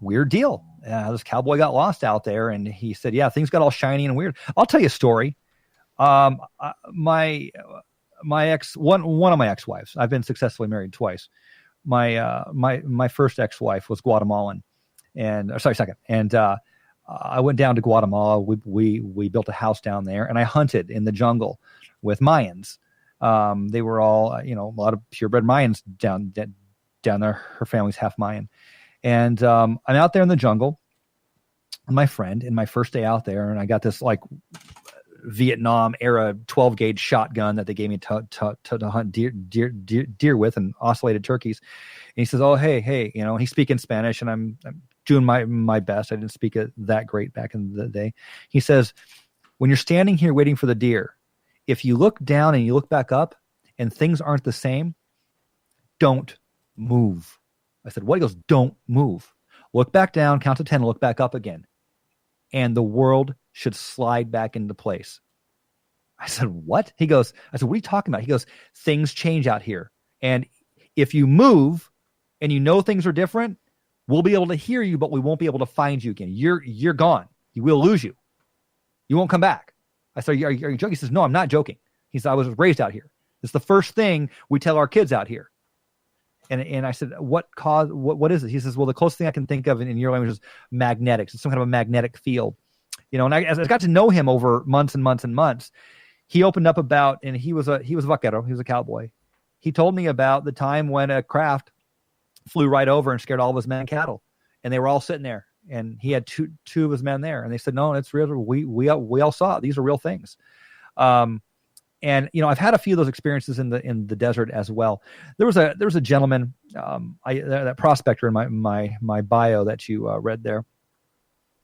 weird deal. This cowboy got lost out there, and he said, yeah, things got all shiny and weird. I'll tell you a story. My one of my ex-wives, I've been successfully married twice. My first ex-wife was Guatemalan, second. And I went down to Guatemala. We built a house down there, and I hunted in the jungle with Mayans. They were all, a lot of purebred Mayans down there. Her family's half Mayan. And I'm out there in the jungle with my friend, and my first day out there, and I got this like Vietnam era 12 gauge shotgun that they gave me to hunt deer with, and oscillated turkeys. And he says, "Oh, hey, and he's speaking Spanish, and I'm doing my best. I didn't speak it that great back in the day." He says, "When you're standing here waiting for the deer, if you look down and you look back up and things aren't the same, don't move." I said, "What?" He goes, "Don't move. Look back down, count to 10, and look back up again. And the world should slide back into place." I said, "What?" I said, "What are you talking about?" He goes, "Things change out here. And if you move and things are different, we'll be able to hear you, but we won't be able to find you again. You're gone. We'll lose you. You won't come back." I said, are you joking? He says, "No, I'm not joking." He said, "I was raised out here. It's the first thing we tell our kids out here." And I said, what is it? He says, "Well, the closest thing I can think of in your language is magnetics. It's some kind of a magnetic field." And as I got to know him over months and months and months, he opened up about, and he was a vaquero, he was a cowboy. He told me about the time when a craft flew right over and scared all of his men cattle, and they were all sitting there, and he had two of his men there, and they said, "No, it's real. We all saw it. These are real things." And I've had a few of those experiences in the desert as well. There was a gentleman, that prospector in my bio that you read there.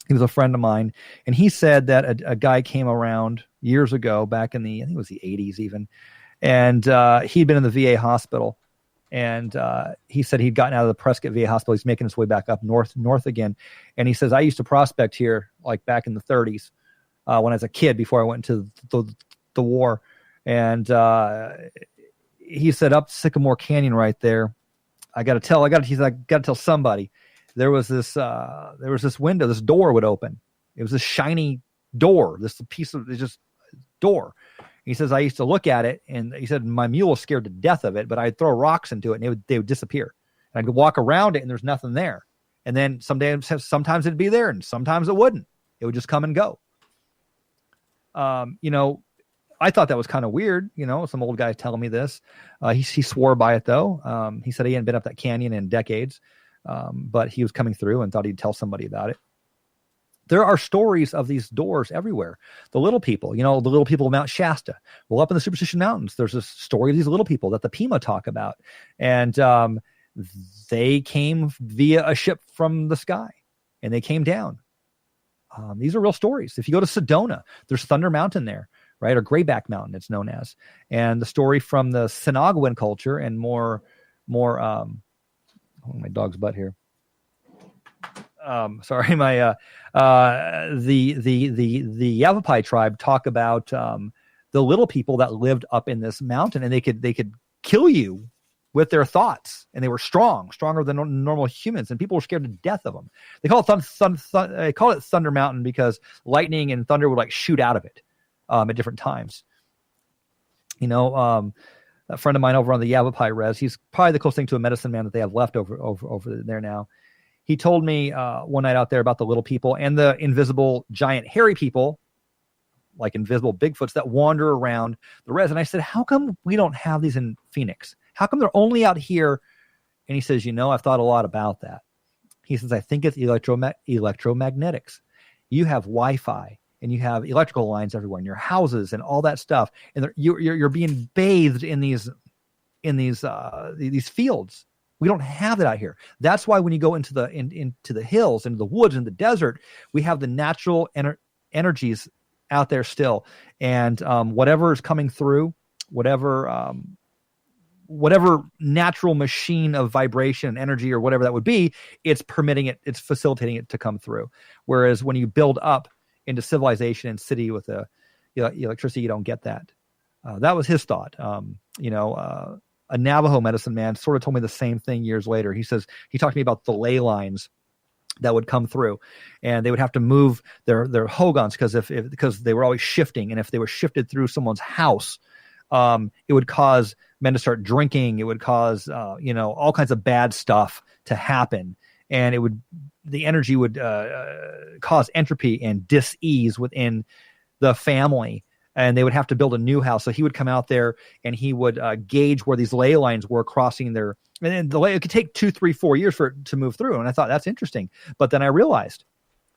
He was a friend of mine, and he said that a guy came around years ago, back in I think it was the 80s even, and he'd been in the VA hospital, and he said he'd gotten out of the Prescott VA hospital. He's making his way back up north again, and he says, "I used to prospect here like back in the 30s when I was a kid before I went into the war." And he said, "Up Sycamore Canyon right there, I got to tell somebody. There was this window, this door would open. It was this shiny door, this piece of just door." He says, "I used to look at it, and he said my mule was scared to death of it, but I'd throw rocks into it, and they would disappear. And I'd walk around it, and there's nothing there. And then sometimes it'd be there, and sometimes it wouldn't. It would just come and go." I thought that was kind of weird, some old guy telling me this. He swore by it though. He said he hadn't been up that canyon in decades, but he was coming through and thought he'd tell somebody about it. There are stories of these doors everywhere. The little people, the little people of Mount Shasta. Well, up in the Superstition Mountains, there's a story of these little people that the Pima talk about. And they came via a ship from the sky, and they came down. These are real stories. If you go to Sedona, there's Thunder Mountain there, right? Or Grayback Mountain, it's known as. And the story from the Sinagawan culture and more my dog's butt here. Sorry, the Yavapai tribe talk about the little people that lived up in this mountain, and they could kill you with their thoughts, and they were stronger than normal humans, and people were scared to death of them. They call it they call it Thunder Mountain because lightning and thunder would like shoot out of it at different times. A friend of mine over on the Yavapai res, he's probably the closest thing to a medicine man that they have left over there now. He told me one night out there about the little people and the invisible giant hairy people, like invisible Bigfoots that wander around the res. And I said, how come we don't have these in Phoenix? How come they're only out here? And he says, I've thought a lot about that. He says, I think it's electromagnetics. You have Wi-Fi and you have electrical lines everywhere in your houses and all that stuff. And you're being bathed in these fields. We don't have that out here. That's why when you go into the hills, into the woods, in the desert, we have the natural energies out there still. And whatever is coming through, whatever natural machine of vibration and energy or whatever that would be, it's permitting it, it's facilitating it to come through. Whereas when you build up into civilization and city with electricity, you don't get that. That was his thought. A Navajo medicine man sort of told me the same thing years later. He says, he talked to me about the ley lines that would come through, and they would have to move their hogans because they were always shifting, and if they were shifted through someone's house, it would cause men to start drinking. It would cause all kinds of bad stuff to happen, and the energy would cause entropy and dis-ease within the family, and they would have to build a new house. So he would come out there and he would gauge where these ley lines were crossing their. And it could take 2, 3, 4 years for it to move through. And I thought, that's interesting. But then I realized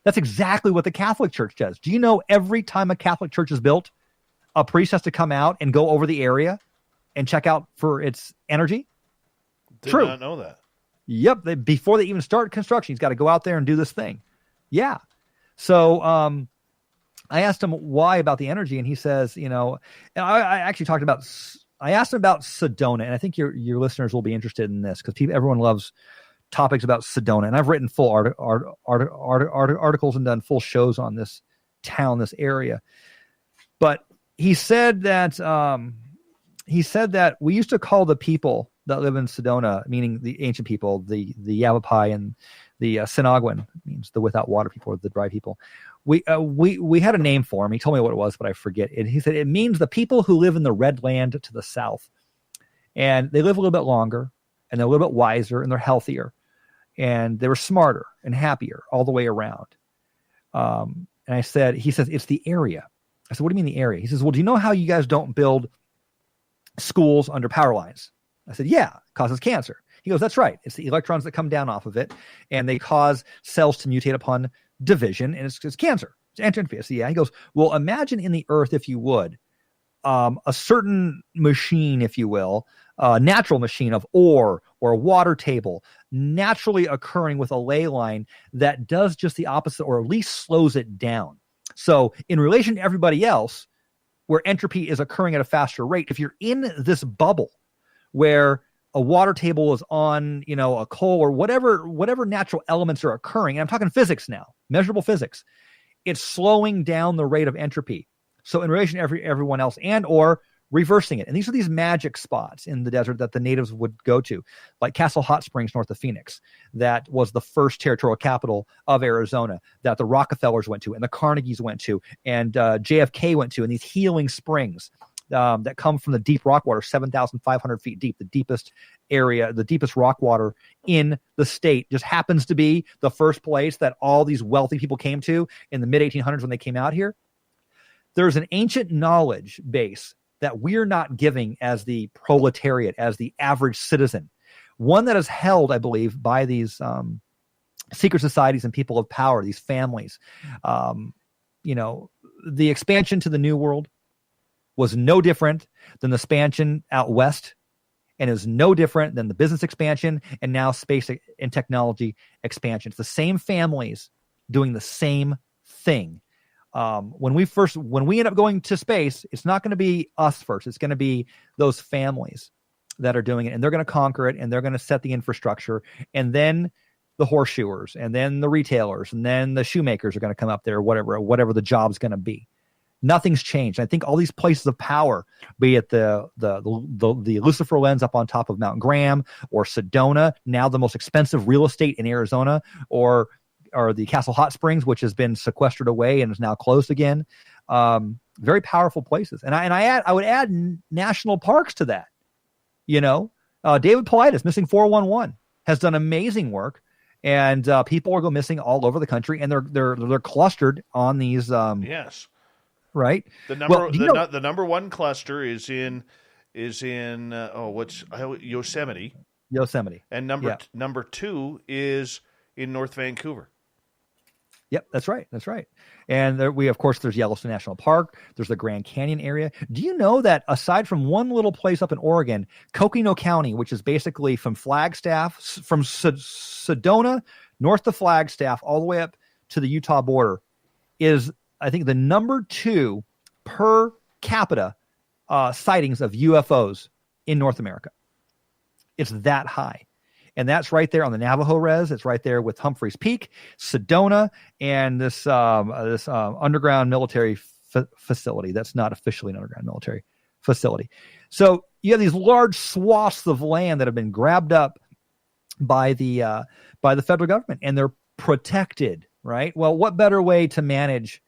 that's exactly what the Catholic Church does. Do you know every time a Catholic church is built, a priest has to come out and go over the area and check out for its energy? Did True. not know that. Yep. Before they even start construction, he's got to go out there and do this thing. Yeah. So I asked him why about the energy, and he says, and I actually talked about. I asked him about Sedona, and I think your listeners will be interested in this because everyone loves topics about Sedona, and I've written full articles and done full shows on this town, this area. But he said that we used to call the people that live in Sedona, meaning the ancient people, the Yavapai and the Sinagwan, means the without water people, or the dry people. We had a name for him. He told me what it was, but I forget it. He said it means the people who live in the red land to the south, and they live a little bit longer, and they're a little bit wiser, and they're healthier, and they were smarter and happier all the way around. And he says it's the area. I said, what do you mean the area? He says, well, do you know how you guys don't build schools under power lines? I said, yeah, it causes cancer. He goes, that's right. It's the electrons that come down off of it, and they cause cells to mutate upon division, and it's cancer. It's entropy. So yeah, he goes, well, imagine in the earth, if you would, a certain machine, if you will, a natural machine of ore or a water table, naturally occurring with a ley line that does just the opposite, or at least slows it down. So in relation to everybody else, where entropy is occurring at a faster rate, if you're in this bubble where a water table is on, a coal or whatever natural elements are occurring, and I'm talking physics now, measurable physics, it's slowing down the rate of entropy. So in relation to everyone else, and or reversing it. And these are these magic spots in the desert that the natives would go to, like Castle Hot Springs north of Phoenix. That was the first territorial capital of Arizona that the Rockefellers went to, and the Carnegies went to, and JFK went to, and these healing springs that come from the deep rock water, 7,500 feet deep, the deepest area, the deepest rock water in the state, just happens to be the first place that all these wealthy people came to in the mid-1800s when they came out here. There's an ancient knowledge base that we're not giving as the proletariat, as the average citizen, one that is held, I believe, by these secret societies and people of power, these families. The expansion to the New World was no different than the expansion out west, and is no different than the business expansion and now space and technology expansion. It's the same families doing the same thing. When we end up going to space, it's not going to be us first. It's going to be those families that are doing it, and they're going to conquer it, and they're going to set the infrastructure, and then the horseshoers, and then the retailers, and then the shoemakers are going to come up there, whatever the job's going to be. Nothing's changed. I think all these places of power, be it the Lucifer Lens up on top of Mount Graham, or Sedona, now the most expensive real estate in Arizona, or the Castle Hot Springs, which has been sequestered away and is now closed again. Very powerful places. And I would add national parks to that. David Paulides, Missing 411, has done amazing work, and people are going missing all over the country, and they're clustered on these. Yes. Right. The number one cluster is in Yosemite. And number two is in North Vancouver. Yep, that's right. And there's Yellowstone National Park. There's the Grand Canyon area. Do you know that aside from one little place up in Oregon, Coconino County, which is basically from Flagstaff, from Sedona north to Flagstaff, all the way up to the Utah border, is, I think, the number 2 per capita sightings of UFOs in North America. It's that high. And that's right there on the Navajo Res. It's right there with Humphreys Peak, Sedona, and this underground military facility. That's not officially an underground military facility. So you have these large swaths of land that have been grabbed up by the federal government, and they're protected, right? Well, what better way to manage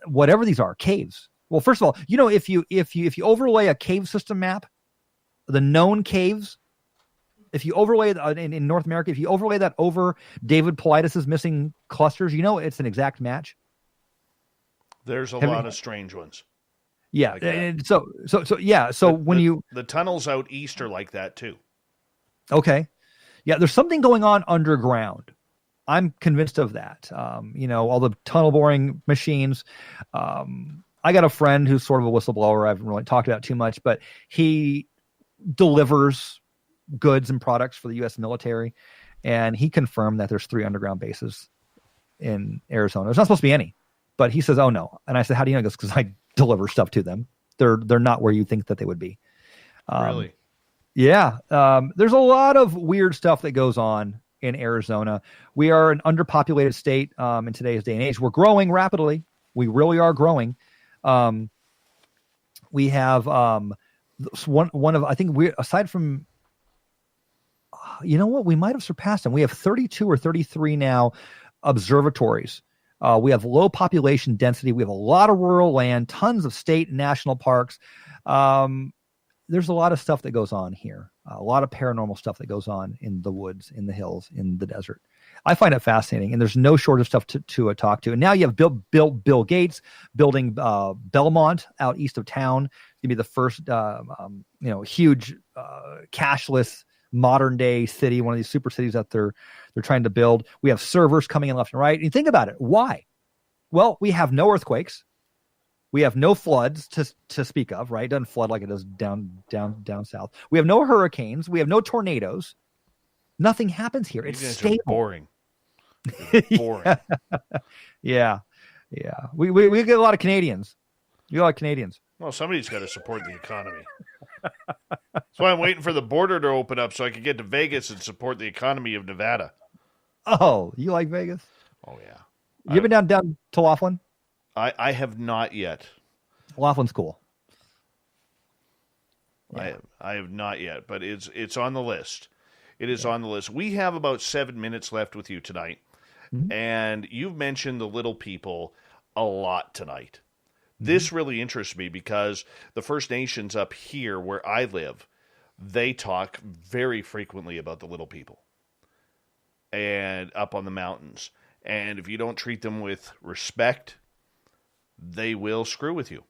whatever these are, caves? Well, first of all, if you overlay a cave system map, the known caves, if you overlay in North America, if you overlay that over David Paulides' missing clusters, it's an exact match. There's a lot of strange ones. Yeah. Like and so the tunnels out east are like that too. Okay. Yeah. There's something going on underground. I'm convinced of that. All the tunnel boring machines. I got a friend who's sort of a whistleblower. I haven't really talked about too much, but he delivers goods and products for the U.S. military, and he confirmed that there's 3 underground bases in Arizona. There's not supposed to be any, but he says, "Oh no." And I said, "How do you know?" He goes, "Because I deliver stuff to them. They're not where you think that they would be." Really? Yeah. There's a lot of weird stuff that goes on in Arizona. We are an underpopulated state in today's day and age. We're growing rapidly. We really are growing. We have one of, I think we, aside from, we might have surpassed them. We have 32 or 33 now observatories. We have low population density. We have a lot of rural land, tons of state and national parks. There's a lot of stuff that goes on here. A lot of paranormal stuff that goes on in the woods, in the hills, in the desert. I find it fascinating, and there's no shortage of stuff to talk to. And now you have Bill Gates building Belmont out east of town. It's gonna be the first, huge cashless modern day city, one of these super cities that they're trying to build. We have servers coming in left and right. And you think about it, why? Well, we have no earthquakes. We have no floods to speak of, right? It doesn't flood like it does down south. We have no hurricanes. We have no tornadoes. Nothing happens here. It's stable. Boring. It's boring. Yeah. We get a lot of Canadians. You get a lot of Canadians. Well, somebody's got to support the economy. That's why I'm waiting for the border to open up so I can get to Vegas and support the economy of Nevada. Oh, you like Vegas? Oh, yeah. You been down to Laughlin? I have not yet. Laughlin's cool. Yeah. I have not yet, but it's on the list. It is on the list. We have about 7 minutes left with you tonight, and you've mentioned the little people a lot tonight. This really interests me because the First Nations up here where I live, they talk very frequently about the little people and up on the mountains. And if you don't treat them with respect, they will screw with you.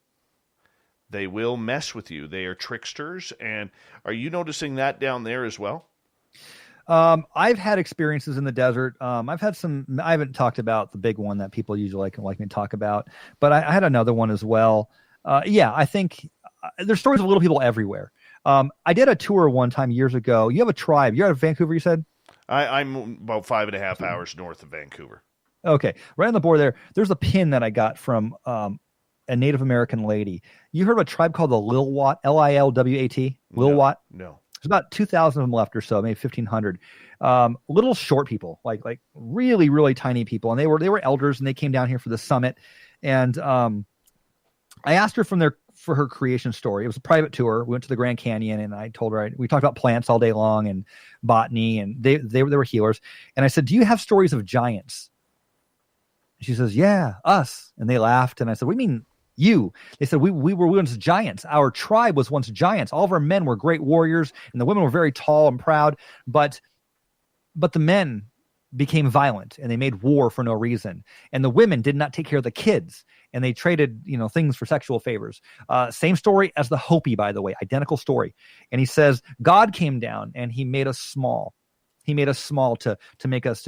They will mess with you. They are tricksters. And are you noticing that down there as well? I've had experiences in the desert. I've had some, I haven't talked about the big one that people usually like me to talk about, but I had another one as well. I think there's stories of little people everywhere. I did a tour one time years ago. You have a tribe. You're out of Vancouver, you said? I'm about 5.5 hours north of Vancouver. Okay. Right on the border there's a pin that I got from a Native American lady. You heard of a tribe called the Lilwat, Lilwat? Lilwat? No. There's about 2,000 of them left or so, maybe 1,500. Little short people, like really, really tiny people. And they were elders, and they came down here for the summit. And I asked her for her creation story. It was a private tour. We went to the Grand Canyon, and I told her, we talked about plants all day long and botany, and they were healers. And I said, "Do you have stories of giants?" She says, "Yeah, us." And they laughed. And I said, "We mean you?" They said, we were once giants. Our tribe was once giants. All of our men were great warriors, and the women were very tall and proud. But the men became violent, and they made war for no reason. And the women did not take care of the kids, and they traded things for sexual favors. Same story as the Hopi, by the way, identical story. And he says God came down and he made us small. He made us small to make us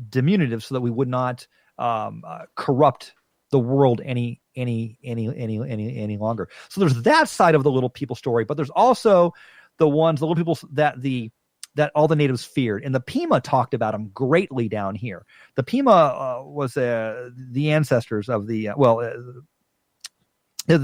diminutive, so that we would not corrupt the world any longer. So there's that side of the little people story, but there's also the little people that all the natives feared, and the Pima talked about them greatly down here. The Pima was the ancestors of they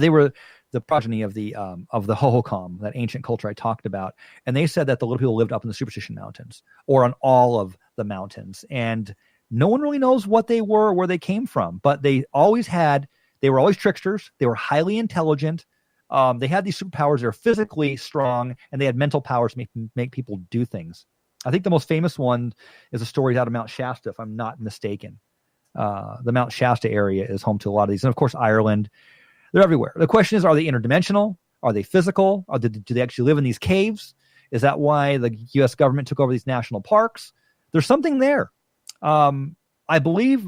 were the progeny of the Hohokam, that ancient culture I talked about, and they said that the little people lived up in the Superstition Mountains or on all of the mountains, and no one really knows what they were or where they came from, but they were always tricksters. They were highly intelligent. They had these superpowers. They were physically strong, and they had mental powers to make people do things. I think the most famous one is a story out of Mount Shasta, if I'm not mistaken. The Mount Shasta area is home to a lot of these. And of course, Ireland, they're everywhere. The question is, are they interdimensional? Are they physical? Do they actually live in these caves? Is that why the U.S. government took over these national parks? There's something there. I believe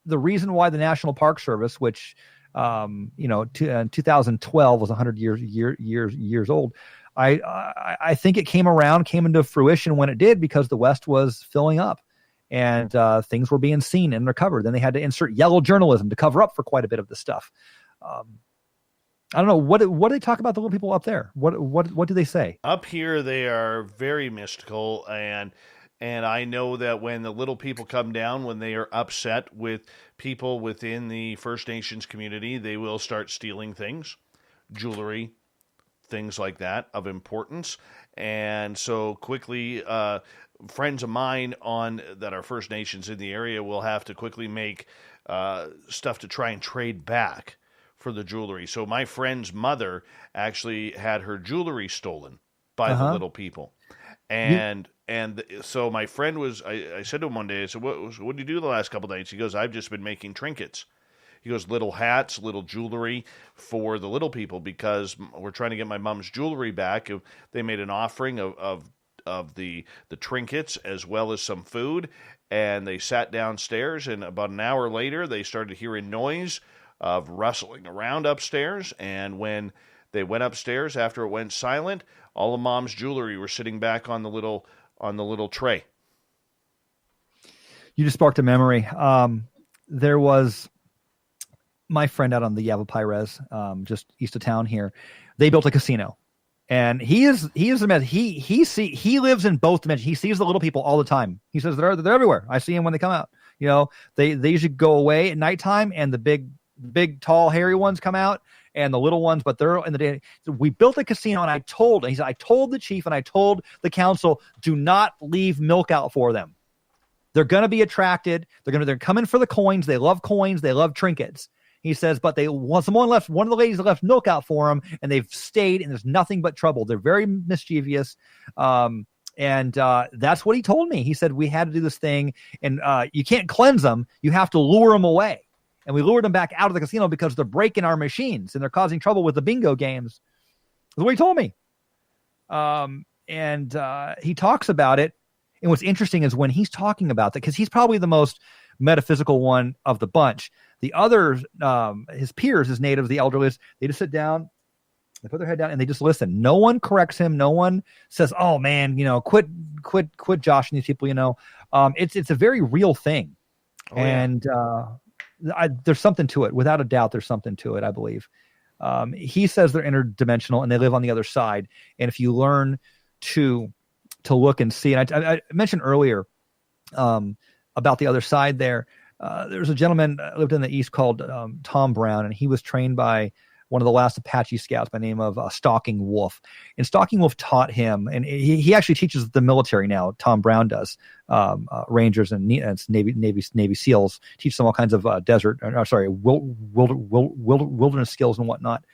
the reason why the National Park Service, which, in 2012 was 100 years old, I think it came into fruition when it did because the West was filling up and things were being seen and recovered. Then they had to insert yellow journalism to cover up for quite a bit of the stuff. I don't know. What do they talk about the little people up there? What do they say? Up here, they are very mystical, and I know that when the little people come down, when they are upset with people within the First Nations community, they will start stealing things, jewelry, things like that of importance. And so quickly, friends of mine that are First Nations in the area will have to quickly make stuff to try and trade back for the jewelry. So my friend's mother actually had her jewelry stolen by the little people. And so my friend I said to him one day, I said, what did you do the last couple of nights? He goes, I've just been making trinkets. He goes, little hats, little jewelry for the little people because we're trying to get my mom's jewelry back. They made an offering of the trinkets as well as some food, and they sat downstairs, and about an hour later they started hearing noise of rustling around upstairs, and when they went upstairs after it went silent, all of mom's jewelry were sitting back on the little tray. You just sparked a memory. There was my friend out on the Yavapai Res, just east of town here. They built a casino, and he lives in both dimensions. He sees the little people all the time. He says they're everywhere. I see them when they come out. They usually go away at nighttime, and the big, tall, hairy ones come out, and the little ones, but they're in the day. So we built a casino, and I told the chief and I told the council, do not leave milk out for them. They're going to be attracted. They're coming for the coins. They love coins. They love trinkets. He says, but one of the ladies left milk out for them, and they've stayed, and there's nothing but trouble. They're very mischievous. And that's what he told me. He said, we had to do this thing, and you can't cleanse them. You have to lure them away. And we lured them back out of the casino because they're breaking our machines and they're causing trouble with the bingo games. That's what he told me. And he talks about it. And what's interesting is when he's talking about that, because he's probably the most metaphysical one of the bunch. The others, his peers, his natives, the elderly, they just sit down, they put their head down, and they just listen. No one corrects him. No one says, "Oh man, quit joshing these people." It's a very real thing, and there's something to it. Without a doubt, there's something to it. I believe. He says they're interdimensional and they live on the other side. And if you learn to look and see, and I mentioned earlier about the other side there. There's a gentleman lived in the East called Tom Brown, and he was trained by one of the last Apache scouts by the name of Stalking Wolf. And Stalking Wolf taught him, and he actually teaches the military now. Tom Brown does. Rangers and Navy SEALs, teach them all kinds of wilderness skills and whatnot.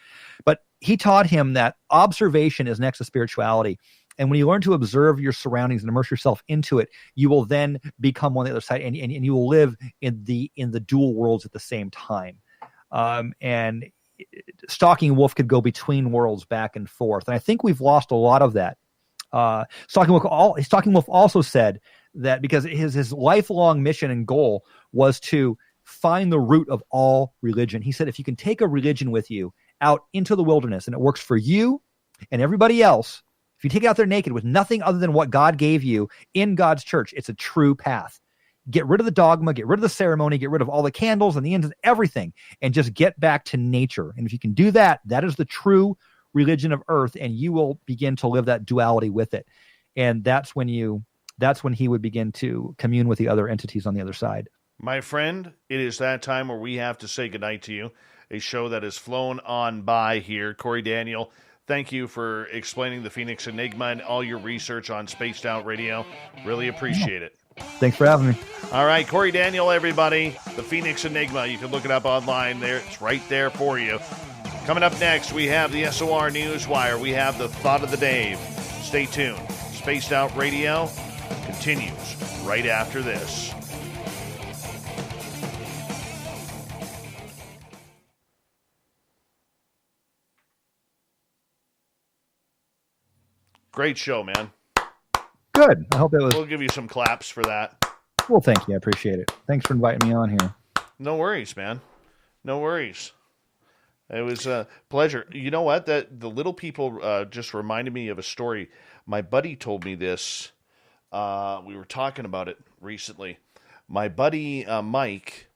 But he taught him that observation is next to spirituality. And when you learn to observe your surroundings and immerse yourself into it, you will then become on the other side, and you will live in the dual worlds at the same time. And Stalking Wolf could go between worlds back and forth. And I think we've lost a lot of that. Stalking Wolf also said that because his lifelong mission and goal was to find the root of all religion. He said, if you can take a religion with you out into the wilderness and it works for you and everybody else, if you take it out there naked with nothing other than what God gave you in God's church, it's a true path. Get rid of the dogma, get rid of the ceremony, get rid of all the candles and the incense, everything, and just get back to nature. And if you can do that, that is the true religion of earth, and you will begin to live that duality with it. And that's when he would begin to commune with the other entities on the other side. My friend, it is that time where we have to say goodnight to you. A show that has flown on by here. Cory Daniel, thank you for explaining the Phoenix Enigma and all your research on Spaced Out Radio. Really appreciate it. Thanks for having me. All right, Cory Daniel, everybody. The Phoenix Enigma. You can look it up online there. It's right there for you. Coming up next, we have the SOR Newswire. We have the Thought of the Dave. Stay tuned. Spaced Out Radio, continues right after this. Great show, man. Good. I hope it was. We'll give you some claps for that. Well, thank you. I appreciate it. Thanks for inviting me on here. No worries, man. No worries. It was a pleasure. You know what? That the little people just reminded me of a story. My buddy told me this. We were talking about it recently. My buddy Mike,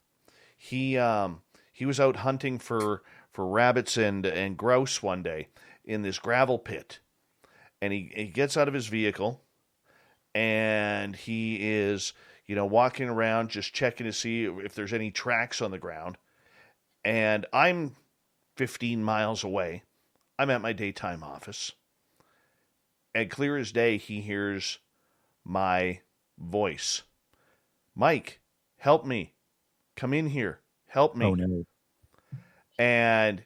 he was out hunting for rabbits and grouse one day in this gravel pit, and he gets out of his vehicle, and he is walking around just checking to see if there's any tracks on the ground, and I'm 15 miles away. I'm at my daytime office. And clear as day, he hears my voice. Mike, help me. Come in here. Help me. Oh, no. And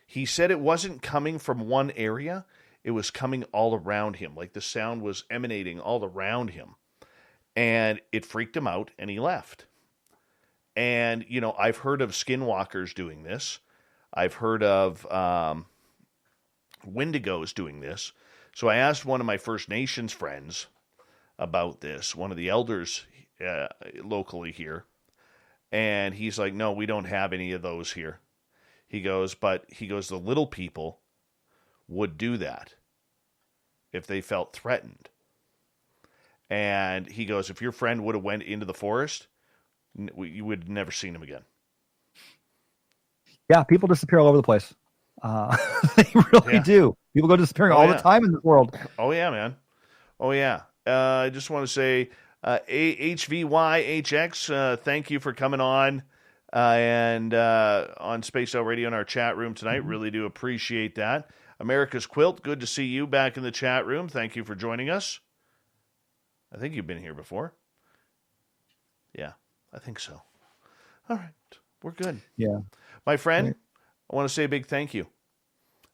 he said it wasn't coming from one area. It was coming all around him. Like the sound was emanating all around him. And it freaked him out, and he left. And, I've heard of skinwalkers doing this. I've heard of Wendigos doing this. So I asked one of my First Nations friends about this, one of the elders locally here. And he's like, no, we don't have any of those here. He goes, the little people would do that if they felt threatened. And he goes, if your friend would have went into the forest, you would have never seen him again. Yeah, people disappear all over the place. They really do. People go disappearing all the time in this world. Oh, yeah, man. Oh, yeah. I just want to say, HVYHX, thank you for coming on and on Spaced Out Radio in our chat room tonight. Mm-hmm. Really do appreciate that. America's Quilt, good to see you back in the chat room. Thank you for joining us. I think you've been here before. Yeah, I think so. All right. We're good. Yeah. My friend, I want to say a big thank you.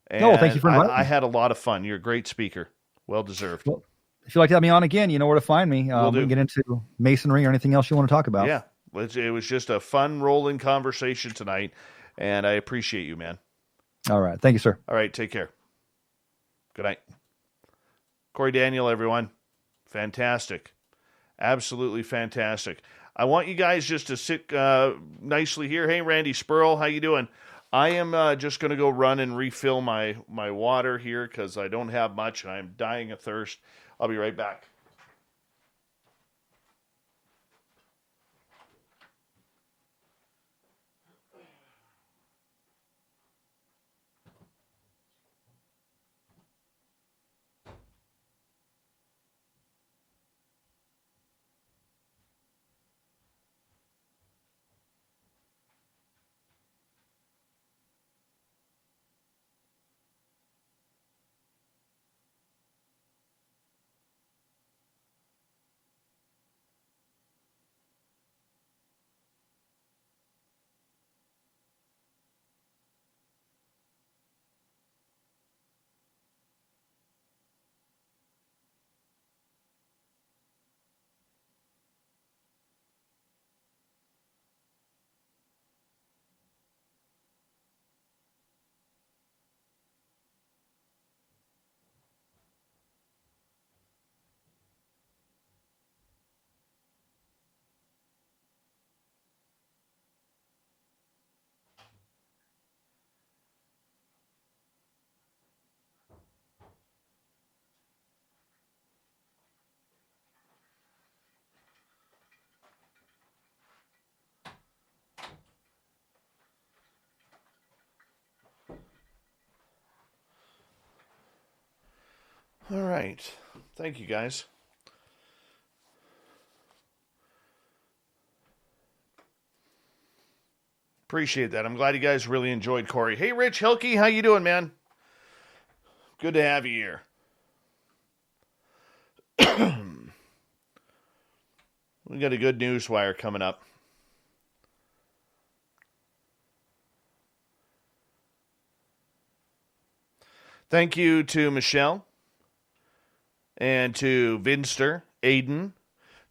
And thank you for inviting me. I had a lot of fun. You're a great speaker. Well deserved. Well, if you'd like to have me on again, you know where to find me. We can get into masonry or anything else you want to talk about. Yeah. It was just a fun, rolling conversation tonight, and I appreciate you, man. All right. Thank you, sir. All right. Take care. Good night. Cory Daniel, everyone. Fantastic. Absolutely fantastic. I want you guys just to sit nicely here. Hey, Randy Spurl, how you doing? I am just going to go run and refill my water here because I don't have much and I'm dying of thirst. I'll be right back. All right. Thank you, guys. Appreciate that. I'm glad you guys really enjoyed Cory. Hey, Rich Hilke, how you doing, man? Good to have you here. We got a good news wire coming up. Thank you to Michelle and to Vinster, Aiden,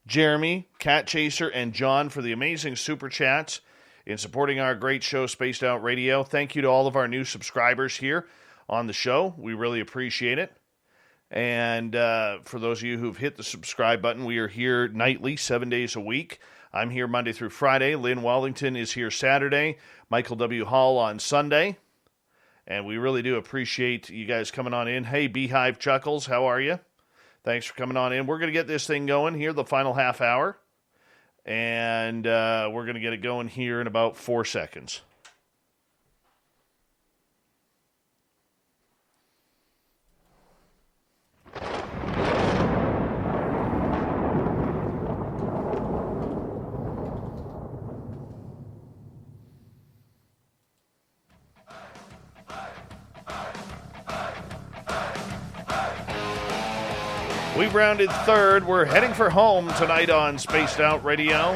Jeremy, Cat Chaser, and John for the amazing super chats in supporting our great show, Spaced Out Radio. Thank you to all of our new subscribers here on the show. We really appreciate it. And for those of you who've hit the subscribe button, we are here nightly, 7 days a week. I'm here Monday through Friday. Lynn Wellington is here Saturday. Michael W. Hall on Sunday. And we really do appreciate you guys coming on in. Hey, Beehive Chuckles, how are you? Thanks for coming on in. We're going to get this thing going here, the final half hour. And we're going to get it going here in about 4 seconds. We've rounded third. We're heading for home tonight on Spaced Out Radio.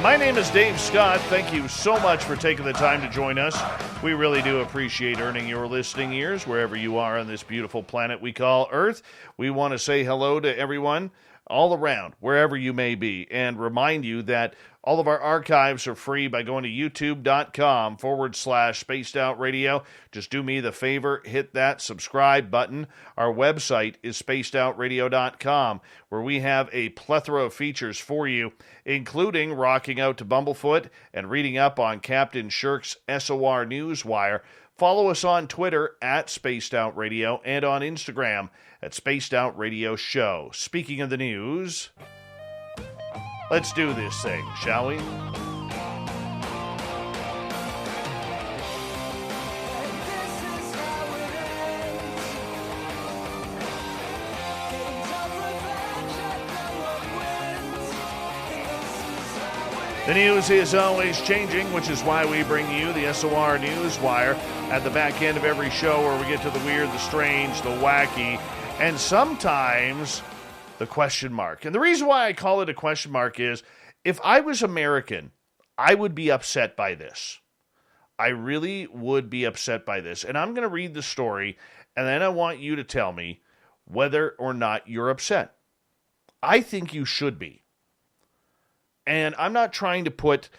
My name is Dave Scott. Thank you so much for taking the time to join us. We really do appreciate earning your listening ears wherever you are on this beautiful planet we call Earth. We want to say hello to everyone all around, wherever you may be, and remind you that all of our archives are free by going to youtube.com/Spaced Out Radio. Just do me the favor, hit that subscribe button. Our website is spacedoutradio.com, where we have a plethora of features for you, including rocking out to Bumblefoot and reading up on Captain Shirk's SOR Newswire. Follow us on Twitter at Spaced Out Radio and on Instagram at Spaced Out Radio Show. Speaking of the news, let's do this thing, shall we? The news is always changing, which is why we bring you the SOR Newswire at the back end of every show, where we get to the weird, the strange, the wacky, and sometimes the question mark. And the reason why I call it a question mark is, if I was American, I would be upset by this. I really would be upset by this. And I'm going to read the story, and then I want you to tell me whether or not you're upset. I think you should be. And I'm not trying to put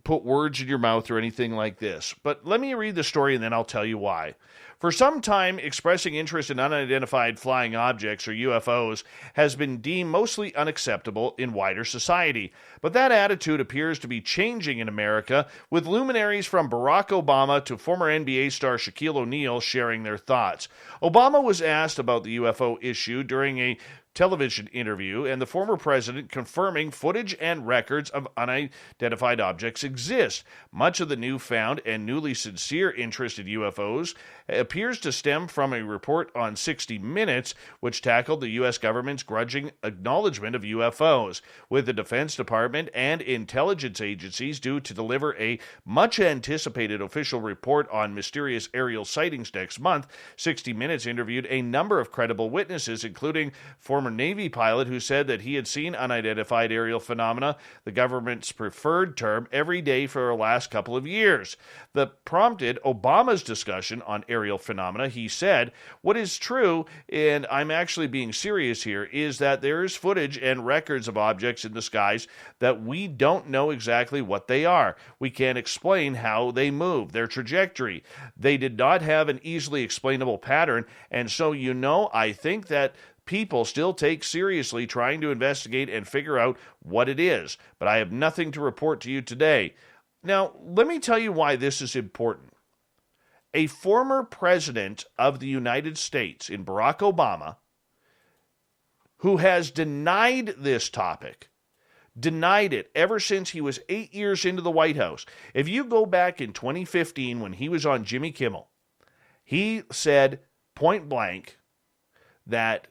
words in your mouth or anything like this, but let me read the story and then I'll tell you why. For some time, expressing interest in unidentified flying objects, or UFOs, has been deemed mostly unacceptable in wider society. But that attitude appears to be changing in America, with luminaries from Barack Obama to former NBA star Shaquille O'Neal sharing their thoughts. Obama was asked about the UFO issue during a television interview, and the former president confirming footage and records of unidentified objects exist. Much of the newfound and newly sincere interest in UFOs appears to stem from a report on 60 Minutes, which tackled the U.S. government's grudging acknowledgement of UFOs, with the Defense Department and intelligence agencies due to deliver a much-anticipated official report on mysterious aerial sightings next month. 60 Minutes interviewed a number of credible witnesses, including former Navy pilot who said that he had seen unidentified aerial phenomena, the government's preferred term, every day for the last couple of years. That prompted Obama's discussion on aerial phenomena. He said, "What is true, and I'm actually being serious here, is that there is footage and records of objects in the skies that we don't know exactly what they are. We can't explain how they move, their trajectory. They did not have an easily explainable pattern, and so, I think that people still take seriously trying to investigate and figure out what it is, but I have nothing to report to you today." Now, let me tell you why this is important. A former president of the United States, in Barack Obama, who has denied this topic, denied it ever since he was 8 years into the White House. If you go back in 2015 when he was on Jimmy Kimmel, he said point blank that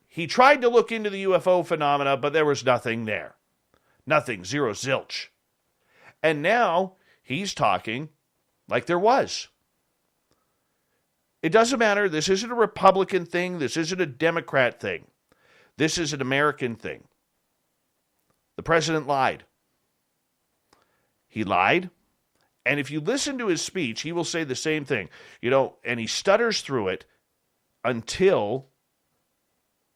he tried to look into the UFO phenomena, but there was nothing there. Nothing, zero, zilch. And now he's talking like there was. It doesn't matter. This isn't a Republican thing. This isn't a Democrat thing. This is an American thing. The president lied. He lied. And if you listen to his speech, he will say the same thing. And he stutters through it until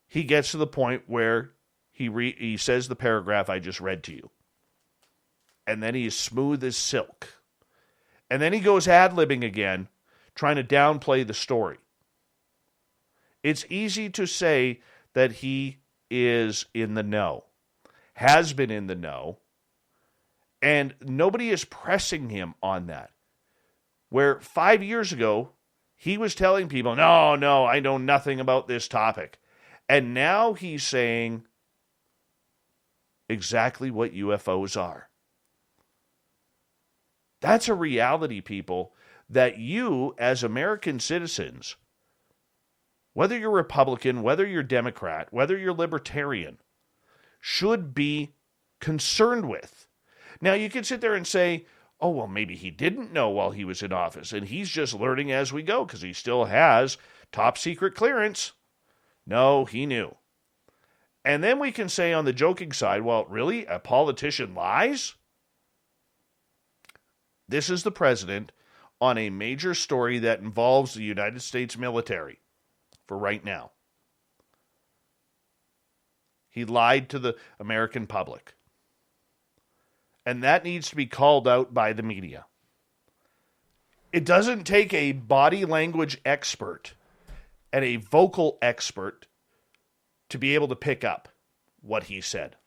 he gets to the point where he says the paragraph I just read to you. And then he is smooth as silk. And then he goes ad-libbing again, trying to downplay the story. It's easy to say that he is in the know, has been in the know, and nobody is pressing him on that. Where 5 years ago, he was telling people, no, I know nothing about this topic. And now he's saying exactly what UFOs are. That's a reality, people, that you, as American citizens, whether you're Republican, whether you're Democrat, whether you're Libertarian, should be concerned with. Now, you can sit there and say, oh, well, maybe he didn't know while he was in office, and he's just learning as we go because he still has top secret clearance. No, he knew. And then we can say on the joking side, well, really? A politician lies? This is the president on a major story that involves the United States military for right now. He lied to the American public. And that needs to be called out by the media. It doesn't take a body language expert and a vocal expert to be able to pick up what he said.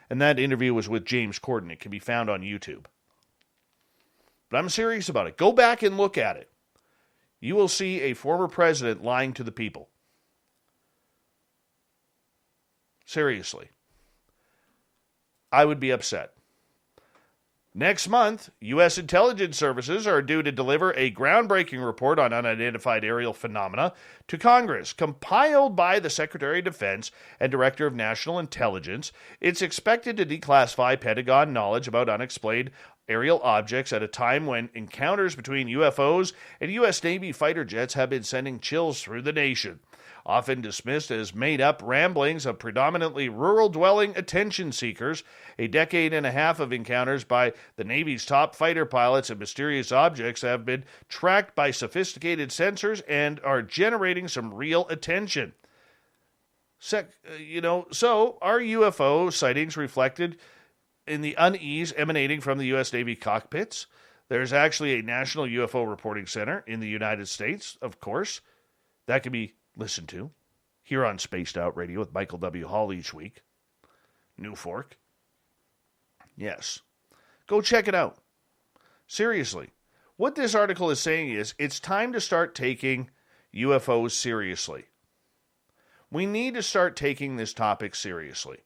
And that interview was with James Corden. It can be found on YouTube. But I'm serious about it. Go back and look at it. You will see a former president lying to the people. Seriously. I would be upset. Next month, U.S. intelligence services are due to deliver a groundbreaking report on unidentified aerial phenomena to Congress. Compiled by the Secretary of Defense and Director of National Intelligence, it's expected to declassify Pentagon knowledge about unexplained aerial objects at a time when encounters between UFOs and U.S. Navy fighter jets have been sending chills through the nation. Often dismissed as made-up ramblings of predominantly rural-dwelling attention seekers, a decade and a half of encounters by the Navy's top fighter pilots and mysterious objects have been tracked by sophisticated sensors and are generating some real attention. So are UFO sightings reflected in the unease emanating from the U.S. Navy cockpits? There's actually a National UFO Reporting Center in the United States, of course. That can be listened to here on Spaced Out Radio with Michael W. Hall each week. New Fork. Yes. Go check it out. Seriously. What this article is saying is it's time to start taking UFOs seriously. We need to start taking this topic seriously.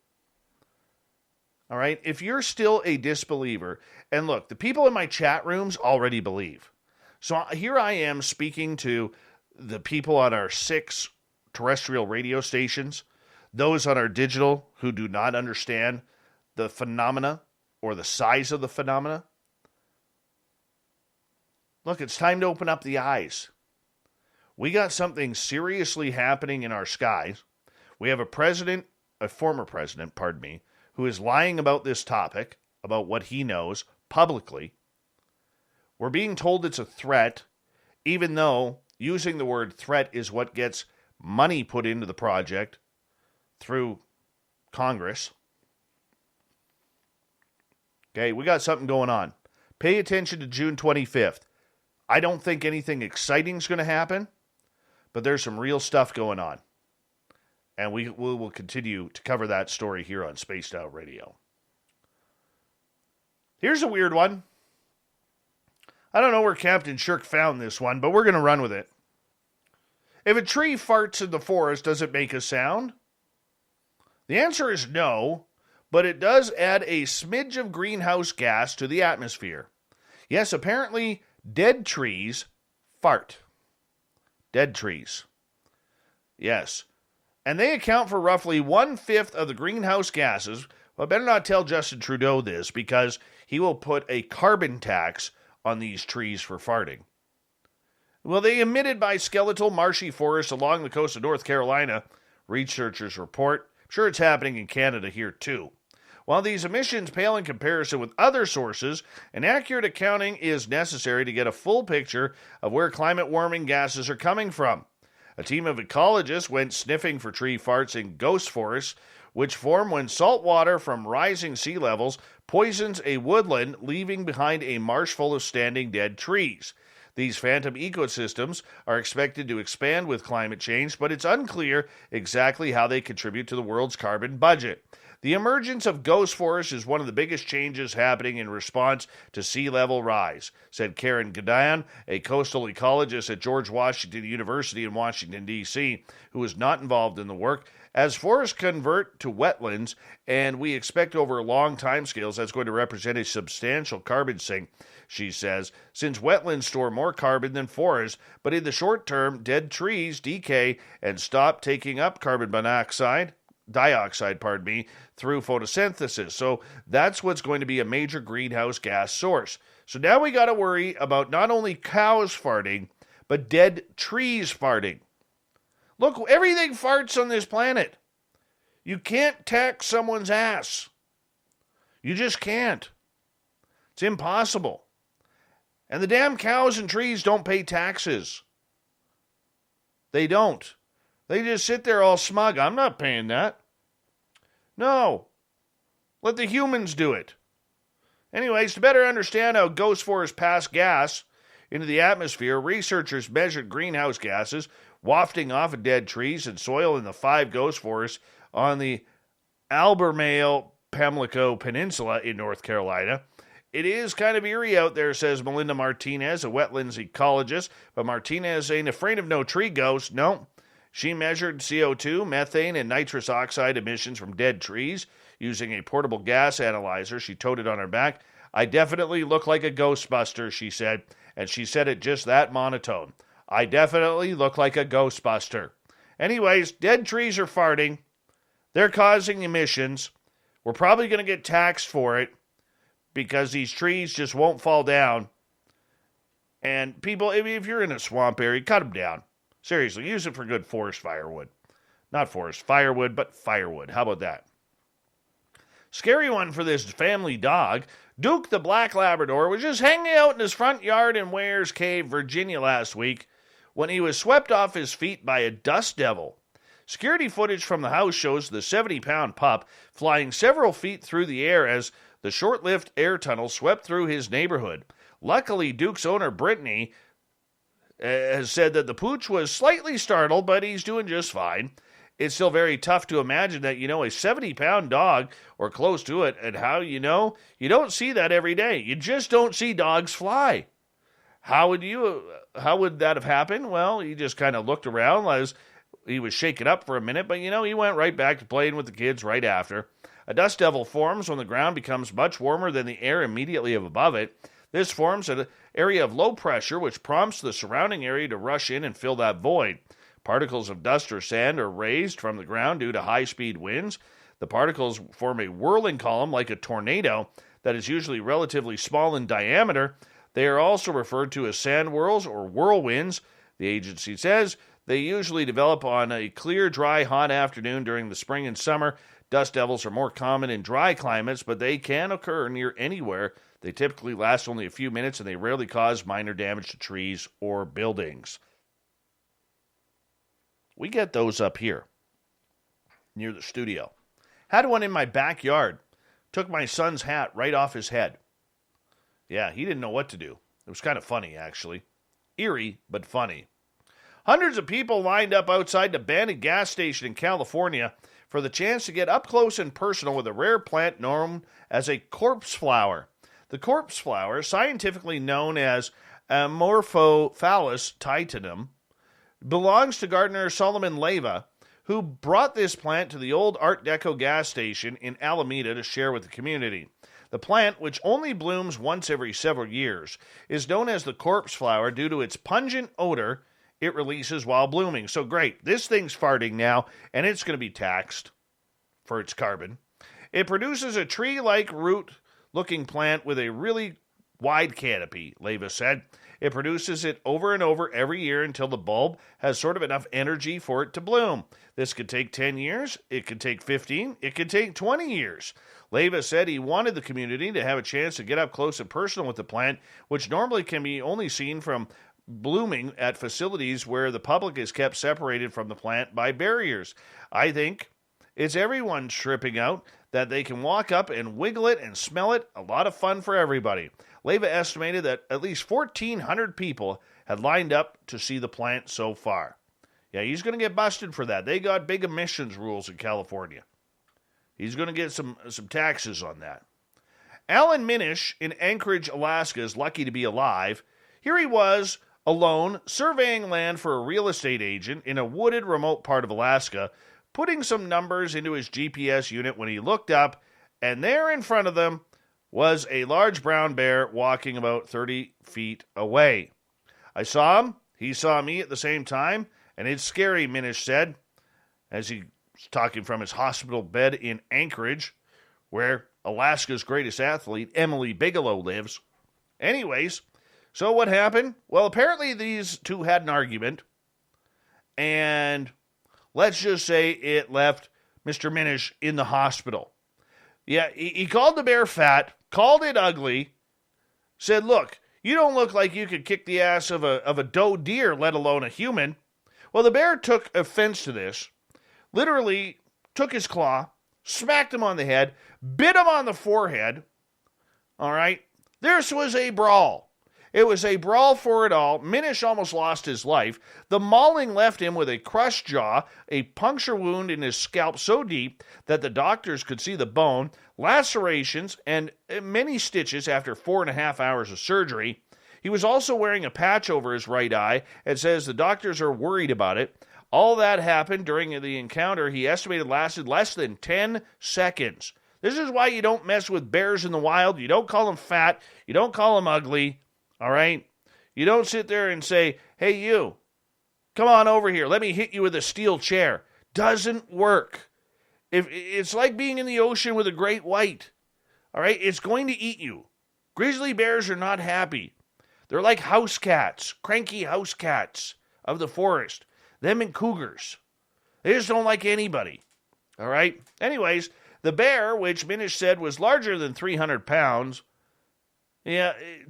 All right? If you're still a disbeliever, and look, the people in my chat rooms already believe. So here I am speaking to the people on our 6 terrestrial radio stations, those on our digital who do not understand the phenomena or the size of the phenomena. Look, it's time to open up the eyes. We got something seriously happening in our skies. We have a former president, who is lying about this topic, about what he knows publicly. We're being told it's a threat, even though using the word threat is what gets money put into the project through Congress. Okay, we got something going on. Pay attention to June 25th. I don't think anything exciting is going to happen, but there's some real stuff going on. And we will continue to cover that story here on Spaced Out Radio. Here's a weird one. I don't know where Captain Shirk found this one, but we're going to run with it. If a tree farts in the forest, does it make a sound? The answer is no, but it does add a smidge of greenhouse gas to the atmosphere. Yes, apparently dead trees fart. Dead trees. Yes. And they account for roughly 1/5 of the greenhouse gases. Well, I better not tell Justin Trudeau this because he will put a carbon tax on these trees for farting. Well, they emitted by skeletal marshy forests along the coast of North Carolina, researchers report. I'm sure it's happening in Canada here too. While these emissions pale in comparison with other sources, an accurate accounting is necessary to get a full picture of where climate warming gases are coming from. A team of ecologists went sniffing for tree farts in ghost forests which form when salt water from rising sea levels poisons a woodland, leaving behind a marsh full of standing dead trees. These phantom ecosystems are expected to expand with climate change, but it's unclear exactly how they contribute to the world's carbon budget. The emergence of ghost forests is one of the biggest changes happening in response to sea level rise, said Karen Gadian, a coastal ecologist at George Washington University in Washington, D.C., who is not involved in the work. As forests convert to wetlands, and we expect over long timescales that's going to represent a substantial carbon sink, she says, since wetlands store more carbon than forests, but in the short term, dead trees decay and stop taking up carbon dioxide, through photosynthesis. So that's what's going to be a major greenhouse gas source. So now we got to worry about not only cows farting, but dead trees farting. Look, everything farts on this planet. You can't tax someone's ass. You just can't. It's impossible. And the damn cows and trees don't pay taxes. They don't. They just sit there all smug. I'm not paying that. No. Let the humans do it. Anyways, to better understand how ghost forests pass gas into the atmosphere, researchers measured greenhouse gases wafting off of dead trees and soil in the 5 ghost forests on the Albemarle Pamlico Peninsula in North Carolina. It is kind of eerie out there, says Melinda Martinez, a wetlands ecologist, but Martinez ain't afraid of no tree ghosts. No. She measured CO2, methane, and nitrous oxide emissions from dead trees using a portable gas analyzer she toted on her back. I definitely look like a ghostbuster, she said, and she said it just that monotone. I definitely look like a ghostbuster. Anyways, dead trees are farting. They're causing emissions. We're probably going to get taxed for it because these trees just won't fall down. And people, if you're in a swamp area, cut them down. Seriously, use it for good forest firewood. Not forest firewood, but firewood. How about that? Scary one for this family dog. Duke the Black Labrador was just hanging out in his front yard in Wares Cave, Virginia last week when he was swept off his feet by a dust devil. Security footage from the house shows the 70-pound pup flying several feet through the air as the short-lived air tunnel swept through his neighborhood. Luckily, Duke's owner, Brittany, has said that the pooch was slightly startled, but he's doing just fine. It's still very tough to imagine that, a 70-pound dog or close to it, and how, you don't see that every day. You just don't see dogs fly. How would that have happened? Well, he just kind of looked around as he was shaken up for a minute, but, he went right back to playing with the kids right after. A dust devil forms when the ground becomes much warmer than the air immediately above it. This forms an area of low pressure, which prompts the surrounding area to rush in and fill that void. Particles of dust or sand are raised from the ground due to high-speed winds. The particles form a whirling column like a tornado that is usually relatively small in diameter. They are also referred to as sand whirls or whirlwinds. The agency says they usually develop on a clear, dry, hot afternoon during the spring and summer. Dust devils are more common in dry climates, but they can occur near anywhere. They typically last only a few minutes, and they rarely cause minor damage to trees or buildings. We get those up here, near the studio. Had one in my backyard. Took my son's hat right off his head. Yeah, he didn't know what to do. It was kind of funny, actually. Eerie, but funny. Hundreds of people lined up outside an abandoned gas station in California for the chance to get up close and personal with a rare plant known as a corpse flower. The corpse flower, scientifically known as Amorphophallus titanum, belongs to gardener Solomon Leyva, who brought this plant to the old Art Deco gas station in Alameda to share with the community. The plant, which only blooms once every several years, is known as the corpse flower due to its pungent odor it releases while blooming. So great, this thing's farting now, and it's going to be taxed for its carbon. It produces a tree-like root-looking plant with a really wide canopy, Leyva said. It produces it over and over every year until the bulb has sort of enough energy for it to bloom. This could take 10 years, it could take 15, it could take 20 years. Leyva said he wanted the community to have a chance to get up close and personal with the plant, which normally can be only seen from blooming at facilities where the public is kept separated from the plant by barriers. I think It's everyone tripping out that they can walk up and wiggle it and smell it. A lot of fun for everybody. Leva estimated that at least 1,400 people had lined up to see the plant so far. Yeah, he's going to get busted for that. They got big emissions rules in California. He's going to get some taxes on that. Alan Minish in Anchorage, Alaska is lucky to be alive. Here he was, alone, surveying land for a real estate agent in a wooded, remote part of Alaska, putting some numbers into his GPS unit when he looked up, and there in front of them was a large brown bear walking about 30 feet away. I saw him. He saw me at the same time, and it's scary, Minish said, as he was talking from his hospital bed in Anchorage, where Alaska's greatest athlete, Emily Bigelow, lives. Anyways, so what happened? Well, apparently these two had an argument, and let's just say it left Mr. Minish in the hospital. Yeah, he called the bear fat, called it ugly, said, look, you don't look like you could kick the ass of a doe deer, let alone a human. Well, the bear took offense to this, literally took his claw, smacked him on the head, bit him on the forehead. All right, this was a brawl. It was a brawl for it all. Minish almost lost his life. The mauling left him with a crushed jaw, a puncture wound in his scalp so deep that the doctors could see the bone, lacerations, and many stitches after 4.5 hours of surgery. He was also wearing a patch over his right eye and says the doctors are worried about it. All that happened during the encounter he estimated lasted less than 10 seconds. This is why you don't mess with bears in the wild. You don't call them fat. You don't call them ugly. All right? You don't sit there and say, hey, you, come on over here. Let me hit you with a steel chair. Doesn't work. It's like being in the ocean with a great white. All right? It's going to eat you. Grizzly bears are not happy. They're like house cats, cranky house cats of the forest. Them and cougars. They just don't like anybody. All right? Anyways, the bear, which Minish said was larger than 300 pounds,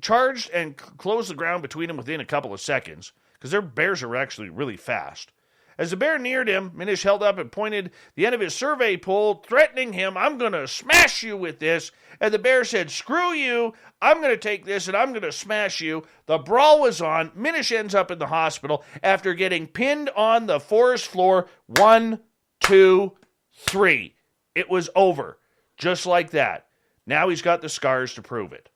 charged and closed the ground between them within a couple of seconds, because their bears are actually really fast. As the bear neared him, Minish held up and pointed the end of his survey pole, threatening him, I'm going to smash you with this. And the bear said, screw you, I'm going to take this and I'm going to smash you. The brawl was on. Minish ends up in the hospital after getting pinned on the forest floor 1, 2, 3. It was over. Just like that. Now he's got the scars to prove it.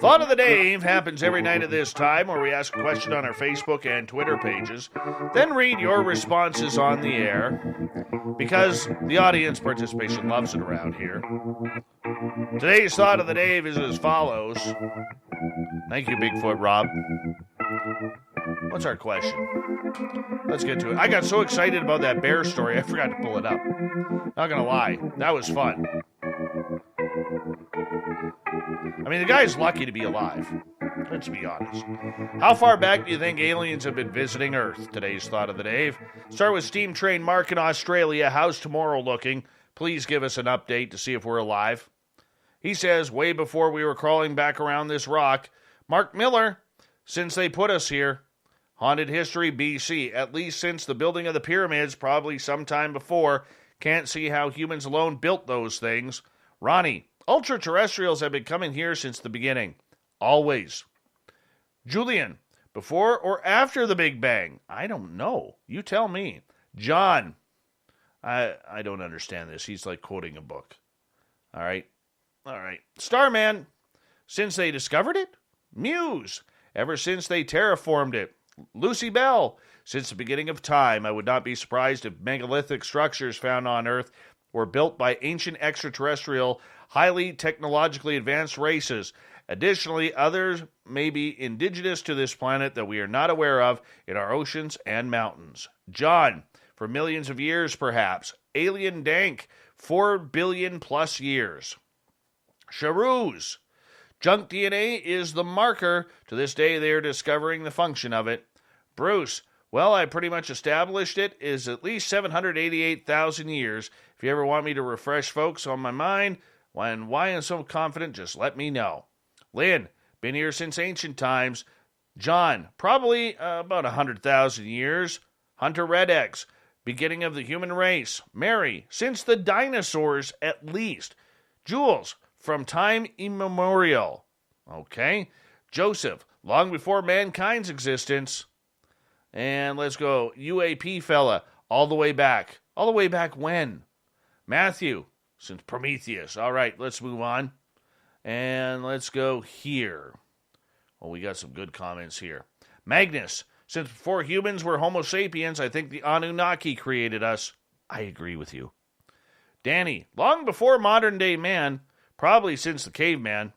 Thought of the Dave happens every night at this time, where we ask a question on our Facebook and Twitter pages, then read your responses on the air, because the audience participation loves it around here. Today's Thought of the Dave is as follows. Thank you, Bigfoot Rob. What's our question? Let's get to it. I got so excited about that bear story, I forgot to pull it up. Not gonna lie, that was fun. I mean, the guy's lucky to be alive. Let's be honest. How far back do you think aliens have been visiting Earth? Today's Thought of the Dave. Start with Steam Train Mark in Australia. How's tomorrow looking? Please give us an update to see if we're alive. He says, way before we were crawling back around this rock. Mark Miller, since they put us here. Haunted History BC, at least since the building of the pyramids, probably sometime before. Can't see how humans alone built those things. Ronnie, ultra-terrestrials have been coming here since the beginning. Always. Julian, before or after the Big Bang? I don't know. You tell me. John, I don't understand this. He's like quoting a book. All right. Starman, since they discovered it? Muse, ever since they terraformed it. Lucy Bell, since the beginning of time, I would not be surprised if megalithic structures found on Earth were built by ancient extraterrestrial, highly technologically advanced races. Additionally, others may be indigenous to this planet that we are not aware of in our oceans and mountains. John, for millions of years perhaps. Alien Dank, 4 billion plus years. Charuz, junk DNA is the marker. To this day, they are discovering the function of it. Bruce, well, I pretty much established it is at least 788,000 years. If you ever want me to refresh folks on my mind, Why I'm so confident, just let me know. Lynn, been here since ancient times. John, probably about 100,000 years. Hunter Red X, beginning of the human race. Mary, since the dinosaurs at least. Jules, from time immemorial. Okay. Joseph, long before mankind's existence. And let's go. UAP fella, all the way back. All the way back when? Matthew, since Prometheus. All right, let's move on. And let's go here. Oh, we got some good comments here. Magnus, since before humans were Homo sapiens, I think the Anunnaki created us. I agree with you. Danny, long before modern day man, probably since the caveman.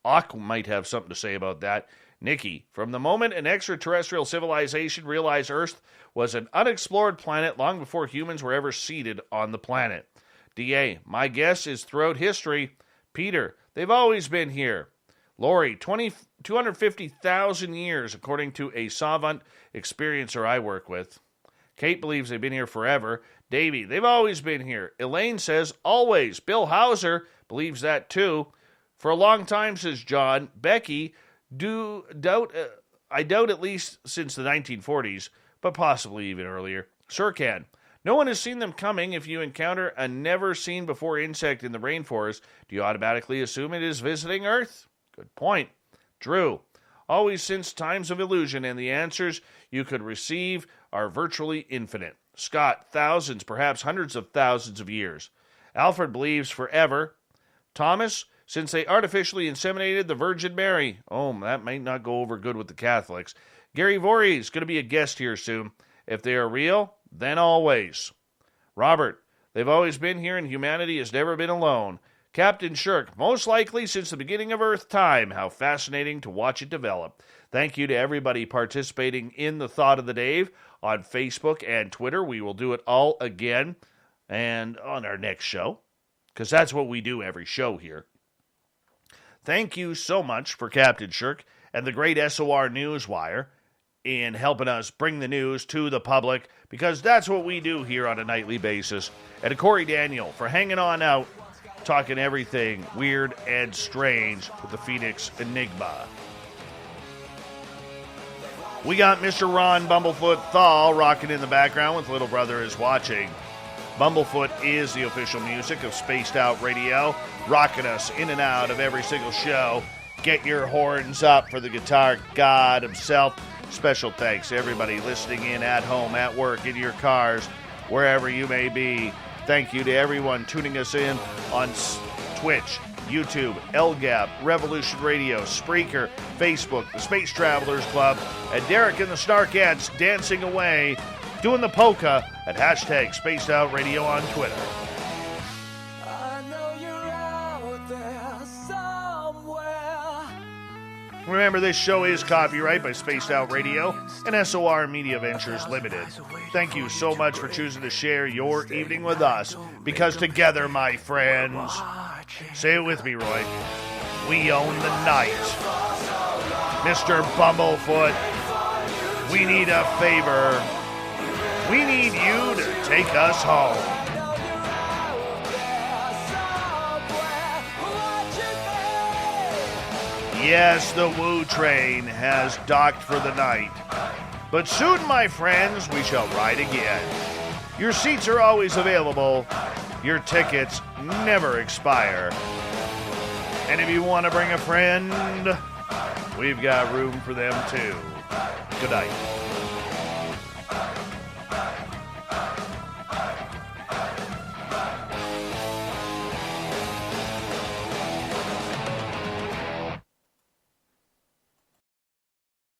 Ak might have something to say about that. Nikki, from the moment an extraterrestrial civilization realized Earth was an unexplored planet long before humans were ever seated on the planet. DA, my guess is throughout history. Peter, they've always been here. Lori, 250,000 years, according to a savant experiencer I work with. Kate believes they've been here forever. Davey, they've always been here. Elaine says always. Bill Hauser believes that too. For a long time, says John. Becky, I doubt at least since the 1940s, but possibly even earlier. Surcan, no one has seen them coming. If you encounter a never-seen-before insect in the rainforest, do you automatically assume it is visiting Earth? Good point. Drew, always since times of illusion, and the answers you could receive are virtually infinite. Scott, thousands, perhaps hundreds of thousands of years. Alfred believes forever. Thomas, since they artificially inseminated the Virgin Mary. Oh, that might not go over good with the Catholics. Gary Voorhees going to be a guest here soon. If they are real, then always. Robert, they've always been here and humanity has never been alone. Captain Shirk, most likely since the beginning of Earth time. How fascinating to watch it develop. Thank you to everybody participating in the Thought of the Dave on Facebook and Twitter. We will do it all again and on our next show, because that's what we do every show here. Thank you so much for Captain Shirk and the great SOR Newswire in helping us bring the news to the public, because that's what we do here on a nightly basis. And to Cory Daniel for hanging on out, talking everything weird and strange with the Phoenix Enigma. We got Mr. Ron Bumblefoot Thal rocking in the background with Little Brother is Watching. Bumblefoot is the official music of Spaced Out Radio, rocking us in and out of every single show. Get your horns up for the guitar god himself. Special thanks to everybody listening in at home, at work, in your cars, wherever you may be. Thank you to everyone tuning us in on Twitch, YouTube, LGAP, Revolution Radio, Spreaker, Facebook, the Space Travelers Club, and Derek and the Snarkettes dancing away, doing the polka at hashtag Spaced Out Radio on Twitter. I know you're out there somewhere. Remember, this show is copyright by Spaced Out Radio and SOR Media Ventures Limited. Thank you so much for choosing to share your evening with us, because together, my friends, say it with me, Roy, we own the night. Mr. Bumblefoot, we need a favor. We need you to take us home. Yes, the Woo train has docked for the night. But soon, my friends, we shall ride again. Your seats are always available. Your tickets never expire. And if you want to bring a friend, we've got room for them too. Good night.